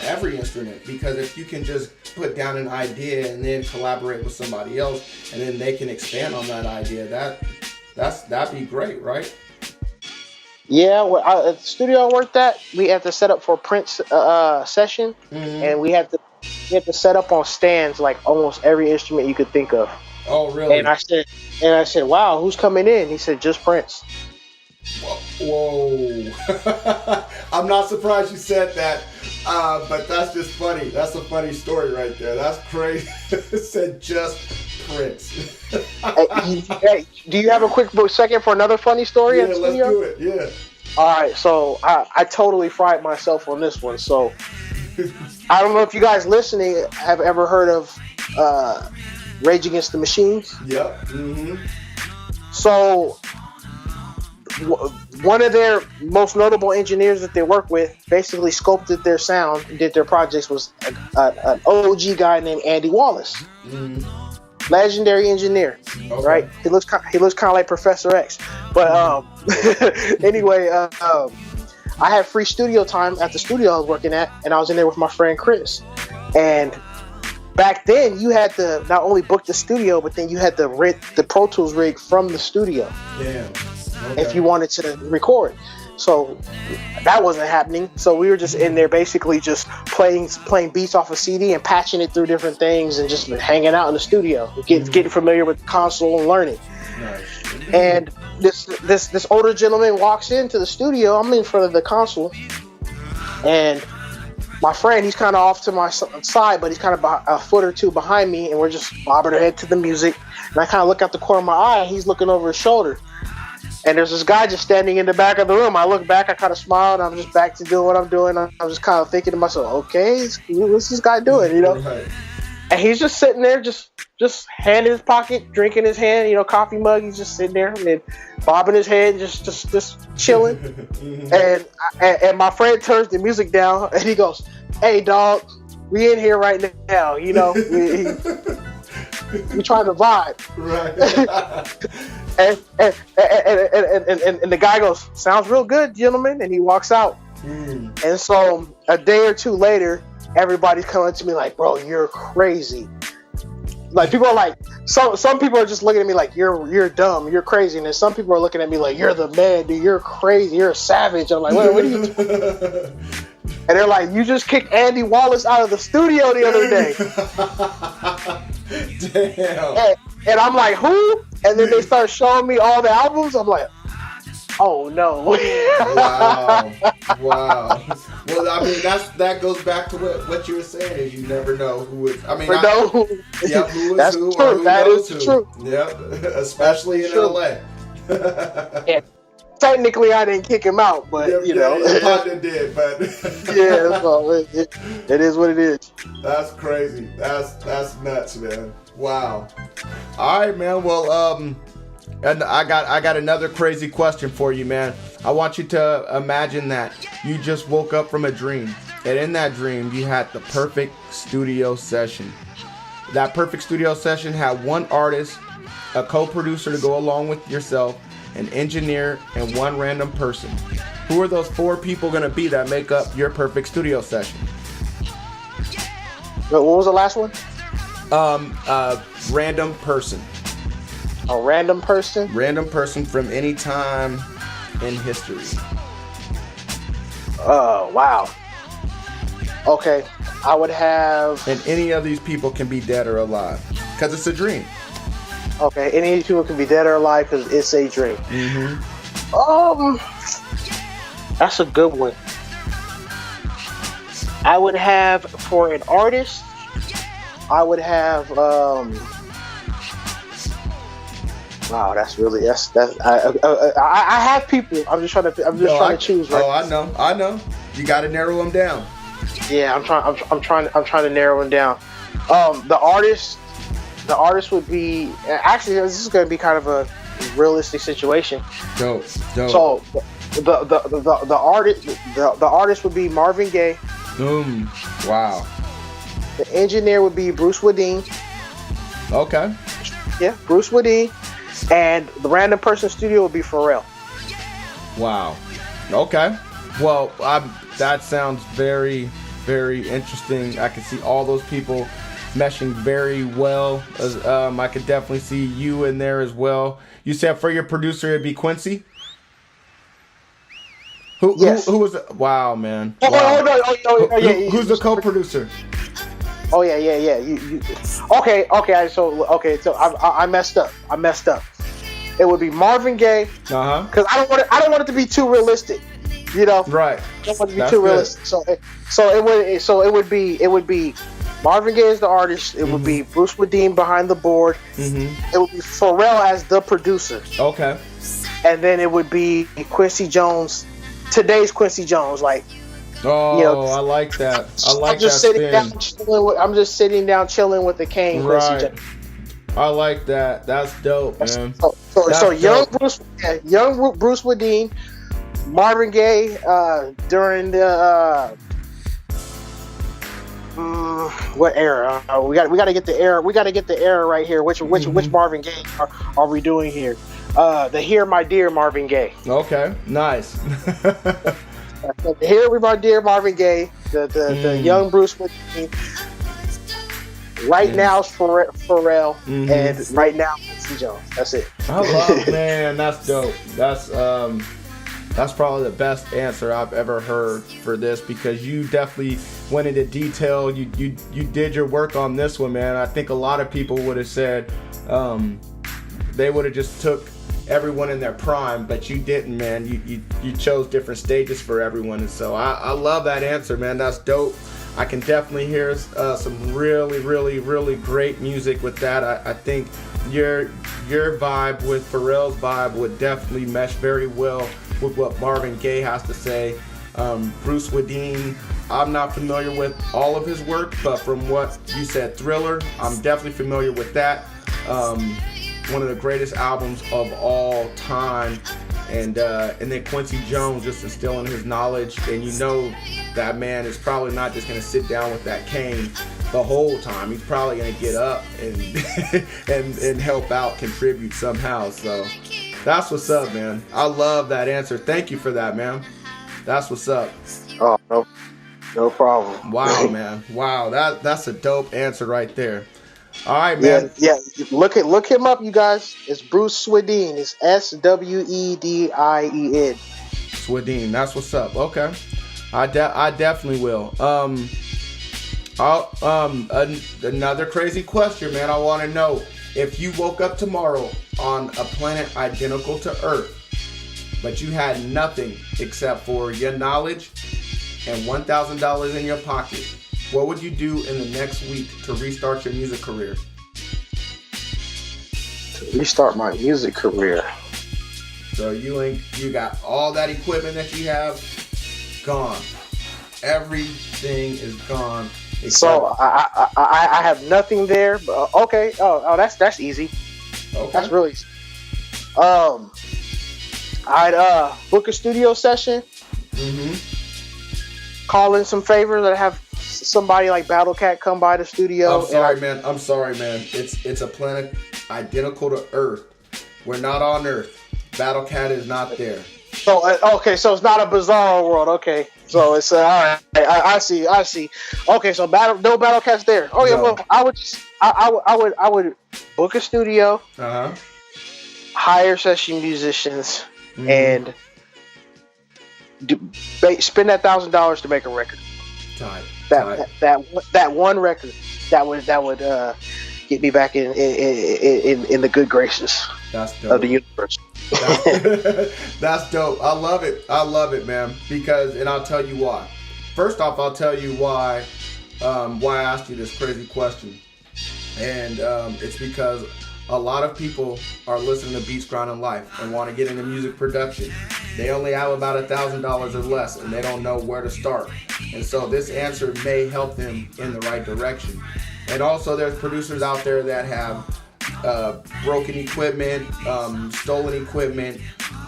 every instrument, because if you can just put down an idea and then collaborate with somebody else, and then they can expand on that idea, that'd be great, right? Yeah, at the studio I worked at, we had to set up for a print session, and we had to set up on stands like almost every instrument you could think of. Oh, really? And I said, wow, who's coming in? He said, just Prince. Whoa. I'm not surprised you said that, but that's just funny. That's a funny story right there. That's crazy. It said just Prince. Hey, do you have a quick second for another funny story? Yeah, let's do it. Yeah. All right, so I totally fried myself on this one. So I don't know if you guys listening have ever heard of Rage Against the Machines. Yep. Mm-hmm. So one of their most notable engineers that they work with basically sculpted their sound and did their projects was an OG guy named Andy Wallace. Mm-hmm. Legendary engineer, right? He looks kind of like Professor X. But anyway, I had free studio time at the studio I was working at, and I was in there with my friend Chris. And back then you had to not only book the studio, but then you had to rent the Pro Tools rig from the studio. Damn. Okay. If you wanted to record. So that wasn't happening. So we were just in there basically just playing beats off a CD and patching it through different things and just hanging out in the studio, getting familiar with the console and learning. Nice. And this older gentleman walks into the studio. I'm in front of the console, and my friend, he's kind of off to my side, but he's kind of a foot or two behind me, and we're just bobbing our head to the music. And I kind of look out the corner of my eye, and he's looking over his shoulder. And there's this guy just standing in the back of the room. I look back, I kind of smile, and I'm just back to doing what I'm doing. I'm just kind of thinking to myself, okay, what's this guy doing, you know? Right. And he's just sitting there, just hand in his pocket, drink in his hand, you know, coffee mug. He's just sitting there and then bobbing his head, just chilling. and my friend turns the music down, and he goes, "Hey, dog, we in here right now, you know? We trying to vibe." Right. And the guy goes, "Sounds real good, gentlemen," and he walks out. And so a day or two later, everybody's coming to me like, "Bro, you're crazy." Like, people are like, some people are just looking at me like, you're dumb, you're crazy, and then some people are looking at me like, "You're the man, dude, you're crazy, you're a savage." I'm like, what are you doing? And they're like, "You just kicked Andy Wallace out of the studio the other day." Damn. And I'm like, "Who?" And then they start showing me all the albums. I'm like, oh no. Wow. Well, I mean, that goes back to what you were saying, is you never know who is. I mean, who is that's who, true. or who That knows is who. true. Yep, especially in LA. And technically, I didn't kick him out, but you know, you probably did, but yeah, so it is what it is. That's crazy. That's nuts, man. Wow. All right, man. Well, and I got another crazy question for you, man. I want you to imagine that you just woke up from a dream, and in that dream you had the perfect studio session. That perfect studio session had one artist, a co-producer to go along with yourself, an engineer, and one random person. Who are those four people going to be that make up your perfect studio session? What was the last one? Random person. A random person? Random person from any time in history. Oh, wow. Okay, I would have... And any of these people can be dead or alive, because it's a dream. Okay, any of these people can be dead or alive because it's a dream. That's a good one. I would have, for an artist, I would have, wow, that's I have people. I'm just trying to choose. Right? Oh, I know. You got to narrow them down. Yeah, I'm trying to narrow them down. The artist would be, actually, this is going to be kind of a realistic situation. Dope. So the artist would be Marvin Gaye. Wow. The engineer would be Bruce Wadeen. Okay. Yeah, Bruce Wadeen. And the random person studio would be Pharrell. Wow. Okay. Well, that sounds very, very interesting. I can see all those people meshing very well. I could definitely see you in there as well. You said for your producer it'd be Quincy? Who was it? Wow, man. Wow. Who's the co-producer? Oh yeah. You. Okay. So I messed up. It would be Marvin Gaye. Because I don't want it to be too realistic. You know. Right. I don't want it to be too realistic. So it would be Marvin Gaye as the artist. It would be Bruce Wadeen behind the board. It would be Pharrell as the producer. Okay. And then it would be Quincy Jones. Today's Quincy Jones, like. Oh, you know, I like that. I'm just sitting down chilling with the cane. Right. I like that. That's dope, man. So young Bruce Wadeen, Marvin Gaye during the what era? We got to get the era. We got to get the era right here. Which Marvin Gaye are we doing here? The Here My Dear Marvin Gaye. Okay, nice. Here with my dear Marvin Gaye, the young Bruce Wadeen. Right now it's Pharrell, and right now Quincy Jones. That's it. I love, man. That's dope. That's probably the best answer I've ever heard for this, because you definitely went into detail. You did your work on this one, man. I think a lot of people would have said they would have just took everyone in their prime, but you didn't, man. You chose different stages for everyone, and so I love that answer, man. That's dope. I can definitely hear some really, really, really great music with that. I think your vibe with Pharrell's vibe would definitely mesh very well with what Marvin Gaye has to say. Bruce Swedien, I'm not familiar with all of his work, but from what you said, Thriller, I'm definitely familiar with that. One of the greatest albums of all time. And then Quincy Jones, just instilling his knowledge, and you know that man is probably not just gonna sit down with that cane the whole time. He's probably gonna get up and and help out, contribute somehow. So that's what's up, man. I love that answer. Thank you for that, man. That's what's up. Oh, no problem. Wow, man. Wow, that's a dope answer right there. All right, man. Yeah. Look him up, you guys. It's Bruce Swedien. It's Swedien. Swedien. That's what's up. Okay, I definitely will. Another crazy question, man. I want to know, if you woke up tomorrow on a planet identical to Earth, but you had nothing except for your knowledge and $1,000 in your pocket, what would you do in the next week to restart your music career? To restart my music career. So you got all that equipment that you have gone. Everything is gone. So I have nothing there. But okay. Oh, that's easy. Okay. That's really easy. I'd book a studio session. Call in some favors. I'd have somebody like Battle Cat come by the studio. I'm sorry, man. It's a planet identical to Earth. We're not on Earth. Battle Cat is not there. So okay, so it's not a bizarre world. Okay, so it's all right. I see. Okay, so no Battle Cat's there. Oh yeah, No. well I would book a studio, hire session musicians, and spend that $1,000 to make a record. Tight. That one record that would get me back in the good graces That's dope. of the universe. That's dope. I love it, man. Because, and I'll tell you why. First off, I'll tell you why I asked you this crazy question, and it's because a lot of people are listening to Beats Grind in Life and want to get into music production. They only have about $1,000 or less, and they don't know where to start. And so this answer may help them in the right direction. And also, there's producers out there that have broken equipment, stolen equipment,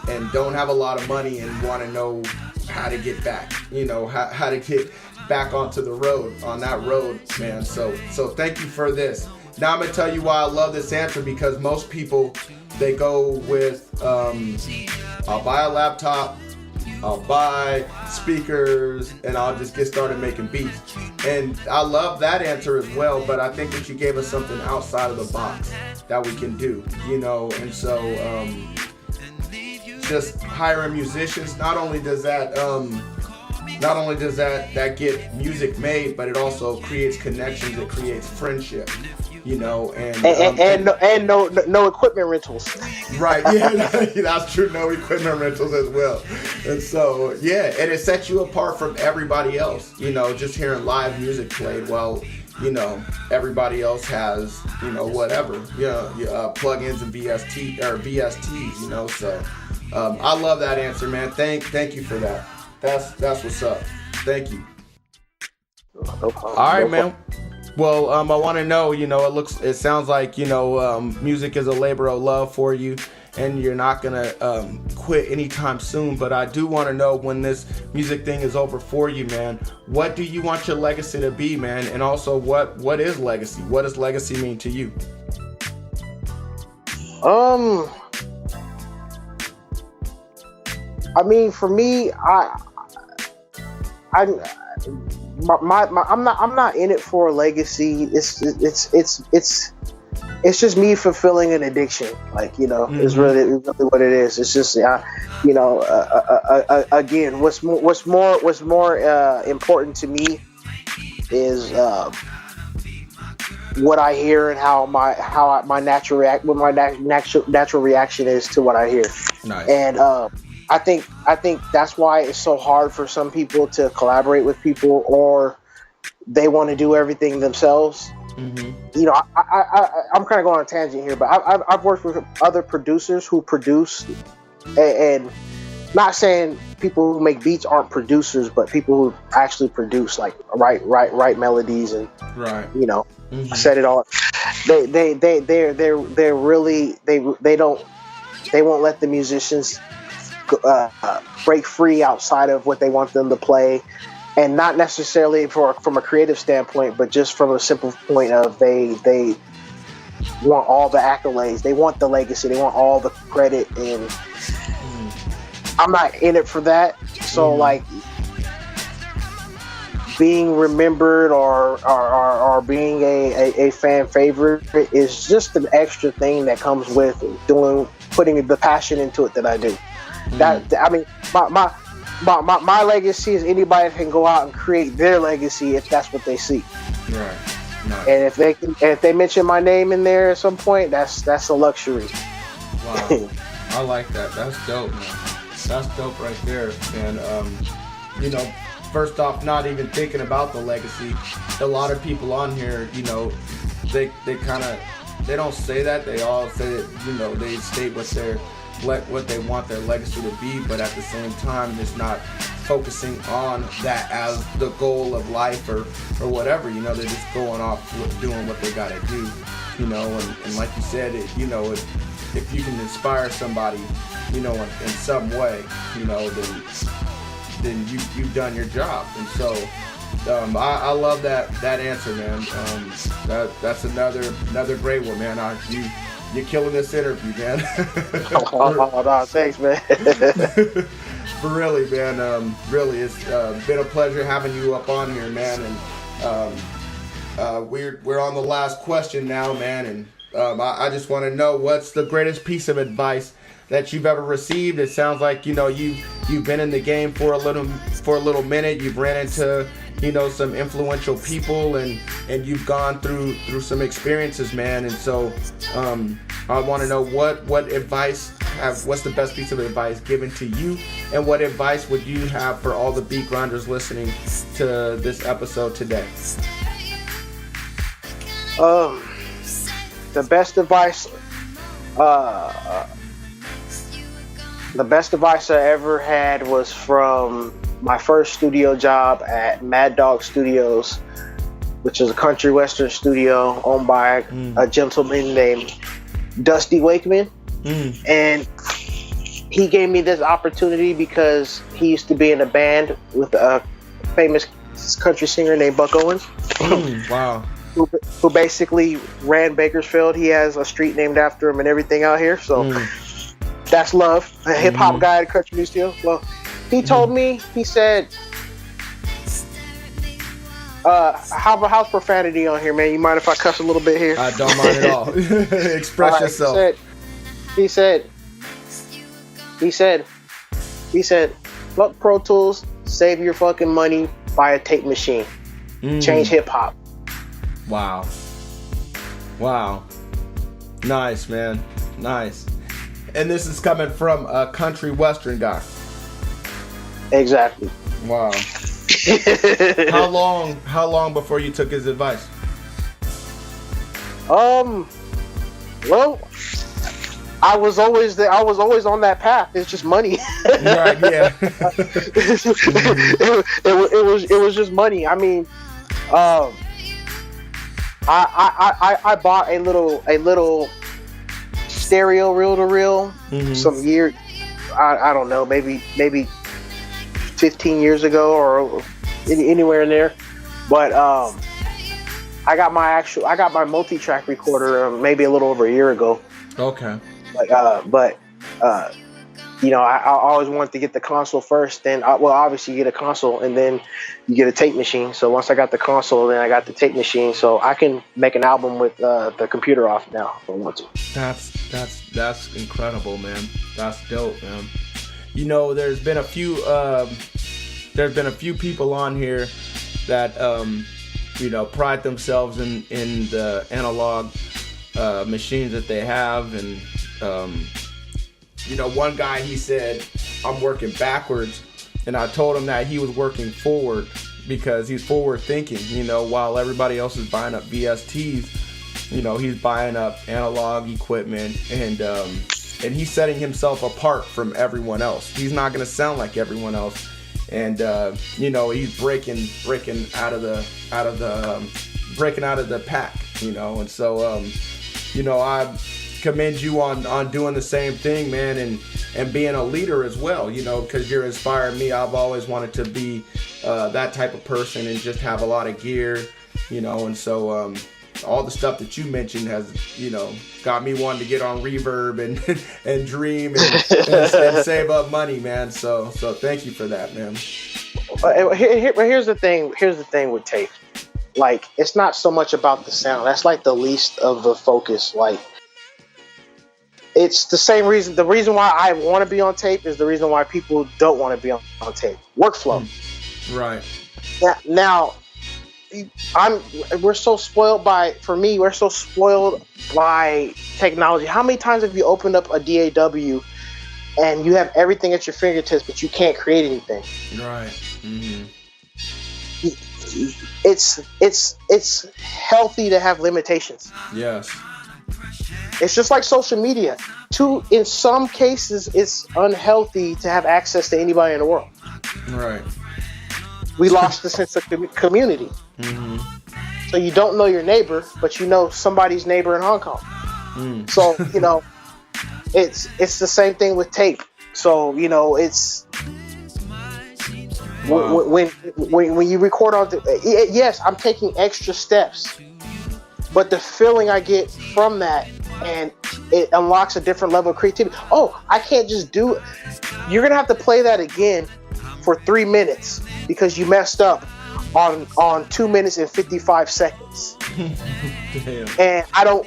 and don't have a lot of money and want to know how to get back. You know, how to get back onto the road, on that road, man. So thank you for this. Now I'm gonna tell you why I love this answer, because most people, they go with I'll buy a laptop, I'll buy speakers, and I'll just get started making beats. And I love that answer as well, but I think that you gave us something outside of the box that we can do, you know. And so just hiring musicians, not only does that get music made, but it also creates connections, it creates friendship. You know, and no equipment rentals. Right, yeah, that's true. No equipment rentals as well. And so, yeah, and it sets you apart from everybody else. You know, just hearing live music played while, you know, everybody else has, you know, whatever, plugins and VSTs. You know, so I love that answer, man. Thank you for that. That's what's up. Thank you. No problem. All right, man. Well, I want to know, you know, it sounds like, you know, music is a labor of love for you, and you're not going to quit anytime soon. But I do want to know, when this music thing is over for you, man, what do you want your legacy to be, man? And also, what is legacy? What does legacy mean to you? I mean, for me, I'm not in it for a legacy. It's just me fulfilling an addiction. Like, you know, is really what it is. It's just, you know, again, what's more important to me is what I hear and how my natural reaction is to what I hear. Nice. And I think that's why it's so hard for some people to collaborate with people, or they want to do everything themselves. You know, I'm kind of going on a tangent here, but I've worked with other producers who produce, and not saying people who make beats aren't producers, but people who actually produce, like write melodies and you know, set it all. They won't let the musicians break free outside of what they want them to play. And not necessarily from a creative standpoint, but just from a simple point of they want all the accolades, they want the legacy, they want all the credit, and I'm not in it for that. So like being remembered or being a fan favorite is just an extra thing that comes with putting the passion into it that I do. That, I mean, my legacy is anybody can go out and create their legacy if that's what they see. Right. Nice. And if they mention my name in there at some point, that's a luxury. Wow. I like that. That's dope, man. That's dope right there. And you know, first off, not even thinking about the legacy. A lot of people on here, you know, they don't say that. They all say that, you know, they state what they want their legacy to be, but at the same time, it's not focusing on that as the goal of life or whatever. You know, they're just going off doing what they gotta do. You know, and like you said, you know, if you can inspire somebody, you know, in some way, you know, then you've done your job. And so I love that answer, man. That's another great one, man. You're killing this interview, man. No, thanks, man. For really, man. Really, it's been a pleasure having you up on here, man. And we're on the last question now, man. And I just want to know, what's the greatest piece of advice that you've ever received? It sounds like, you know, you've been in the game for a little minute. You've ran into, you know, some influential people, and you've gone through some experiences, man. And so I want to know what's the best piece of advice given to you, and what advice would you have for all the beat grinders listening to this episode today? The best advice I ever had was from my first studio job at Mad Dog Studios, which is a country western studio owned by a gentleman named Dusty Wakeman. And he gave me this opportunity because he used to be in a band with a famous country singer named Buck Owens. Wow. Who basically ran Bakersfield. He has a street named after him and everything out here. So that's love. A hip hop guy at country music studio. Well, he told me, he said, how's profanity on here, man? You mind if I cuss a little bit here? I don't mind at all. Express yourself. He said, fuck Pro Tools, save your fucking money, buy a tape machine. Change hip hop. Wow. Nice, man. Nice. And this is coming from a country western guy. Exactly. Wow. How long before you took his advice? Well, I was always on that path. It's just money. Right, yeah. it was just money. I mean, I bought a little stereo reel to reel some year, I don't know, maybe 15 years ago or anywhere in there. But I got my multi-track recorder maybe a little over a year ago. Okay. But I always wanted to get the console first. Then, obviously you get a console and then you get a tape machine. So once I got the console, then I got the tape machine. So I can make an album with the computer off now if I want to. That's incredible, man. That's dope, man. There's been a few people on here that pride themselves in the analog machines that they have, and one guy, he said, I'm working backwards, and I told him that he was working forward because he's forward thinking, while everybody else is buying up VSTs, he's buying up analog equipment, and he's setting himself apart from everyone else. He's not going to sound like everyone else, and he's breaking out of the pack, and so I commend you on doing the same thing, man, and being a leader as well, because you're inspiring me. I've always wanted to be that type of person and just have a lot of gear, and so all the stuff that you mentioned has got me wanting to get on Reverb and dream and save up money, man. So thank you for that, man. Here's the thing with tape. Like, it's not so much about the sound. That's like the least of the focus. Like, it's the same reason. The reason why I want to be on tape is the reason why people don't want to be on tape. Workflow. Right. Now, we're so spoiled by technology. How many times have you opened up a DAW and you have everything at your fingertips, but you can't create anything? Right. Mm-hmm. It's healthy to have limitations. Yes. It's just like social media. In some cases, it's unhealthy to have access to anybody in the world. Right. We lost the sense of community. Mm-hmm. So you don't know your neighbor, but you know somebody's neighbor in Hong Kong. Mm. So it's the same thing with tape. So it's wow. when you record on yes, I'm taking extra steps, but the feeling I get from that, and it unlocks a different level of creativity. Oh, I can't just do it. You're gonna have to play that again for 3 minutes because you messed up on 2 minutes and 55 seconds. And I don't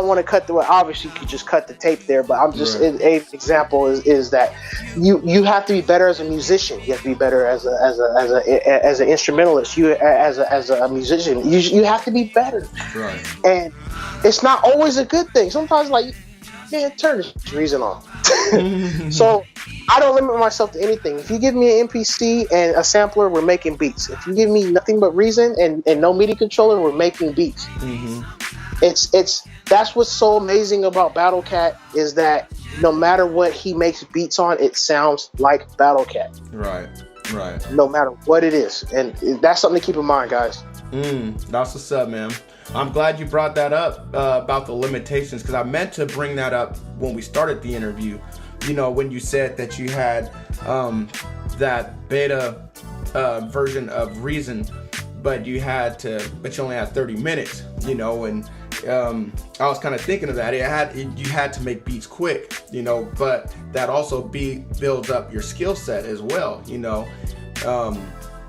want to cut obviously you could just cut the tape there, but I'm just right. an example is that you have to be better as a musician. You have to be better as an instrumentalist. You as a musician, you have to be better. Right. And it's not always a good thing. Sometimes, like, man, turn this reason on. So I don't limit myself to anything. If you give me an MPC and a sampler, we're making beats. If you give me nothing but Reason and no MIDI controller, we're making beats. Mm-hmm. That's what's so amazing about Battle Cat, is that no matter what he makes beats on, it sounds like Battle Cat. Right. No matter what it is, and that's something to keep in mind, guys. That's what's up, man. I'm glad you brought that up about the limitations, because I meant to bring that up when we started the interview. When you said that you had that beta version of Reason, but you only had 30 minutes. And I was kind of thinking of that. You had to make beats quick. But that also builds up your skill set as well.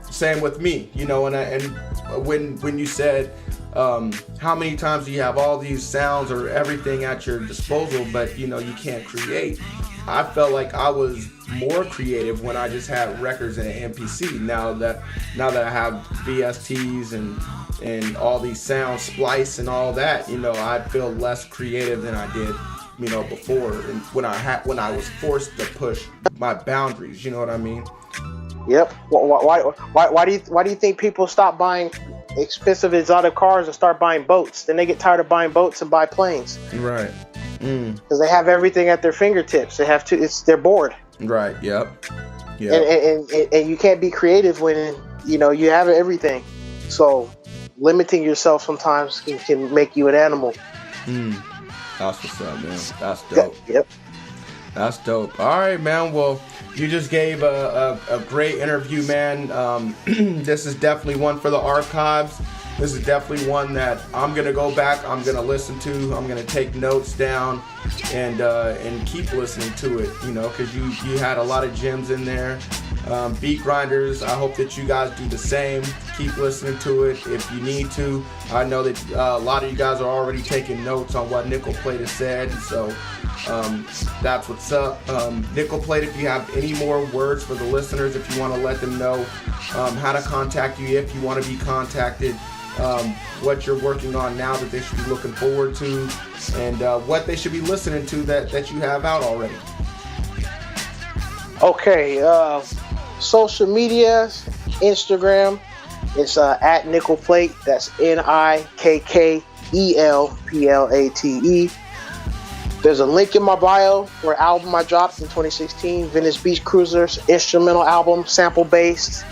Same with me. And when you said, how many times do you have all these sounds or everything at your disposal, but you can't create? I felt like I was more creative when I just had records and an MPC. Now that I have VSTs and all these sounds, splice and all that, I feel less creative than I did, before, and when I was forced to push my boundaries. You know what I mean? Yep. Why do you think people stop buying expensive exotic cars and start buying boats? Then they get tired of buying boats and buy planes. Right. Because they have everything at their fingertips. They're bored. Right. Yep. And you can't be creative when you have everything. So limiting yourself sometimes can make you an animal. That's what's up, man. That's dope. Yep. That's dope. All right, man. Well, you just gave a great interview, man. This is definitely one for the archives. This is definitely one that I'm gonna go back, I'm gonna listen to, I'm gonna take notes down, and keep listening to it, you know, because you had a lot of gems in there. Beat grinders, I hope that you guys do the same. Keep listening to it if you need to. I know that a lot of you guys are already taking notes on what Nikkel Plate has said, so that's what's up. Nikkel Plate, if you have any more words for the listeners, if you want to let them know how to contact you, if you want to be contacted, what you're working on now that they should be looking forward to, and what they should be listening to that you have out already. Okay, social media, Instagram, it's at Nikkel Plate. That's NIKKELPLATE. There's a link in my bio for an album I dropped in 2016, Venice Beach Cruisers, instrumental album, sample based.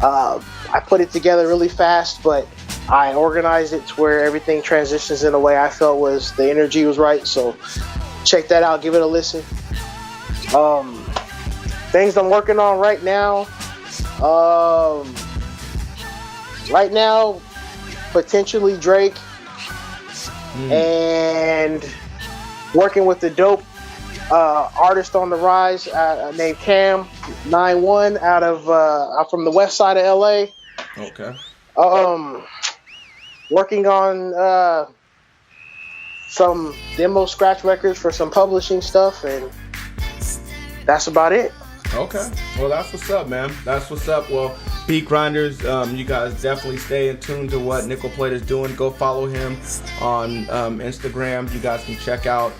I put it together really fast, but I organized it to where everything transitions in a way I felt was the energy was right. So check that out, give it a listen. Things I'm working on right now. Potentially Drake, and working with the dope artist on the rise named Cam91 out of from the west side of LA. Okay. Working on some demo scratch records for some publishing stuff, and that's about it. Okay. Well, that's what's up, man. That's what's up. Well, Beat Grinders, you guys definitely stay in tune to what Nikkel Plate is doing. Go follow him on Instagram. You guys can check out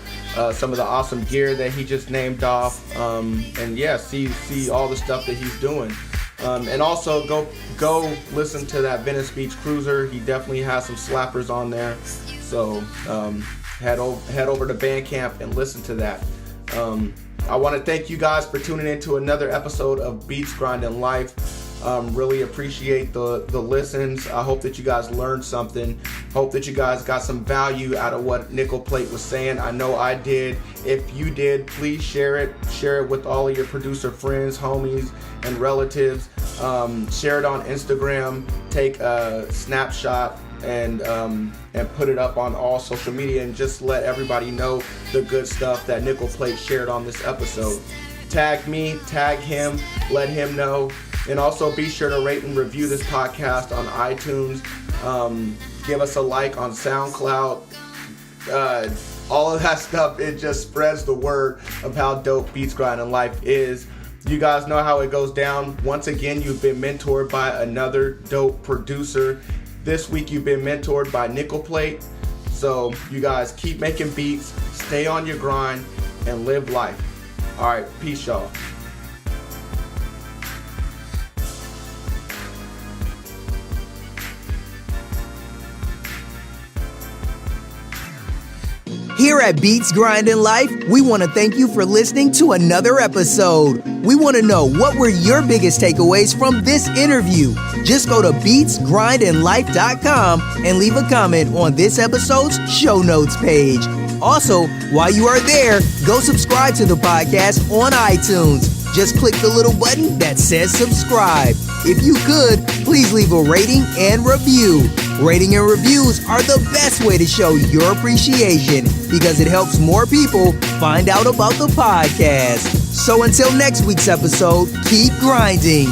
some of the awesome gear that he just named off, and yeah, see all the stuff that he's doing. And also go listen to that Venice Beach Cruiser. He definitely has some slappers on there. So head over to Bandcamp and listen to that. I want to thank you guys for tuning in to another episode of Beats Grinding Life. Really appreciate the listens. I hope that you guys learned something. Hope that you guys got some value out of what Nikkel Plate was saying. I know I did. If you did, please share it. Share it with all of your producer friends, homies, and relatives. Share it on Instagram. Take a snapshot and put it up on all social media, and just let everybody know the good stuff that Nikkel Plate shared on this episode. Tag me, tag him, let him know. And also be sure to rate and review this podcast on iTunes. Give us a like on SoundCloud. All of that stuff, it just spreads the word of how dope Beats Grinding Life is. You guys know how it goes down. Once again, you've been mentored by another dope producer. This week, you've been mentored by Nikkel Plate. So you guys keep making beats, stay on your grind, and live life. All right, peace, y'all. Here at Beats Grinding Life, we want to thank you for listening to another episode. We want to know, what were your biggest takeaways from this interview? Just go to beatsgrindinglife.com and leave a comment on this episode's show notes page. Also, while you are there, go subscribe to the podcast on iTunes. Just click the little button that says subscribe. If you could, please leave a rating and review. Rating and reviews are the best way to show your appreciation, because it helps more people find out about the podcast. So until next week's episode, keep grinding.